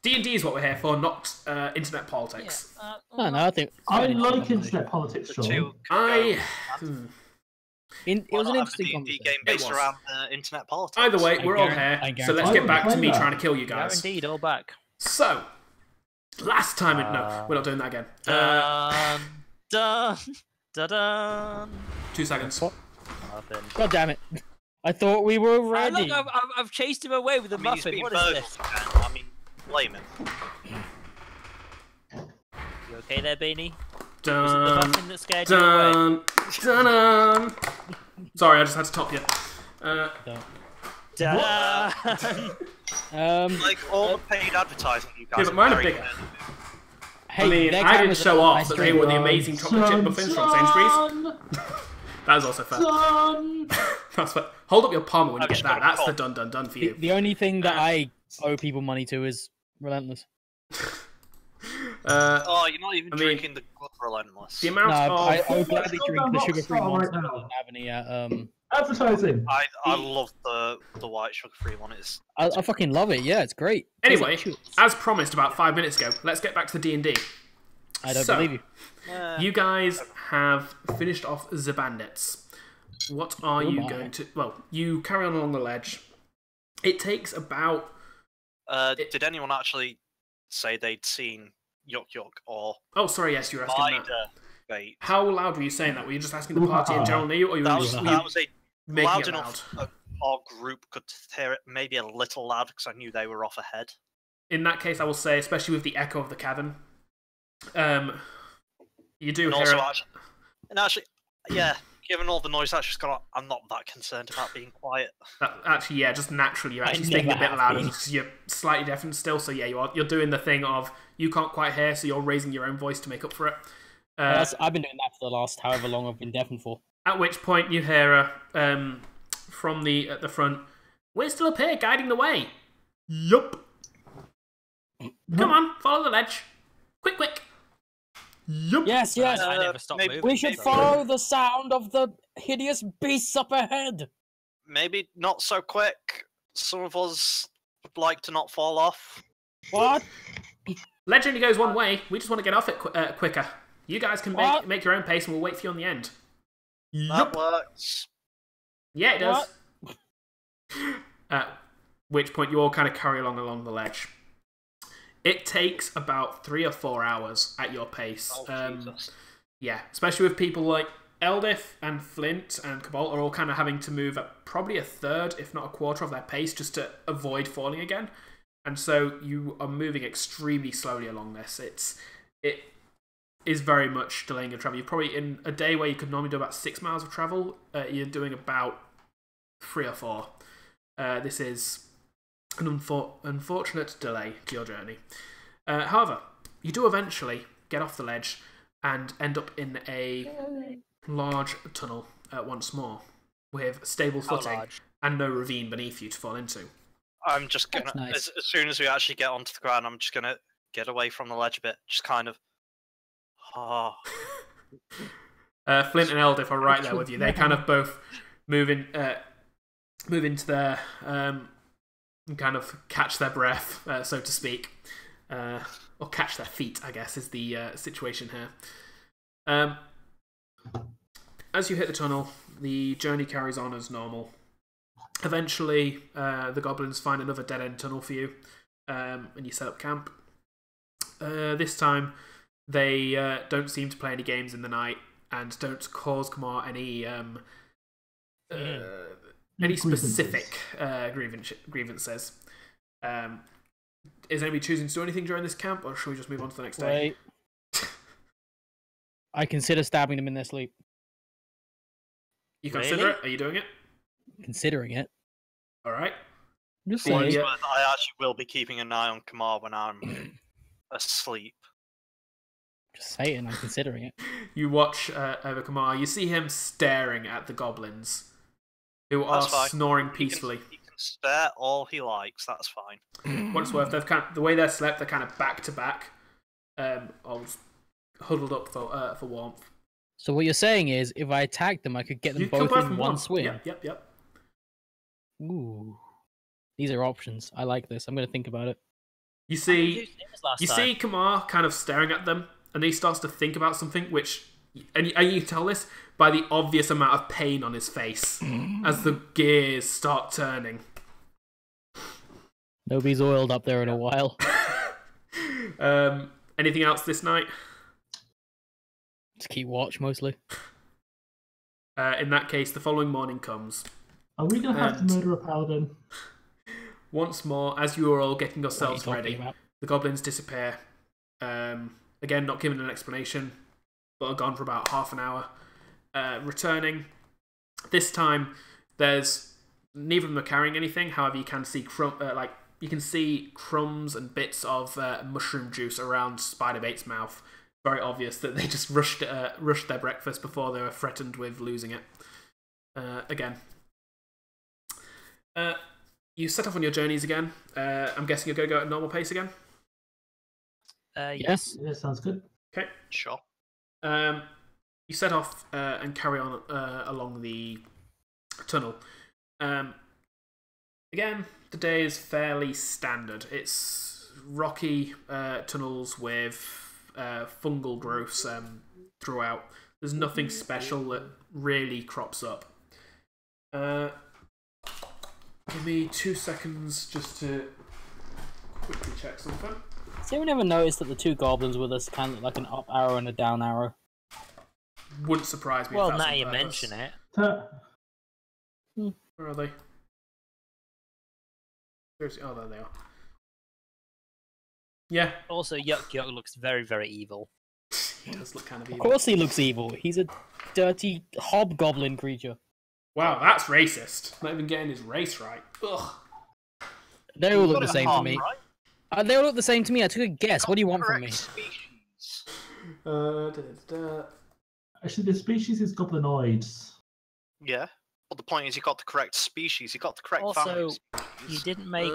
D&D is what we're here for, not internet politics. No, I think I like internet politics. Sean. It was an interesting D&D game based around internet politics. Either way, we're all here, so let's get back to me trying to kill you guys. Yeah, indeed, all back. So, last time... No, we're not doing that again. Dun. 2 seconds. God damn it. I thought we were ready. Look, I've chased him away with a muffin. What is this? I mean, blame him. You okay there, Beanie? Dun, was it the muffin that scared you away? Dun. Sorry, I just had to top you. Like all the paid advertising you guys but mine are bigger. Hey, I mean, I didn't show off that they were the amazing chocolate chip muffins from Sainsbury's. That is also fair. That's fair. Hold up your palm when you get that. That's the dun for you. The only thing that I owe people money to is Relentless. You're not even drinking the good Relentless. The amount of... I gladly drink the sugar-free Monster. I don't have any Advertising. I love the white sugar-free one. I fucking love it. Yeah, it's great. Anyway, as promised about 5 minutes ago, let's get back to the D&D. I don't believe you. You guys have finished off the bandits. What are you going to... Well, you carry on along the ledge. It takes about... Did anyone actually say they'd seen Yuck Yuck or... Oh, sorry, yes, you were asking that. Bait? How loud were you saying that? Were you just asking the party in general near you, or you were just making loud it enough loud? Our group could hear it, maybe a little loud, because I knew they were off ahead. In that case, I will say, especially with the echo of the cavern, you do and hear also, actually, yeah, given all the noise that's just gone on, I'm not that concerned about being quiet. Actually, yeah, just naturally, you're actually speaking a bit louder because you're slightly deafened still, so yeah, you're doing the thing of you can't quite hear, so you're raising your own voice to make up for it. I've been doing that for the last however long I've been deafened for. At which point you hear from at the front, "We're still up here, guiding the way." Yup. Come on, follow the ledge. Quick. Yup. Yes. I never stopped moving. We should follow the sound of the hideous beasts up ahead. Maybe not so quick. Some of us would like to not fall off. What? Ledge only goes one way. We just want to get off it quicker. You guys can make your own pace, and we'll wait for you on the end. That works. Yeah, it does. At which point you all kind of carry along the ledge. It takes about 3 or 4 hours at your pace. Oh, Jesus. Yeah, especially with people like Eldith and Flynt and Cobalt are all kind of having to move at probably a third, if not a quarter of their pace, just to avoid falling again. And so you are moving extremely slowly along this. It is very much delaying your travel. You're probably in a day where you could normally do about 6 miles of travel. You're doing about 3 or 4. This is an unfortunate delay to your journey. However, you do eventually get off the ledge and end up in a large tunnel once more, with stable footing and no ravine beneath you to fall into. I'm just gonna, nice. as soon as we actually get onto the ground, I'm just gonna get away from the ledge a bit, just kind of. Flynt and Eldith are right there with you. They kind of both move into their and kind of catch their breath, so to speak, or catch their feet, I guess, is the situation here. As you hit the tunnel, the journey carries on as normal. Eventually, the goblins find another dead-end tunnel for you, and you set up camp. This time, they don't seem to play any games in the night and don't cause Kamar any specific grievances. Is anybody choosing to do anything during this camp, or should we just move on to the next day? I consider stabbing them in their sleep. You consider it? Are you doing it? Considering it. Alright. Just saying. I actually will be keeping an eye on Kamar when I'm asleep. Just saying, I'm considering it. You watch over Kamar. You see him staring at the goblins, who are snoring peacefully. He can stare all he likes. That's fine. What it's worth, the way they're slept, they're kind of back to back, huddled up for warmth. So what you're saying is, if I attack them, I could get them both in one swing. Yep. Ooh, these are options. I like this. I'm going to think about it. You see Kamar kind of staring at them, and he starts to think about something, and you tell this by the obvious amount of pain on his face as the gears start turning. Nobody's oiled up there in a while. Anything else this night? Just keep watch, mostly. In that case, the following morning comes. Are we going to have to murder a paladin? Once more, as you are all getting yourselves ready, the goblins disappear. Again, not given an explanation, but are gone for about half an hour. Returning. This time, there's neither of them are carrying anything. However, you can see crumbs and bits of mushroom juice around Spiderbait's mouth. Very obvious that they just rushed their breakfast before they were threatened with losing it. Again. You set off on your journeys again. I'm guessing you're going to go at a normal pace again? Yes. Yeah, sounds good. Okay. Sure. You set off and carry on along the tunnel. Again, the day is fairly standard. It's rocky tunnels with fungal growths throughout. There's nothing special that really crops up. Give me 2 seconds just to quickly check something. Has anyone ever noticed that the two goblins with us kind of look like an up arrow and a down arrow? Wouldn't surprise me. Well, if that's now on you purpose. mention it. Where are they? Seriously? Oh, there they are. Yeah. Also, Yuck looks very, very evil. He does look kind of Of evil. course he looks evil. He's a dirty hobgoblin creature. Wow, that's racist. Not even getting his race right. Ugh. They all look the Got it same to half me. right. They all look the same to me. I took a guess. What do you want from me? Correct species. Actually, the species is goblinoids. Yeah. Well, the point is, you got the correct species. You got the correct family. Also, of you species. didn't make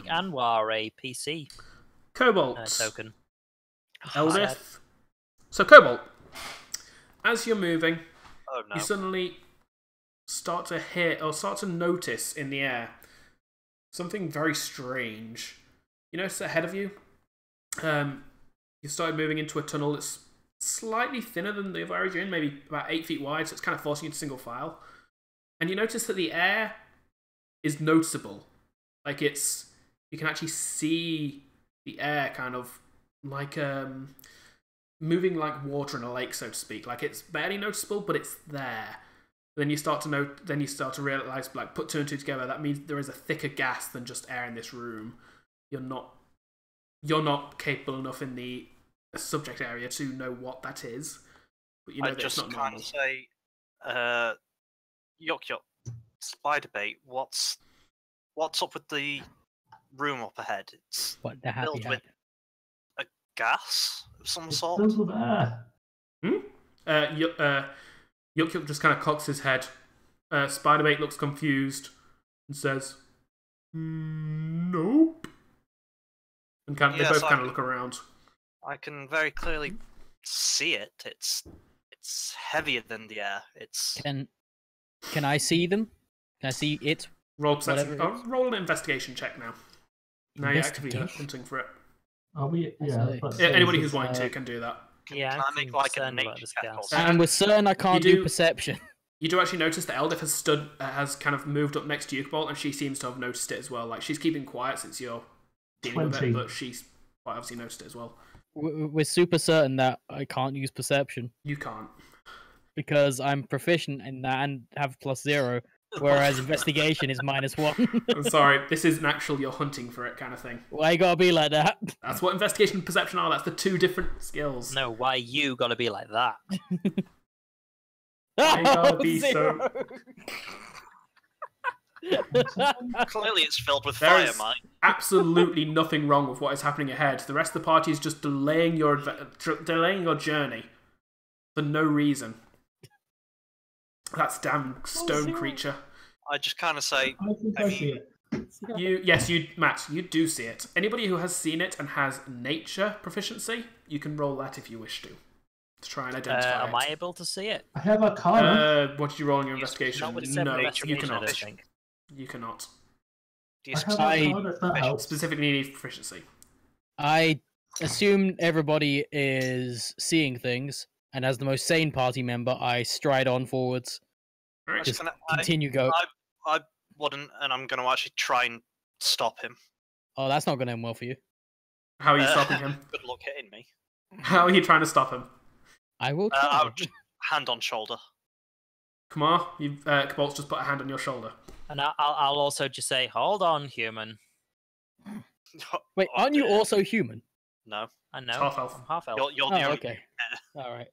Anwar a PC Cobalt. token. Eldith. So, Cobalt, as you're moving, Oh no. you suddenly start to hear or start to notice in the air something very strange. You notice ahead of you, you started moving into a tunnel that's slightly thinner than the other area you're in, maybe about 8 feet wide, so it's kind of forcing you to single file. And you notice that the air is noticeable. Like you can actually see the air kind of like moving like water in a lake, so to speak. Like it's barely noticeable, but it's there. Then you start to realize, like, put 2 and 2 together. That means there is a thicker gas than just air in this room. You're not capable enough in the subject area to know what that is, but you know I that it's just not kind normal. of say, Yuck, spider bait. What's up with the room up ahead? It's What the happy filled with a gas of some It sort. fills with air. Yuck just kind of cocks his head. Spiderbait looks confused and says, "Nope." And they both kind of look around. I can very clearly see it. It's heavier than the air. It's Can I see them? Can I see it? Roll perception. Whatever it is. Roll an investigation check now. Now you're actively Investigation? hunting for it. Are we? Yeah. Sorry. let's Yeah, say anybody this who's is, wanting to can do that. Yeah, Can I make like a concerned about nature this check or gas. something? And we're certain I can't You do do- perception. You do actually notice that Eldith has kind of moved up next to Cobalt, and she seems to have noticed it as well. Like, she's keeping quiet since you're dealing with 20. it, but she's quite obviously noticed it as well. We're super certain that I can't use perception You can't. because I'm proficient in that and have +0, whereas investigation is -1. I'm sorry, this isn't actual you're hunting for it kind of thing. Why you gotta be like that? That's what investigation and perception are. That's the 2 different skills. No, why you gotta be like that? I gotta be 0. Clearly, it's filled with There fire, is- mate. Absolutely nothing wrong with what is happening ahead. The rest of the party is just delaying your journey for no reason. That's damn stone 0. creature. I just kind of say, I think I see it. Matt, you do see it. Anybody who has seen it and has nature proficiency, you can roll that if you wish to try and identify Am I it. able to see it? I have Arcana. What did you roll in your investigation? Not with No, separate you investigation, I cannot. don't think. You cannot. do you I have specifically- Arcana if that helps. Specifically need proficiency. I assume everybody is seeing things, and as the most sane party member, I stride on forwards. All right. Just Can continue go. I wouldn't, and I'm going to actually try and stop him. Oh, that's not going to end well for you. How are you stopping him? Good luck hitting me. How are you trying to stop him? I will I try. would just hand on shoulder. Kamar, Cobalt's just put a hand on your shoulder. And I'll also just say, hold on, human. Wait, Oh, aren't you dear. also human? No, I know. Half elf. I'm half elf. You're the Oh, only. okay. All right.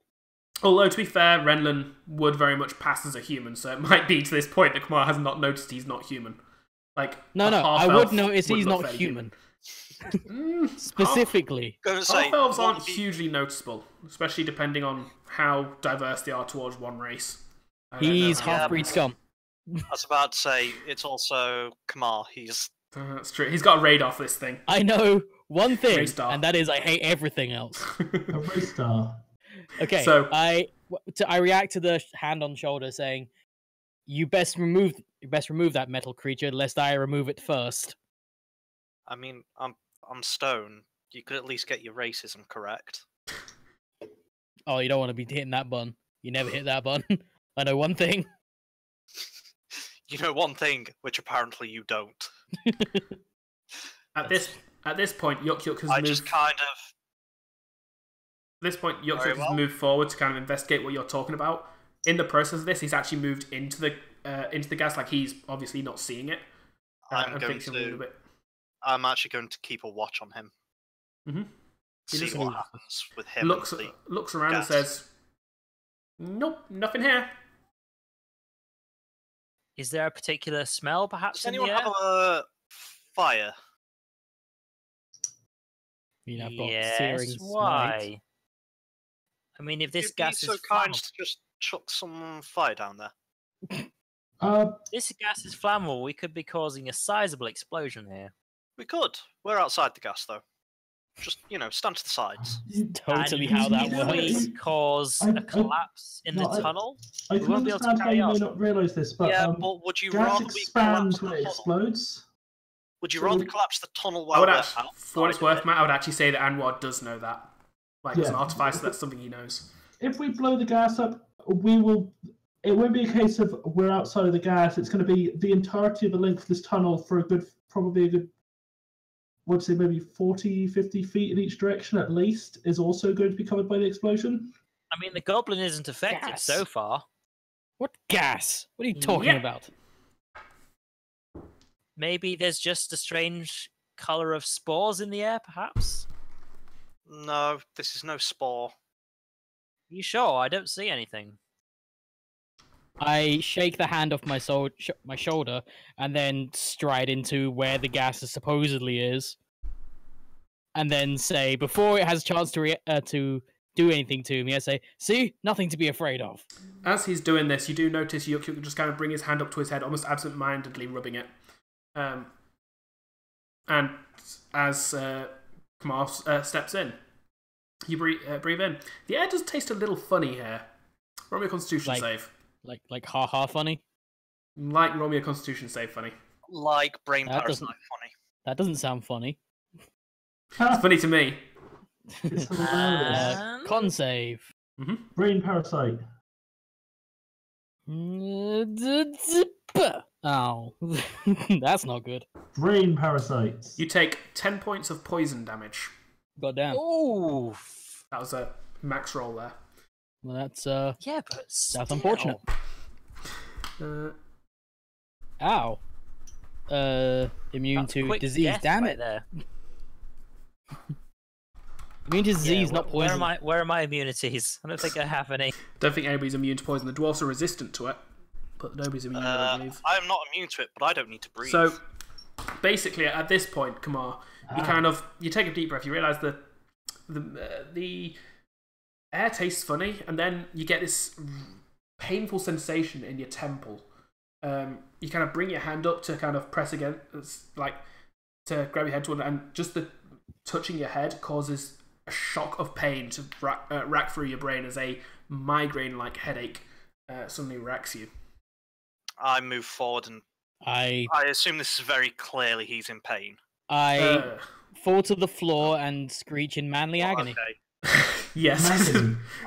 Although, to be fair, Renlan would very much pass as a human, so it might be to this point that Kamar has not noticed he's not human. Like, No, a I half-elf would notice would he's look not fairly human. Mm, Specifically. Gonna say, half-elves what aren't would be- hugely noticeable, especially depending on how diverse they are towards one race. I don't know He's how- half-breed scum. I was about to say, it's also Kamar. He's That's true. He's got a radar for this thing. I know one thing, Raystar. and that is I hate everything else. A race star. Okay, So- I react to the hand on shoulder saying, you best remove that metal creature, lest I remove it first. I mean, I'm stone. You could at least get your racism correct. Oh, you don't want to be hitting that button. You never hit that button. I know one thing. You know one thing, which apparently you don't. At this point, Yuk has moved. Just kind of. At this point, Yuk has moved forward to kind of investigate what you're talking about. In the process of this, he's actually moved into the gas, like he's obviously not seeing it. I'm actually going to keep a watch on him. Mm-hmm. See what happens with him. Looks around and says, "Nope, nothing here." Is there a particular smell, perhaps? Does anyone have a fire? I've got Yes. searing Why? smite. I mean, if this You'd gas be so is kind flammable, to just chuck some fire down there. this gas is flammable, we could be causing a sizable explosion here. We could. We're outside the gas, though. Just, stand to the sides. Totally And how that if works. we cause a collapse in the tunnel, I we can won't be able to understand how carry you may on. not realise this, but but would you gas rather we expands collapse the when it tunnel? explodes. Would you So- rather collapse the tunnel I while would we're actually, outside for what it's of worth, it? Matt, I would actually say that Anwar does know that. Like, as an Yeah. artificer, that's something he knows. If we blow the gas up, it won't be a case of we're outside of the gas. It's going to be the entirety of the length of this tunnel for probably a good, I'd say maybe 40, 50 feet in each direction at least, is also going to be covered by the explosion. I mean, the goblin isn't affected Gas. so far. What gas? What are you talking Yeah. about? Maybe there's just a strange color of spores in the air, perhaps? No, this is no spore. You sure? I don't see anything. I shake the hand off my shoulder and then stride into where the gas supposedly is, and then say, before it has a chance to do anything to me, I say, "See, nothing to be afraid of." As he's doing this, you do notice Yuk just kind of bring his hand up to his head, almost absent-mindedly rubbing it. And as Kamar steps in, you breathe in. The air does taste a little funny here. Roll me a Constitution save. Like ha funny. Like roll me a Constitution save funny. Like brain That parasite doesn't- funny. That doesn't sound funny. It's funny to me. It's hilarious. Con save. Brain parasite. Oh, that's not good. Brain parasites. You take 10 points of poison damage. Goddamn. Ooh. That was a max roll there. Well, that's Yeah, but that's unfortunate. Ow. Immune That's to quick disease. death Damn right it. there. Immune to disease, Yeah, not poison. Where are my immunities? I don't think I have any. Don't think anybody's immune to poison. The dwarves are resistant to it, but nobody's immune, I believe. I'm not immune to it, but I don't need to breathe. So, basically, at this point, Kamar, you take a deep breath. You realise that the air tastes funny, and then you get this painful sensation in your temple. You kind of bring your hand up to kind of press against, like to grab your head to one, and just the touching your head causes a shock of pain to rack through your brain as a migraine-like headache suddenly racks you. I move forward and I assume this is very clearly he's in pain. I fall to the floor and screech in manly agony. Okay. Yes.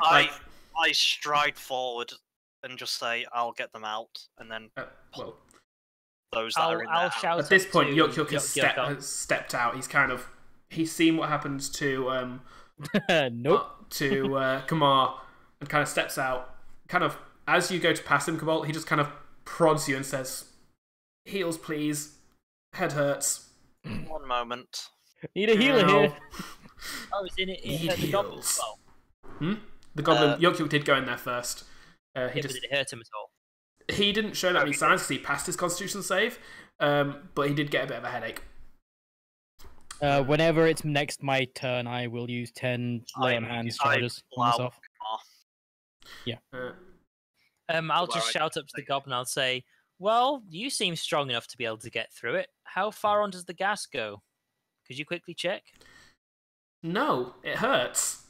I stride forward and just say, "I'll get them out," and then well, those that are in I'll there. shout at this up point, to Yuk Yuk has stepped out. He's seen what happens to Nope. to Kamar, and kind of steps out. Kind of as you go to pass him, Cobalt, he just kind of prods you and says, "Heals, please. Head hurts." One moment. Need a healer Ow. here. Oh, it's in it. He The goblin heals. as well. The goblin, Yuk did go in there first. Yeah, but did it hurt him at all? He didn't show that many signs because he passed his Constitution save, but he did get a bit of a headache. Whenever it's next my turn, I will use 10 lay on hands charges on myself. Yeah. I'll just shout up to the goblin. I'll say, "Well, you seem strong enough to be able to get through it. How far on does the gas go? Could you quickly check?" No, it hurts.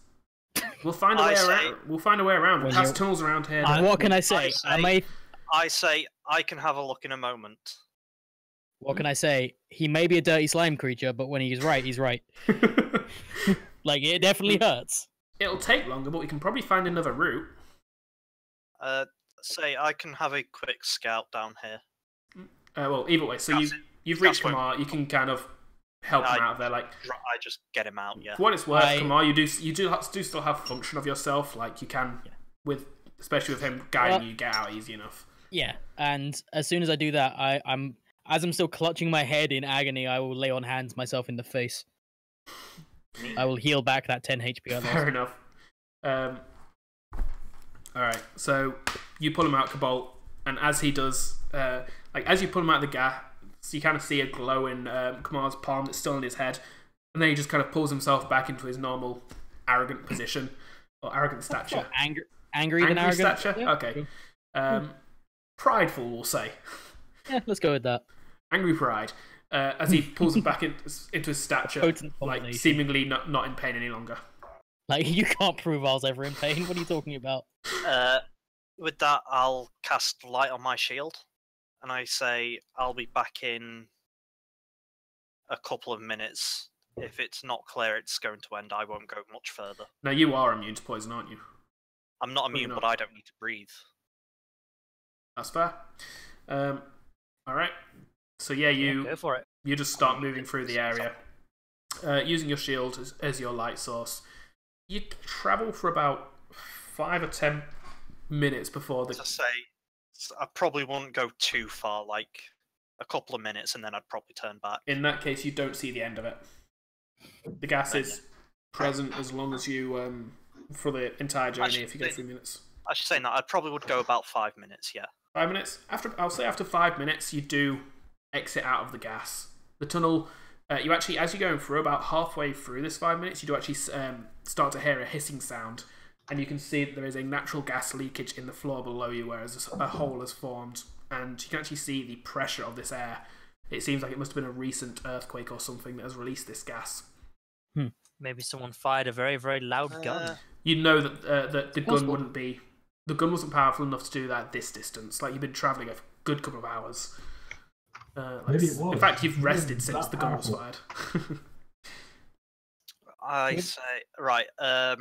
We'll find a way around. We'll find a way around. We'll pass tunnels around here. What can I say? I I say I can have a look in a moment. What can I say? He may be a dirty slime creature, but when he's right, he's right. Like, it definitely hurts. It'll take longer, but we can probably find another route. Say I can have a quick scout down here. Well, either way, so you've reached Kamar. You can kind of help him out of there. Like, I just get him out. Yeah. For what it's worth, Kamar, you do still have function of yourself. Like you can especially with him guiding you, get out easy enough. Yeah, and as soon as I do that, as I'm still clutching my head in agony, I will lay on hands myself in the face. I will heal back that 10 HP. Fair enough. Alright, so you pull him out, Cobalt, and as he does, as you pull him out of the gas, you kind of see a glow in Kamar's palm that's still in his head, and then he just kind of pulls himself back into his normal arrogant position, or arrogant stature. Angry than arrogant? Stature? Yeah. Okay. Prideful, we'll say. Yeah, let's go with that. Angry pride. As he pulls him back into his stature, like seemingly not in pain any longer. Like, you can't prove I was ever in pain. What are you talking about? With that, I'll cast light on my shield, and I say I'll be back in a couple of minutes. If it's not clear it's going to end, I won't go much further. Now, you are immune to poison, aren't you? I'm not immune, but I don't need to breathe. That's fair. Alright. So yeah, go for it. You just start moving through the area. Using your shield as your light source. You travel for about 5 or 10 minutes before the... As I say, I probably wouldn't go too far, like a couple of minutes, and then I'd probably turn back. In that case, you don't see the end of it. The gas is present as long as you... for the entire journey, if you go 3 minutes. I should say that I probably would go about 5 minutes, yeah. 5 minutes? I'll say after 5 minutes, you do exit out of the gas. The tunnel... you actually, as you're going through, about halfway through this 5 minutes, you do actually start to hear a hissing sound, and you can see that there is a natural gas leakage in the floor below you, whereas a hole has formed, and you can actually see the pressure of this air. It seems like it must have been a recent earthquake or something that has released this gas. Maybe someone fired a very, very loud gun. You know that the gun wouldn't be... The gun wasn't powerful enough to do that at this distance. Like, you've been travelling a good couple of hours. Maybe it was. In fact, you've rested since the gun was fired. I say, right, as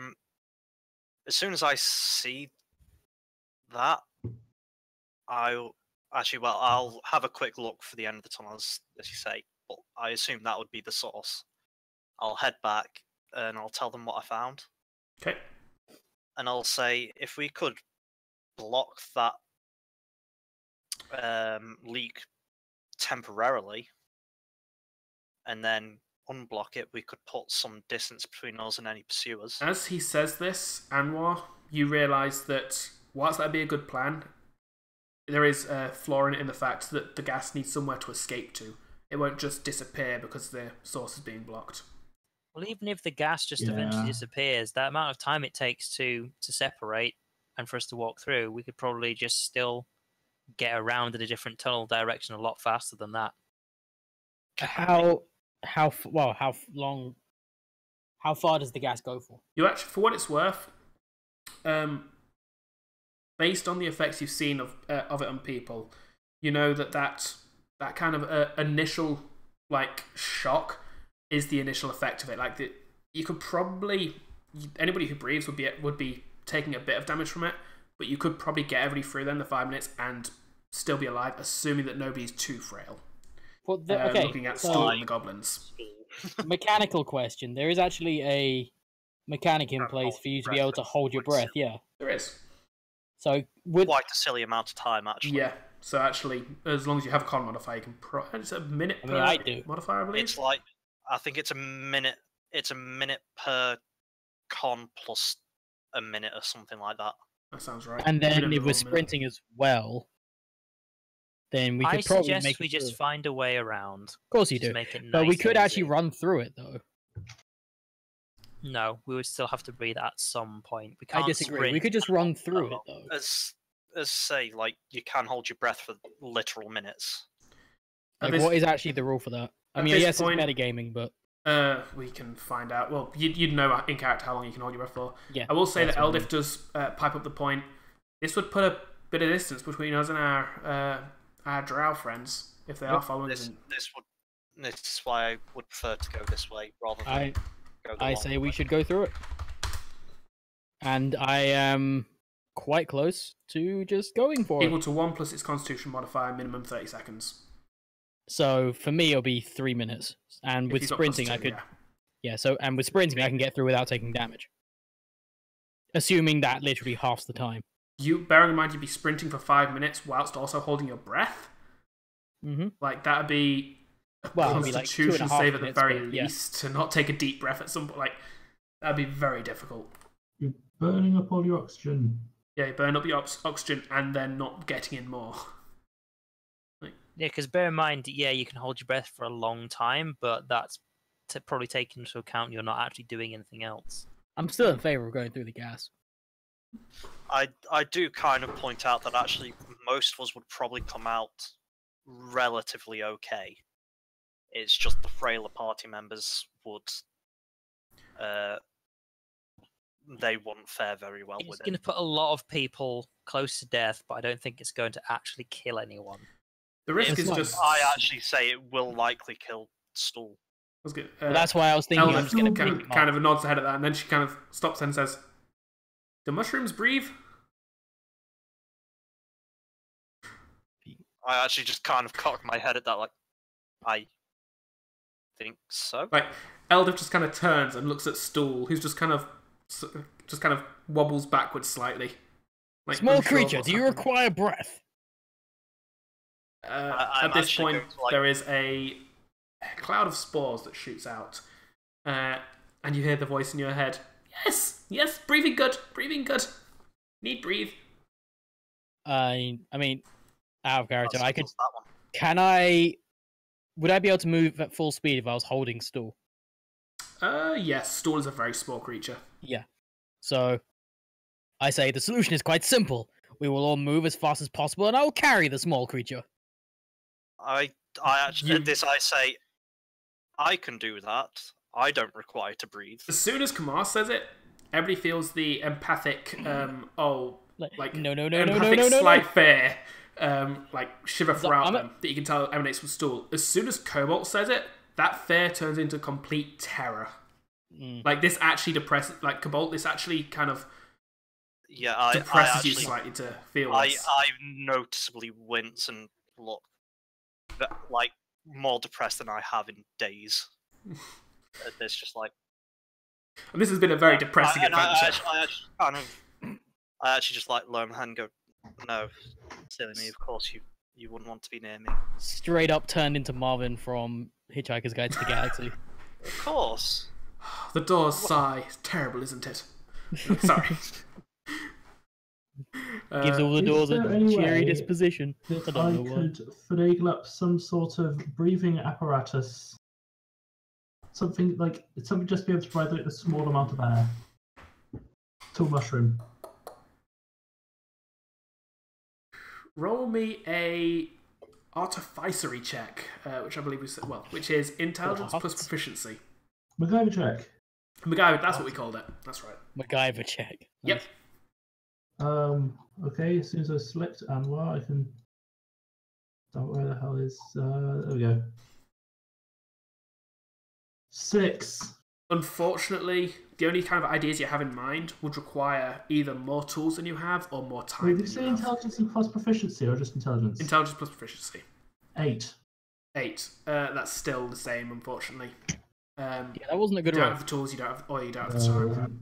soon as I see that, I'll have a quick look for the end of the tunnel, as you say, but I assume that would be the source. I'll head back, and I'll tell them what I found. Okay. And I'll say, if we could block that leak temporarily, and then unblock it, we could put some distance between us and any pursuers. As he says this, Anwar, you realise that whilst that'd be a good plan, there is a flaw in it in the fact that the gas needs somewhere to escape to. It won't just disappear because the source is being blocked. Well, even if the gas just eventually disappears, that amount of time it takes to separate and for us to walk through, we could probably just still get around in a different tunnel direction a lot faster than that. How far does the gas go for? You actually, for what it's worth, based on the effects you've seen of it on people, you know that kind of initial shock is the initial effect of it. Like you could probably, anybody who breathes would be taking a bit of damage from it, but you could probably get everybody through then the 5 minutes and still be alive, assuming that nobody's too frail. Well, looking at Stool and the goblins. Mechanical question. There is actually a mechanic in place for you to be able to hold your breath, yeah. There is. So quite a silly amount of time, actually. Yeah. So actually, as long as you have a con modifier, you can it's a minute per modifier, I believe. It's I think it's a minute. It's a minute per con plus a minute or something like that. That sounds right. And then if we're sprinting as well, then we could probably suggest we just find a way around. Of course you do. Make it nice, but we could actually easy. Run through it, though. No, we would still have to breathe at some point. We can't I disagree. sprint. We could just run through it, though. As say, you can hold your breath for literal minutes. What is actually the rule for that? I mean, yes, it's metagaming, but... we can find out. Well, you'd know in character how long you can hold your breath for. Yeah, I will say that Eldif does pipe up the point. This would put bit of distance between us and our drow friends if they are following us. This is why I would prefer to go this way rather than go the I long say we way. should go through it. And I am quite close to just going for Equal it. to 1 plus its constitution modifier, minimum 30 seconds. So for me, it'll be 3 minutes. And If with you've got plus sprinting, I 2, could. yeah. And with sprinting, I can get through without taking damage. Assuming that literally halves the time. Bearing in mind you'd be sprinting for 5 minutes whilst also holding your breath. Mm-hmm. Like, that'd be a Well, it'd be like constitution 2.5 save at the minutes, very but yeah. least to not take a deep breath at some point. Like, that'd be very difficult. You're burning up all your oxygen. Yeah, you burn up your oxygen and then not getting in more. Yeah, because bear in mind, you can hold your breath for a long time, but that's probably taking into account you're not actually doing anything else. I'm still in favor of going through the gas. I do kind of point out that actually most of us would probably come out relatively okay. It's just the frailer party members would they wouldn't fare very well It's with going it. to put a lot of people close to death, but I don't think it's going to actually kill anyone. The risk It's is like- just... I actually say it will likely kill Stool. was good. Well, that's why I was thinking I'm Elva just going to kind of nods ahead of that, and then she kind of stops and says, "Do mushrooms breathe?" I actually just kind of cocked my head at that, like, I think so. Like, Eldif just kind of turns and looks at Stool, who's just kind of wobbles backwards slightly. Like, Small unsure of creature, what's do you happening. require breath? I'm At this actually point, going to, like- there is a cloud of spores that shoots out, and you hear the voice in your head. Yes, breathing good. Need breathe. I mean, out of character, That's- I could. that's that one. Can I? Would I be able to move at full speed if I was holding stool? Yes, Stool is a very small creature. Yeah. So, I say the solution is quite simple. We will all move as fast as possible, and I will carry the small creature. I actually, You- this I say, I can do that. I don't require to breathe. As soon as Kamar says it, everybody feels the empathic, like no, empathic slight fear, like shiver So throughout I'm them that you can tell emanates from Stool. As soon as Cobalt says it, that fear turns into complete terror. Like, this actually depresses, like, Cobalt, this actually kind of Yeah, I depresses you actually, slightly to feel I this. noticeably wince and look like more depressed than I have in days. It's just like, And this has been a very depressing adventure. I actually just like lower my hand and go, no, silly me, of course you wouldn't want to be near me. Straight up turned into Marvin from Hitchhiker's Guide to the Galaxy. Of course. The doors sigh. It's terrible, isn't it? Sorry. Gives all the Is doors a there any cheery way disposition. That I I don't know why. could finagle up some sort of breathing apparatus. Something just be able to provide like a small amount of air. To a mushroom. Roll me a artificery check, which I believe which is intelligence plus What? proficiency. MacGyver check. MacGyver, that's what we called it. That's right. MacGyver check. Yep. Okay, as soon as I select Anwar, I can. Where the hell is? There we go. 6. Unfortunately, the only kind of ideas you have in mind would require either more tools than you have or more time. Wait, than did you you say have. intelligence and plus proficiency or just intelligence? Intelligence plus proficiency. 8. 8. That's still the same, unfortunately. Yeah, that wasn't a good You don't roll. have the tools, you don't have the time.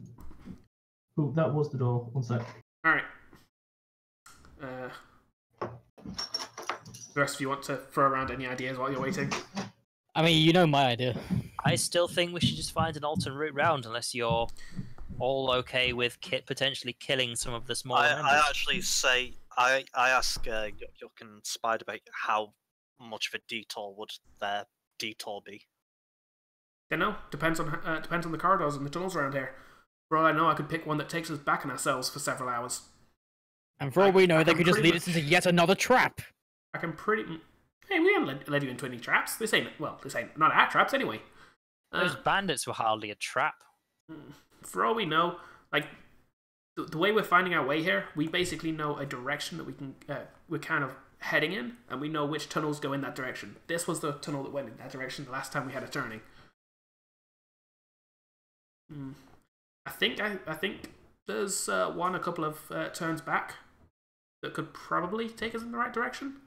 Oh, that was the door. One sec. Alright. The rest of you want to throw around any ideas while you're waiting? I mean, you know my idea. I still think we should just find an alternate route round, unless you're all okay with Kit potentially killing some of the smaller members. I actually say, I ask Yuck and Spiderbait how much of a detour would their detour be. Don't know. Depends on the corridors and the tunnels around here. For all I know, I could pick one that takes us back on ourselves for several hours. And for all we know, I they can could just pretty lead us into yet another trap. I can pretty... Hey, we haven't led you into any traps. This ain't not our traps anyway. Those bandits were hardly a trap. For all we know, like, the way we're finding our way here, we basically know a direction that we're kind of heading in, and we know which tunnels go in that direction. This was the tunnel that went in that direction the last time we had a turning. I think there's a couple of turns back that could probably take us in the right direction.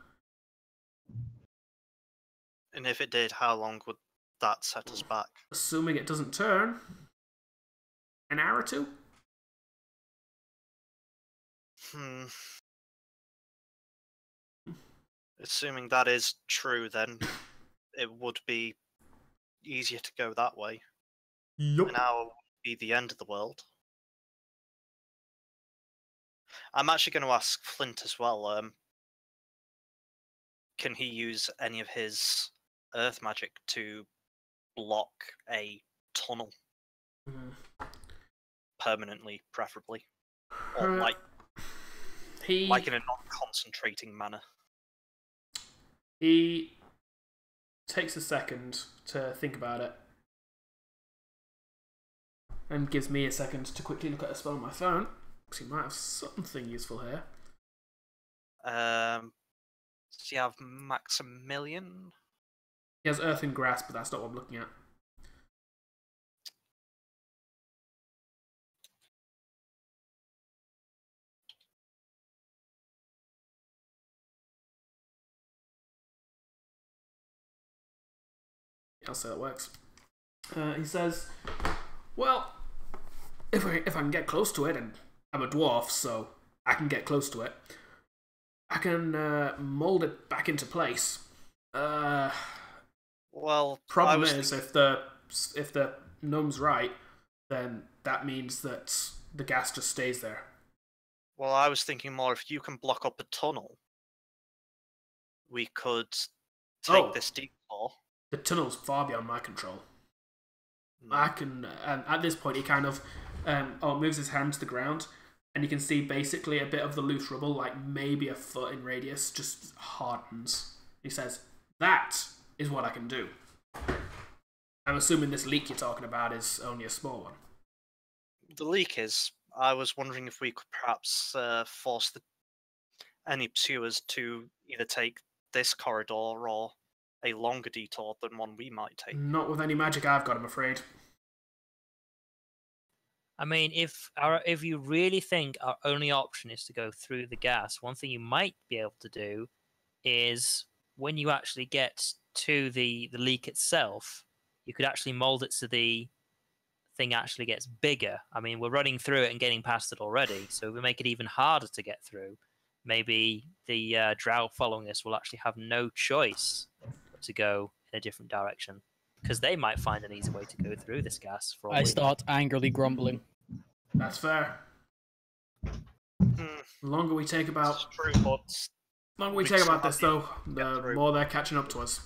And if it did, how long would that set us back? Assuming it doesn't turn, an hour or two. Assuming that is true, then it would be easier to go that way. Yup. An hour would be the end of the world. I'm actually going to ask Flynt as well. Can he use any of his earth magic to block a tunnel? Permanently, preferably. Or like in a non-concentrating manner. He takes a second to think about it. And gives me a second to quickly look at a spell on my phone. Because he might have something useful here. Does he have Maximilian? He has Earth and Grass, but that's not what I'm looking at. I'll say that works. He says, well, if I can get close to it, and I'm a dwarf, so I can get close to it, I can mold it back into place. Well, problem is, if the gnome's right, then that means that the gas just stays there. Well, I was thinking more if you can block up a tunnel, we could take this detour. The tunnel's far beyond my control. I can, and at this point, he kind of moves his hand to the ground, and you can see basically a bit of the loose rubble, like maybe a foot in radius, just hardens. He says, that is what I can do. I'm assuming this leak you're talking about is only a small one. The leak is. I was wondering if we could perhaps force any pursuers to either take this corridor or a longer detour than one we might take. Not with any magic I've got, I'm afraid. I mean, if you really think our only option is to go through the gas, one thing you might be able to do is when you actually get to the leak itself, you could actually mold it so the thing actually gets bigger. I mean, we're running through it and getting past it already, so if we make it even harder to get through, maybe the drow following us will actually have no choice but to go in a different direction, because they might find an easy way to go through this gas. I start angrily grumbling. That's fair. The longer we take about this, though, the more they're catching up to us.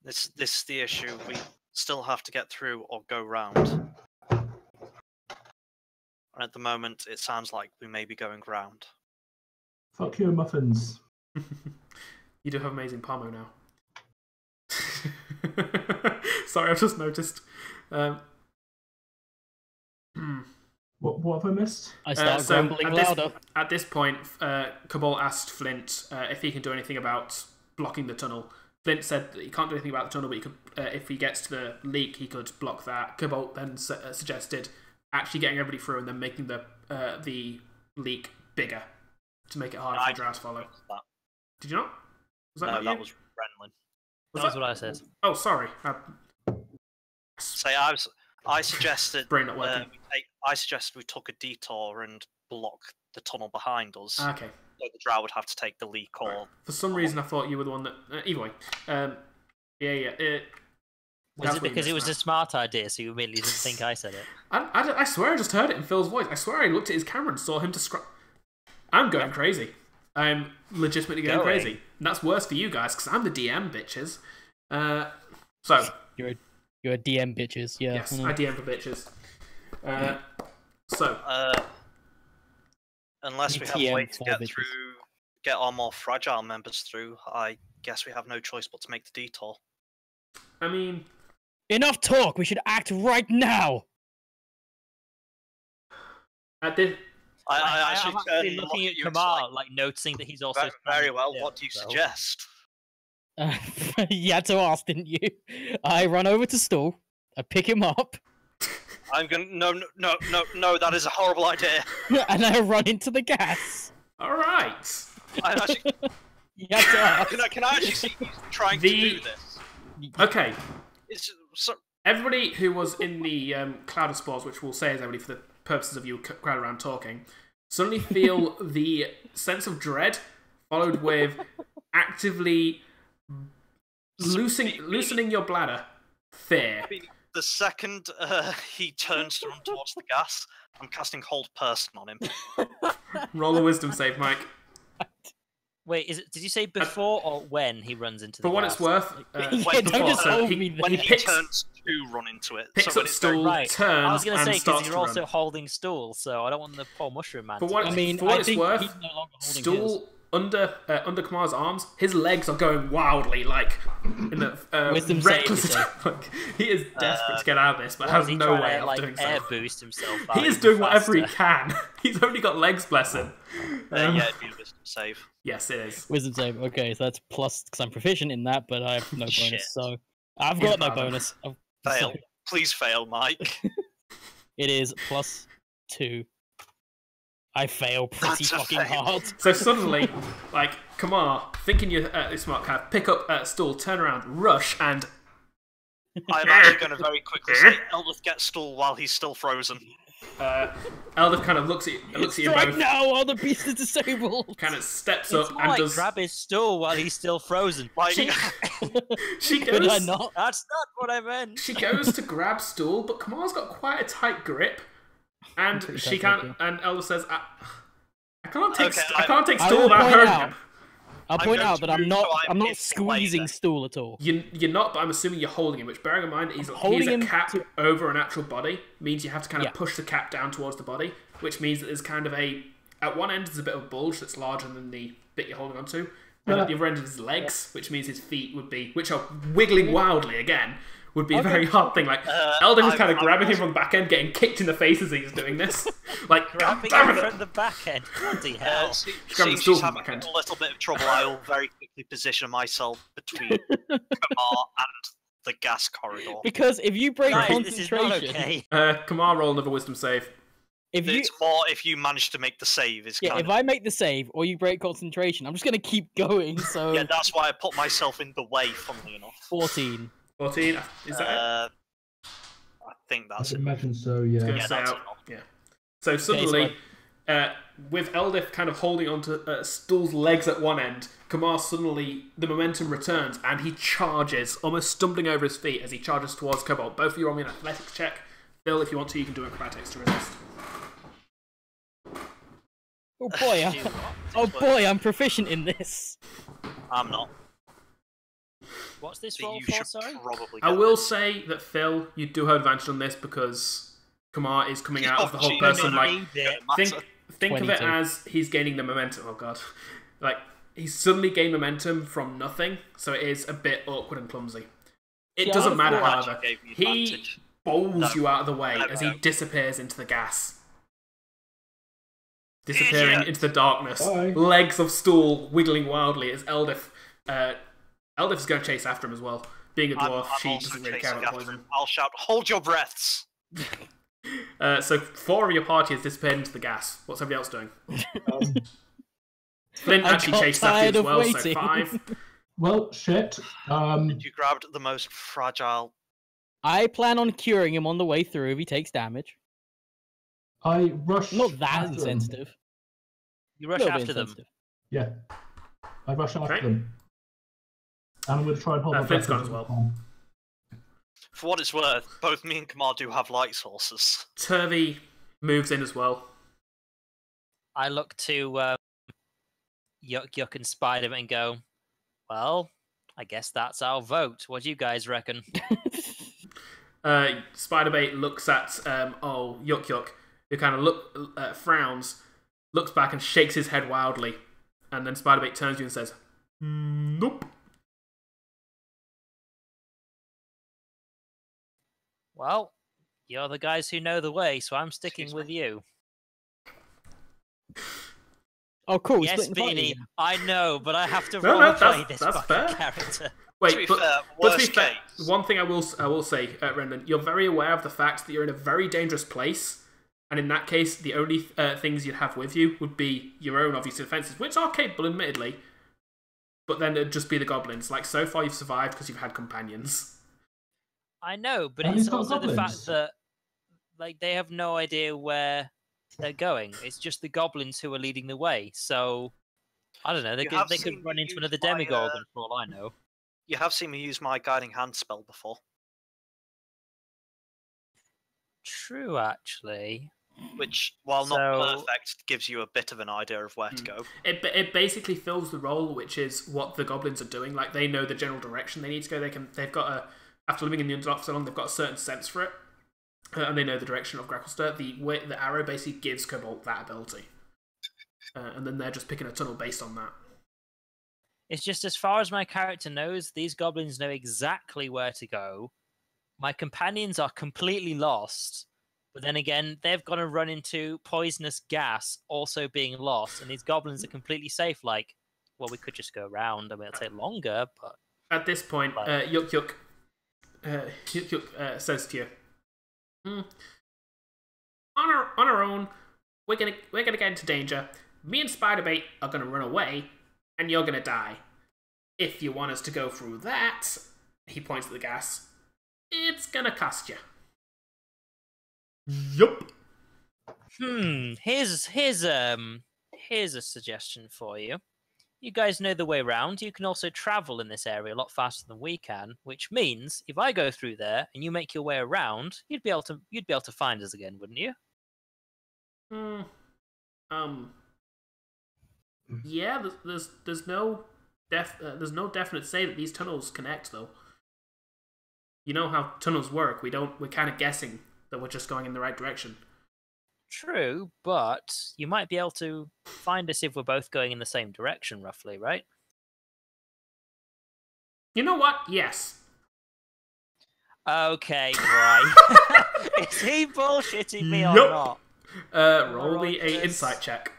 This is the issue. We still have to get through or go round. And at the moment, it sounds like we may be going round. Fuck your muffins. You do have amazing Palmo now. Sorry, I've just noticed. What have I missed? I start grumbling louder. At this point, Cobalt asked Flynt if he can do anything about blocking the tunnel. Flynt said that he can't do anything about the tunnel, but he could, if he gets to the leak, he could block that. Cobalt then suggested actually getting everybody through and then making the leak bigger to make it harder for drow to follow. Did you not? Was that no, not that you? was Renlan. That's what I said. Oh, sorry. I suggested Brain not working. I suggested we took a detour and block the tunnel behind us. Okay. So the drow would have to take the leak, or for some reason I thought you were the one that. Either way, Was it because it was a smart idea, so you immediately didn't think I said it? I swear I just heard it in Phil's voice. I swear I looked at his camera and saw him describe. I'm going crazy. I'm legitimately going crazy. And that's worse for you guys because I'm the DM, bitches. So you're a DM, bitches. Yeah. Yes, I DM for bitches. Unless we have a way to get our more fragile members through, I guess we have no choice but to make the detour. I mean, enough talk. We should act right now. At this, I actually I'm turn actually and look looking at at you Kamar, like noticing that he's also. Very well. standing What do you still, so- suggest? You had to ask, didn't you? I run over to Stool. I pick him up, I'm gonna no. That is a horrible idea. and I run into the gas. all right. I actually, You had to ask. can I actually see you trying to do this? Okay. It's so, Everybody who was in the cloud of spores, which we'll say is everybody for the purposes of you crowd around talking, suddenly feel the sense of dread followed with actively loosening your bladder. Fear. the second he turns to run towards the gas, I'm casting Hold Person on him. Roll a wisdom save, Mike. Wait, did you say before or when he runs into the For what gas? it's worth, Yeah, before, don't just so hold he, me there. When he picks- turns to run into it. picks so up when it's very- stool, Right. turns, I was going to and say, because starts you're to also run. holding Stool, so I don't want the poor mushroom man For to what, go. I mean, for what I it's think worth, he's no longer holding his. Stool under Kamar's arms, his legs are going wildly, like in the Wisdom reckless save, attack. Like, he is desperate to get out of this, but What, has is he no trying way to, of like, doing air so. boost himself. He out is even doing whatever he faster? can. He's only got legs, bless him. yeah, it'd be a wisdom save. Yes, it is. Wisdom save. Okay, so that's plus because I'm proficient in that, but I have no Shit. bonus. So I've He's got no a paladin. bonus. Fail. So Please fail, Mike. it is +2. I fail pretty That's a fucking fail. hard. So suddenly, like, Kamar, thinking you're smart, kind of pick up Stool, turn around, rush, and I'm actually going to very quickly say, Eldith gets Stool while he's still frozen. Eldith kind of looks at you Strike both, now, or the beast is disabled. kind of steps It's up more and like does. grab his stool while he's still frozen. Like, She Could I goes. not? That's not what I meant. She goes to grab Stool, but Kamar's got quite a tight grip, and pretty she tight can't. grip, And Eldith says, "I can't take. Okay, I can't take I Stool will without point hurting out- him." I'll I'm point going out to that I'm move not. so I'm I'm not in the way squeezing then. Stool at all. You're not, but I'm assuming you're holding him, which, bearing in mind, he's holding a him cap to- over an actual body, means you have to kind of Yeah. push the cap down towards the body, which means that there's kind of at one end there's a bit of a bulge that's larger than the bit you're holding onto, and at the other end of his legs, which means his feet which are wiggling wildly again, would be a very hard thing. Like, Eldon was kind of grabbing him from the back end, getting kicked in the face as he's doing this. Like, God Grabbing damn him it! from the back end. Bloody hell. Grab the seeing stool she's from having the backhand. a little bit of trouble, I will very quickly position myself between Kamar and the gas corridor. Because if you break Guys, this is not concentration, okay. Kamar, roll another wisdom save. if you It's more if you manage to make the save. Is yeah, kind if I make the save or you break concentration, I'm just gonna keep going. So yeah, that's why I put myself in the way. Funnily enough, 14. 14. Is that it? I think I that's it. imagine so, yeah. Gonna Yeah, say that's out. enough. Yeah. So suddenly, with Eldith kind of holding onto Stool's legs at one end, Kamar suddenly, the momentum returns and he charges, almost stumbling over his feet as he charges towards Cobalt. Both of you roll me an athletics check. Phil, if you want to, you can do acrobatics to resist. Oh boy, Jeez, oh what? boy, I'm proficient in this. I'm not. What's this But roll you for, should sorry? probably. I get will this. say that Phil, you do have advantage on this because Kamar is coming out as the whole Oh, person. gee, Like, Need it. think of it 22. as he's gaining the momentum. Oh god, like he's suddenly gained momentum from nothing, so it is a bit awkward and clumsy. It See, I doesn't would've matter, thought however. Gave me He advantage. bowls No. you out of the way No, as he no. disappears into the gas. Disappearing Idiot. into the darkness. Bye. Legs of Stool wiggling wildly as Eldith. Eldith is going to chase after him as well. Being a dwarf, I'm she also doesn't really chasing care about after poison. him. I'll shout, "Hold your breaths!" So 4 of your party has disappeared into the gas. What's everybody else doing? Um, Flint I actually got chased after you tired as of well, so waiting. 5. well, shit. You grabbed the most fragile. I plan on curing him on the way through if he takes damage. I rush. Not that after them. insensitive. You rush Little bit after them. insensitive. Yeah. I rush after Okay. them. And I'm going to try and hold my Flint's breath gone as well. time. For what it's worth, both me and Kamar do have light sources. Turvy moves in as well. I look to Yuck Yuck and Spider and go, well, I guess that's our vote. What do you guys reckon? Spiderbait looks at Yuck Yuck, who kind of frowns, looks back and shakes his head wildly, and then Spiderbait turns to you and says, "Nope." Well, you're the guys who know the way, so I'm sticking Excuse with you. Oh, cool. Yes, splitting the party Beanie, again. I know, but I have to No, roleplay this that's fucking fair. character. Wait, To be but, fair, but to be worst fair, case. one thing I will say, Renlan, you're very aware of the fact that you're in a very dangerous place, and in that case, the only things you'd have with you would be your own obvious defenses, which are capable, admittedly, but then it'd just be the goblins. Like, so far you've survived because you've had companions. I know, but And it's he's got also the fact goblins. that like they have no idea where they're going. It's just the goblins who are leading the way. So I don't know. They You have could seen run me into use another my, demigorgon for all I know. You have seen me use my guiding hand spell before. True, actually. Which, while So- not perfect, gives you a bit of an idea of where to go. It basically fills the role, which is what the goblins are doing. Like, they know the general direction they need to go. They've got after living in the Underdark for so long, they've got a certain sense for it, and they know the direction of Gracklestir. The arrow basically gives Cobalt that ability, and then they're just picking a tunnel based on that. It's just as far as my character knows, these goblins know exactly where to go. My companions are completely lost. But then again, they've got to run into poisonous gas, also being lost, and these goblins are completely safe. Like, well, we could just go around. I mean, it'll take longer, but At this point, Yuk says to you, on our own, we're gonna get into danger. Me and Spiderbait are gonna run away, and you're gonna die. If you want us to go through that, he points at the gas, it's gonna cost you. Yup. Here's a suggestion for you. You guys know the way around. You can also travel in this area a lot faster than we can, which means if I go through there and you make your way around, you'd be able to find us again, wouldn't you? Yeah. There's no definite say that these tunnels connect, though. You know how tunnels work. We're kind of guessing that we're just going in the right direction. True, but you might be able to find us if we're both going in the same direction, roughly, right? You know what? Yes. Okay, right. Is he bullshitting me or Yup. not? Roll me Alright, a insight check.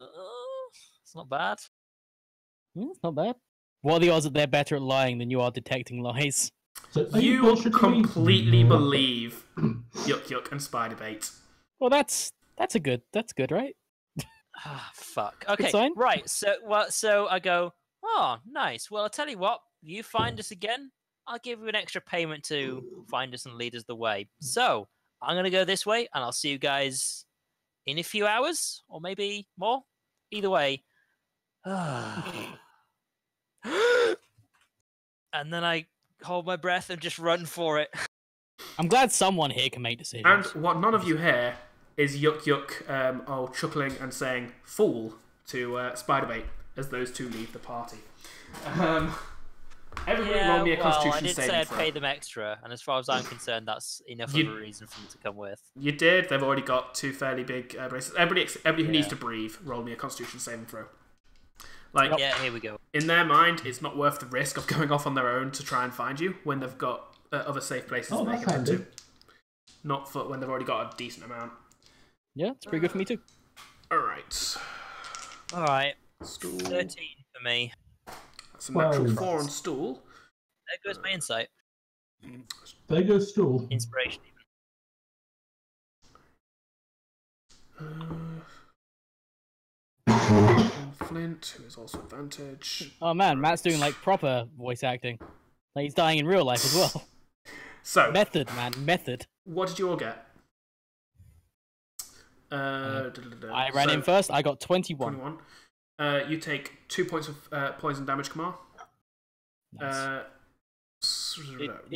It's not bad. It's not bad. What are the odds that they're better at lying than you are detecting lies? So are You bullshitting me? completely believe Yuk and Spiderbait. Well, that's good, right? Ah, fuck. Okay, sign. right. So I go. Oh, nice. Well, I'll tell you what. You find us again, I'll give you an extra payment to find us and lead us the way. So I'm gonna go this way, and I'll see you guys in a few hours, or maybe more. Either way. And then I hold my breath and just run for it. I'm glad someone here can make decisions. And what none of you hear is Yuk chuckling and saying "fool" to Spiderbait as those two leave the party. Everybody roll me a I Constitution did say saving I'd throw. pay them extra, and as far as I'm concerned, that's enough of a reason for them to come with. You did. They've already got two fairly big braces. Everybody who needs Yeah. to breathe, roll me a Constitution saving throw. Like, Yeah, here we go. in their mind, it's not worth the risk of going off on their own to try and find you when they've got other safe places Oh, they that's can run to. handy. Not for when they've already got a decent amount. Yeah, it's pretty good for me too. Alright. All right, Stool. 13 for me. That's a natural 12. 4 on stool. There goes my insight, There goes stool. inspiration. Flynt, who is also advantage. Oh man, Matt's doing like proper voice acting. Like he's dying in real life as well. So, Method, man, method. what did you all get? I ran in first. I got 21. 21. You take 2 points of poison damage, Kamar. Nice. Is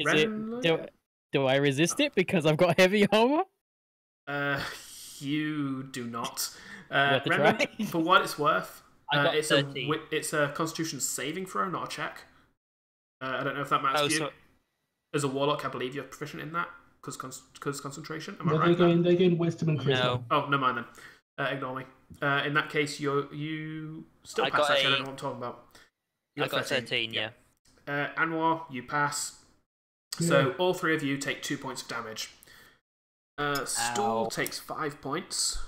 Renlan? it? Do I resist it because I've got heavy armor? You do not. Worth a Renlan, try. for what it's worth, I got it's 13. it's a Constitution saving throw, not a check. I don't know if that matters to you. So As a warlock, I believe you're proficient in that because concentration. Am I No, right? they gain wisdom and charisma. No. Oh, never mind then. Ignore me. In that case, you still I pass. got Actually, I a- don't know what I'm talking about. You I got 13, yeah. Anwar, you pass. Yeah. So all three of you take 2 points of damage. Stool Ow. takes 5 points.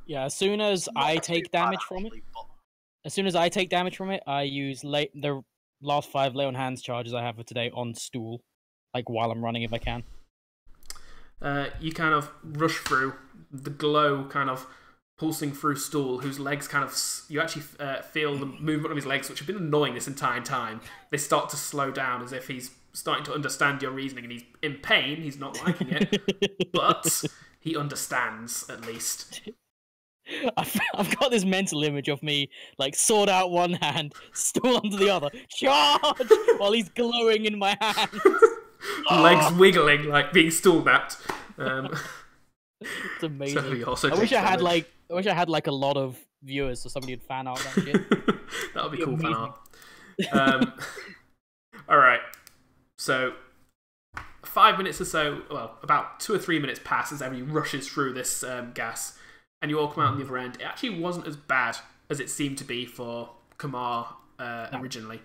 Yeah, as soon as I take damage from it, I use the last 5 lay on hands charges I have for today on stool, like while I'm running if I can. You kind of rush through, the glow kind of pulsing through Stool, whose legs kind of... You actually feel the movement of his legs, which have been annoying this entire time. They start to slow down as if he's starting to understand your reasoning, and he's in pain. He's not liking it, but he understands, at least. I've got this mental image of me, like, sword out one hand, stool onto the other, charge, while he's glowing in my hand. Legs wiggling, like being stool napped. It's amazing. So I wish I had like a lot of viewers, so somebody would fan art that shit. That would be cool fan art. All right. So 5 minutes or so, well, about 2 or 3 minutes pass as everybody rushes through this gas, and you all come out on the other end. It actually wasn't as bad as it seemed to be for Kamar originally.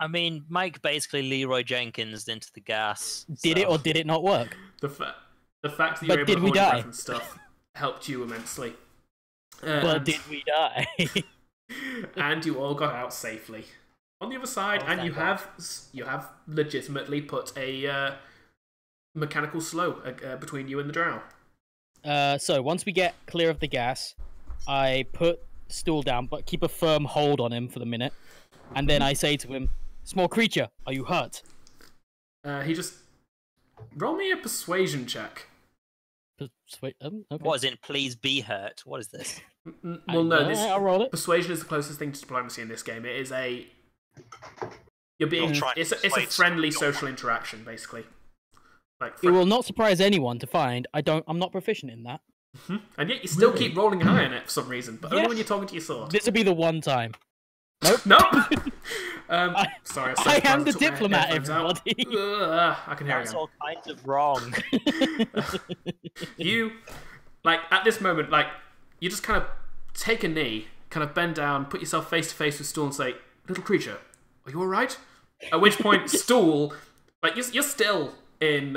I mean, Mike basically Leroy Jenkins into the gas. Did it or did it not work? The fact that you were able to hold your breath and stuff helped you immensely. But did we die? And you all got out safely. On the other side, and you have legitimately put a mechanical slow between you and the drow. So once we get clear of the gas, I put stool down, but keep a firm hold on him for the minute, and then I say to him, "Small creature, are you hurt?" He just roll me a persuasion check. Okay. What is it? Please be hurt. What is this? Well, no, I'll roll it. Persuasion is the closest thing to diplomacy in this game. It is a it's a friendly social interaction, basically. Like it will not surprise anyone to find I'm not proficient in that. Mm-hmm. And yet you still keep rolling high on it for some reason, but only when you're talking to your sword. This will be the one time. Nope. Sorry. I am the diplomat, everybody. I can hear That's all kinds of wrong. You, like, at this moment, like, you just kind of take a knee, kind of bend down, put yourself face to face with Stool and say, "Little creature, are you alright?" At which point, Stool, like, you're still in,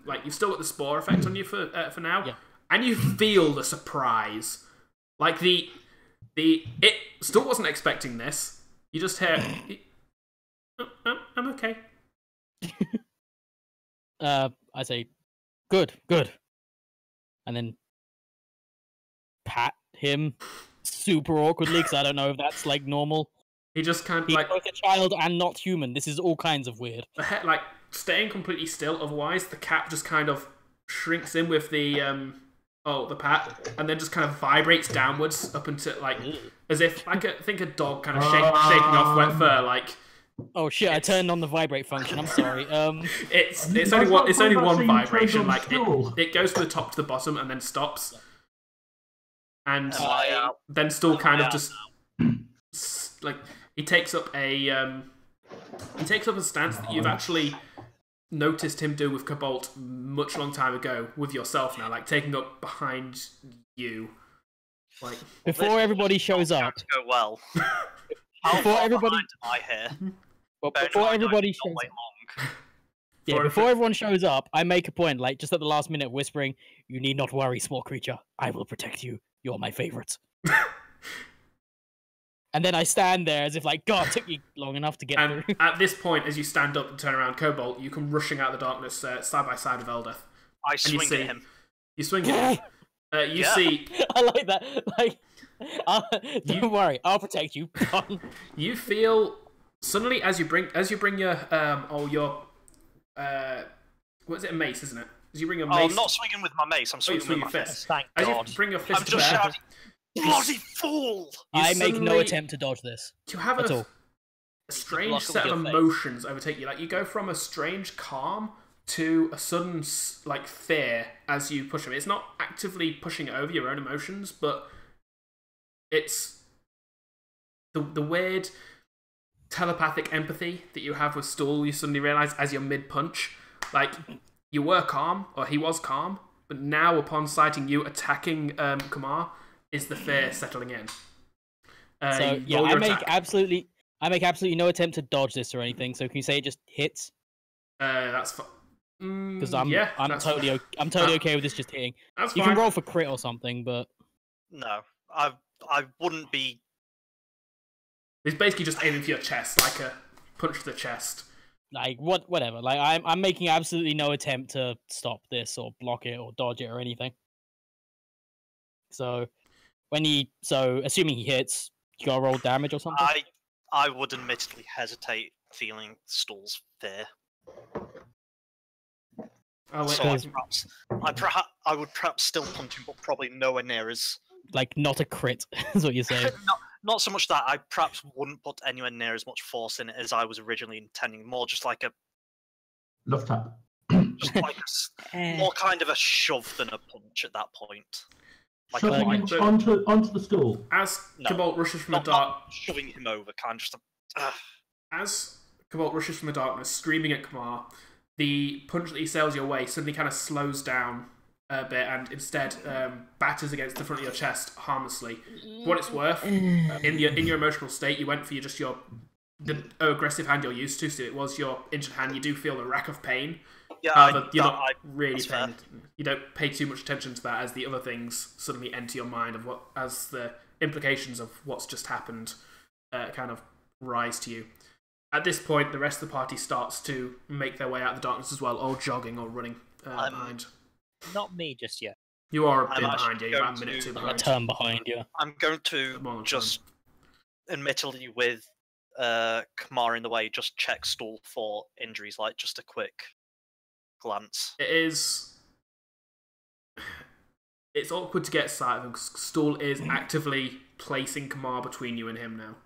like, you've still got the spore effect on you for now, yeah. And you feel the surprise. Like, Stool wasn't expecting this. You just hear, I'm okay. I say, good. And then pat him super awkwardly, because I don't know if that's, like, normal. He just kind of, He's like... both a child and not human. This is all kinds of weird. Like, staying completely still, otherwise the cap just kind of shrinks in with the pat, and then just kind of vibrates downwards up into, like, as if, think a dog kind of shaking off wet fur, like... Oh shit! I turned on the vibrate function. I'm sorry. It's only one vibration. Like it goes from the top to the bottom and then stops, and then Stool kind of just like he takes up a stance that you've actually noticed him do with Cobalt much long time ago with yourself now, like taking up behind you, like before everybody shows up. Go well. Before everybody, well, before everybody shows up. Yeah, before everyone shows up, I make a point, like just at the last minute, whispering, "You need not worry, small creature. I will protect you. You're my favorite." And then I stand there as if, like, God, it took you long enough to get through. At this point, as you stand up and turn around, Cobalt, you come rushing out of the darkness, side by side with Eldeth. I swing at him. You swing at him. You see. I like that. Like, don't worry, I'll protect you. You feel suddenly as you bring your what is it, a mace, isn't it? As you bring your mace. I'm not swinging with my mace. I'm swinging with my fist. Thank as God. you bring your fist I'm just shouting, "Bloody fool!" I make no attempt to dodge this. You have at all. A strange set of emotions overtake you. Like, you go from a strange calm to a sudden, like, fear as you push him. It's not actively pushing over your own emotions, but it's the weird telepathic empathy that you have with Stool. You suddenly realise as you're mid-punch, like, you were calm, or he was calm, but now upon sighting you attacking Kamar, is the fear settling in. So yeah, I make absolutely no attempt to dodge this or anything. So can you say it just hits? That's fine. Because I'm totally okay with this just hitting. That's you fine. can roll for crit or something, but No, I wouldn't be. He's basically just aiming for your chest, like a punch to the chest. Like whatever. Like I'm making absolutely no attempt to stop this or block it or dodge it or anything. So assuming he hits, you gotta roll damage or something. I would admittedly hesitate feeling Stool's fear. So I would perhaps still punch him, but probably nowhere near as. Like not a crit, is what you're saying. Not so much that I perhaps wouldn't put anywhere near as much force in it as I was originally intending. More just like a love tap. Just like more kind of a shove than a punch at that point. Like shoving him onto the stool. As Cobalt rushes from the dark, shoving him over, kind of just. As Cobalt rushes from the darkness, screaming at Kamar, the punch that he sails your way suddenly kind of slows down a bit and instead batters against the front of your chest harmlessly. For what it's worth, in your emotional state, you went for the aggressive hand you're used to, so it was your injured hand. You do feel the rack of pain. Yeah, you're not really paying. You don't pay too much attention to that as the other things suddenly enter your mind as the implications of what's just happened kind of rise to you. At this point, the rest of the party starts to make their way out of the darkness as well, or jogging or running behind. Not me just yet. You are a bit behind, yeah. You're about a minute or two behind. A turn behind, yeah. I'm going to just, admittedly with Kamar in the way, just check Stool for injuries, like just a quick glance. It's awkward to get sight of him because Stool is actively placing Kamar between you and him now.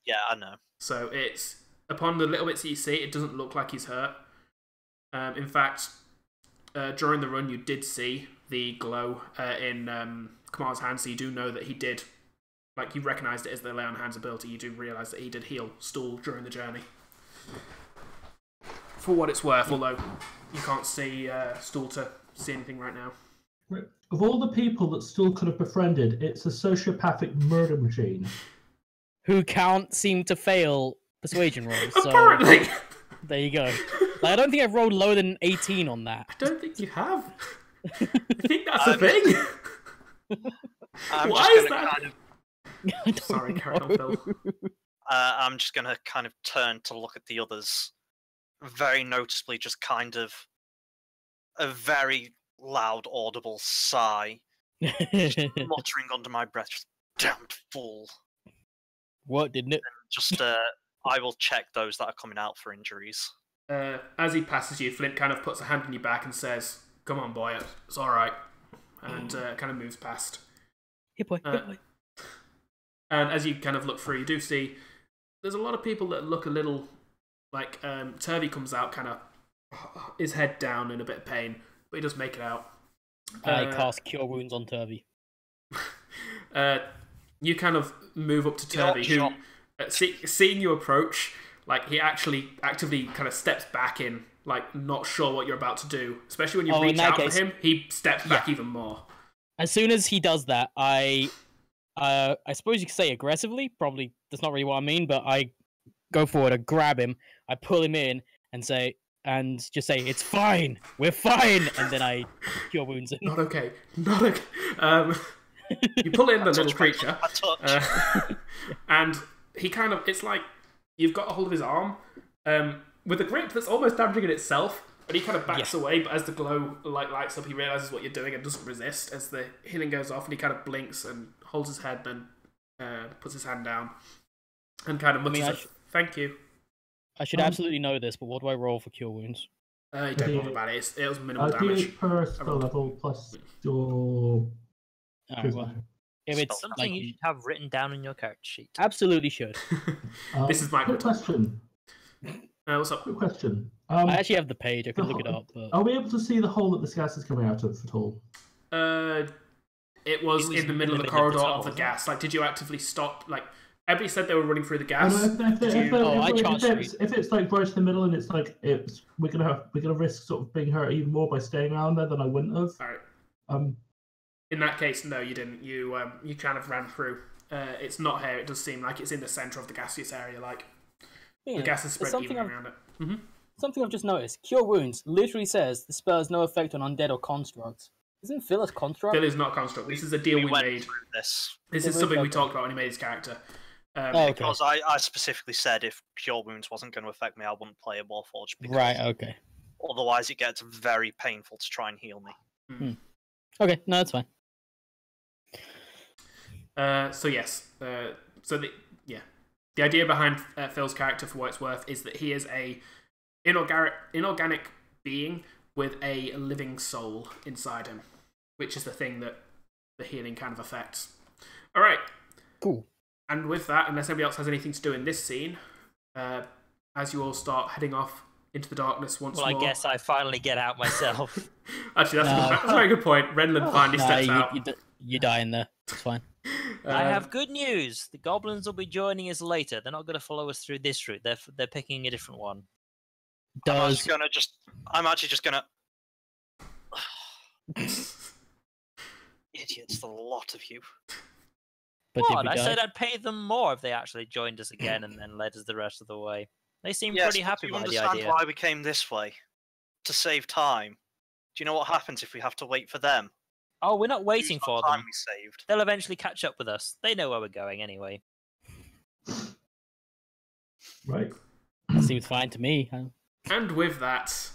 Yeah, I know. So it's, upon the little bits that you see, it doesn't look like he's hurt. In fact, during the run, you did see the glow in Kamar's hand, so you do know that he did, like, you recognised it as the lay on hands ability. You do realise that he did heal Stool during the journey. For what it's worth, although you can't see Stool to see anything right now. Of all the people that Stool could have befriended, it's a sociopathic murder machine. Who can't seem to fail persuasion rolls. So apparently! There you go. Like, I don't think I've rolled lower than 18 on that. I don't think you have. I think that's a thing. Why is that? Sorry, carry on, Phil. I'm just going to kind of turn to look at the others. Very noticeably, just kind of a very loud, audible sigh. Just muttering under my breath, just, damned fool. What, didn't it? And just, I will check those that are coming out for injuries. As he passes you, Flynt kind of puts a hand on your back and says, "Come on, boy, it's alright." And kind of moves past. Hey, boy, hey, boy. And as you kind of look through, you do see there's a lot of people that look a little like Turvey comes out, kind of his head down in a bit of pain, but he does make it out. I cast Cure Wounds on Turvey. You kind of move up to Turvey, who, seeing you approach, like, he actually actively kind of steps back in, like, not sure what you're about to do. Especially when you reach out for him, he steps back even more. As soon as he does that, I suppose you could say aggressively, probably that's not really what I mean, but I go forward, I grab him, I pull him in, and just say, "It's fine, we're fine," and then I Cure Wounds him. Not okay. You pull in the little creature, and he kind of, it's like you've got a hold of his arm with a grip that's almost damaging in itself, but he kind of backs away, but as the glow lights up, he realises what you're doing and doesn't resist as the healing goes off, and he kind of blinks and holds his head, then puts his hand down and kind of mutters, "Thank you." I should absolutely know this, but what do I roll for Cure Wounds? You don't bother about it. It was minimal damage. Per spell level plus your... Alright, well, if it's something like, you should have written down on your character sheet. Absolutely should. This is my quick question. What's up? Quick question. I actually have the page. I can look it up. But... Are we able to see the hole that this gas is coming out of at all? It was in the middle of the corridor of the gas. Like, did you actively stop? Like, everybody said they were running through the gas. If it's like right in the middle and it's like we're gonna risk sort of being hurt even more by staying around there, then I wouldn't have. All right. In that case, no, you didn't. You kind of ran through. It's not here. It does seem like it's in the centre of the gaseous area. Like the gas is spread evenly around it. Mm-hmm. Something I've just noticed: Cure Wounds literally says the spell has no effect on undead or constructs. Isn't Phil a construct? Phil is not a construct. This is a deal we went made. through this. This is something we talked about when he made his character. Okay. Because I specifically said if Cure Wounds wasn't going to affect me, I wouldn't play a Warforged. Because Right, okay. Otherwise, it gets very painful to try and heal me. Okay, no, that's fine. So yes, the idea behind Phil's character, for what it's worth, is that he is a inorganic being with a living soul inside him, which is the thing that the healing kind of affects. All right, cool. And with that, unless anybody else has anything to do in this scene, as you all start heading off into the darkness once more. Well, I guess I finally get out myself. Actually, that's a very good point. Renlan finally steps out. You die in there. It's fine. I have good news. The goblins will be joining us later. They're not going to follow us through this route. They're picking a different one. I'm actually just gonna. Idiots, the lot of you. But what? I said I'd pay them more if they actually joined us again and then led us the rest of the way. They seem pretty happy by the idea. You understand why we came this way? To save time. Do you know what happens if we have to wait for them? Oh, we're not waiting for them. We saved. They'll eventually catch up with us. They know where we're going anyway. Right. That seems fine to me. And with that,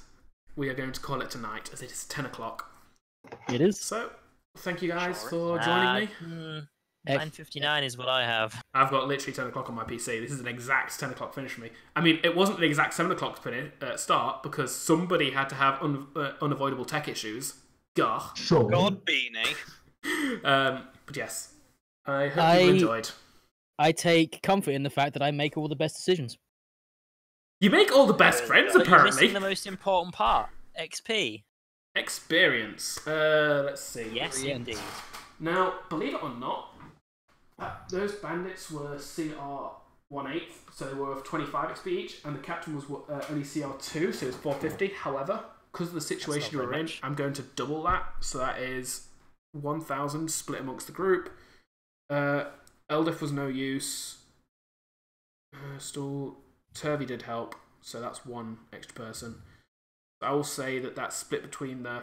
we are going to call it tonight, as it is 10 o'clock. It is. So, thank you guys for joining me. 9:59 is what I have. I've got literally 10 o'clock on my PC. This is an exact 10 o'clock finish for me. I mean, it wasn't an exact 7 o'clock start, because somebody had to have unavoidable tech issues. Gah. Sure. God, Beanie. But yes, I hope you enjoyed. I take comfort in the fact that I make all the best decisions. You make all the best friends, But apparently. You're missing the most important part. XP. Experience. Let's see. Yes, indeed. Now, believe it or not, those bandits were CR 1/8, so they were of 25 XP each, and the captain was only CR 2, so it was 450. However, because of the situation you were in, I'm going to double that, so that is 1,000 split amongst the group. Eldif was no use. Turvy did help, so that's one extra person. I will say that that's split between the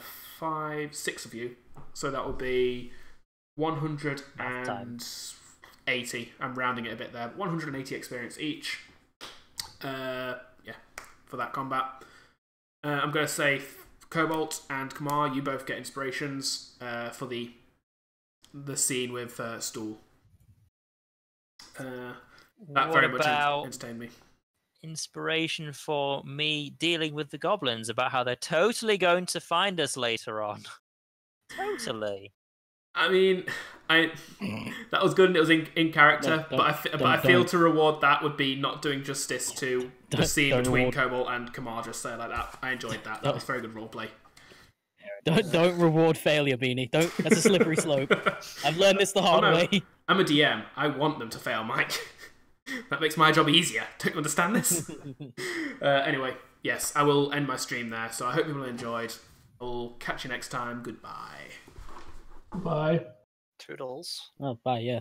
6 of you, so that will be 180. I'm rounding it a bit there. 180 experience each. For that combat. I'm going to say Cobalt and Kamar, you both get inspirations for the scene with Stool. That very much entertained me. Inspiration for me dealing with the goblins about how they're totally going to find us later on. Totally. I mean, that was good and it was in character, but I feel to reward that would be not doing justice to the scene between Cobalt and Kamar, just say like that. I enjoyed that. That was very good roleplay. Don't reward failure, Beanie. That's a slippery slope. I've learned this the hard way. I'm a DM. I want them to fail, Mike. That makes my job easier. Don't you understand this? Anyway, yes, I will end my stream there. So I hope people enjoyed. I'll catch you next time. Goodbye. Bye. Toodles. Oh, bye, yeah.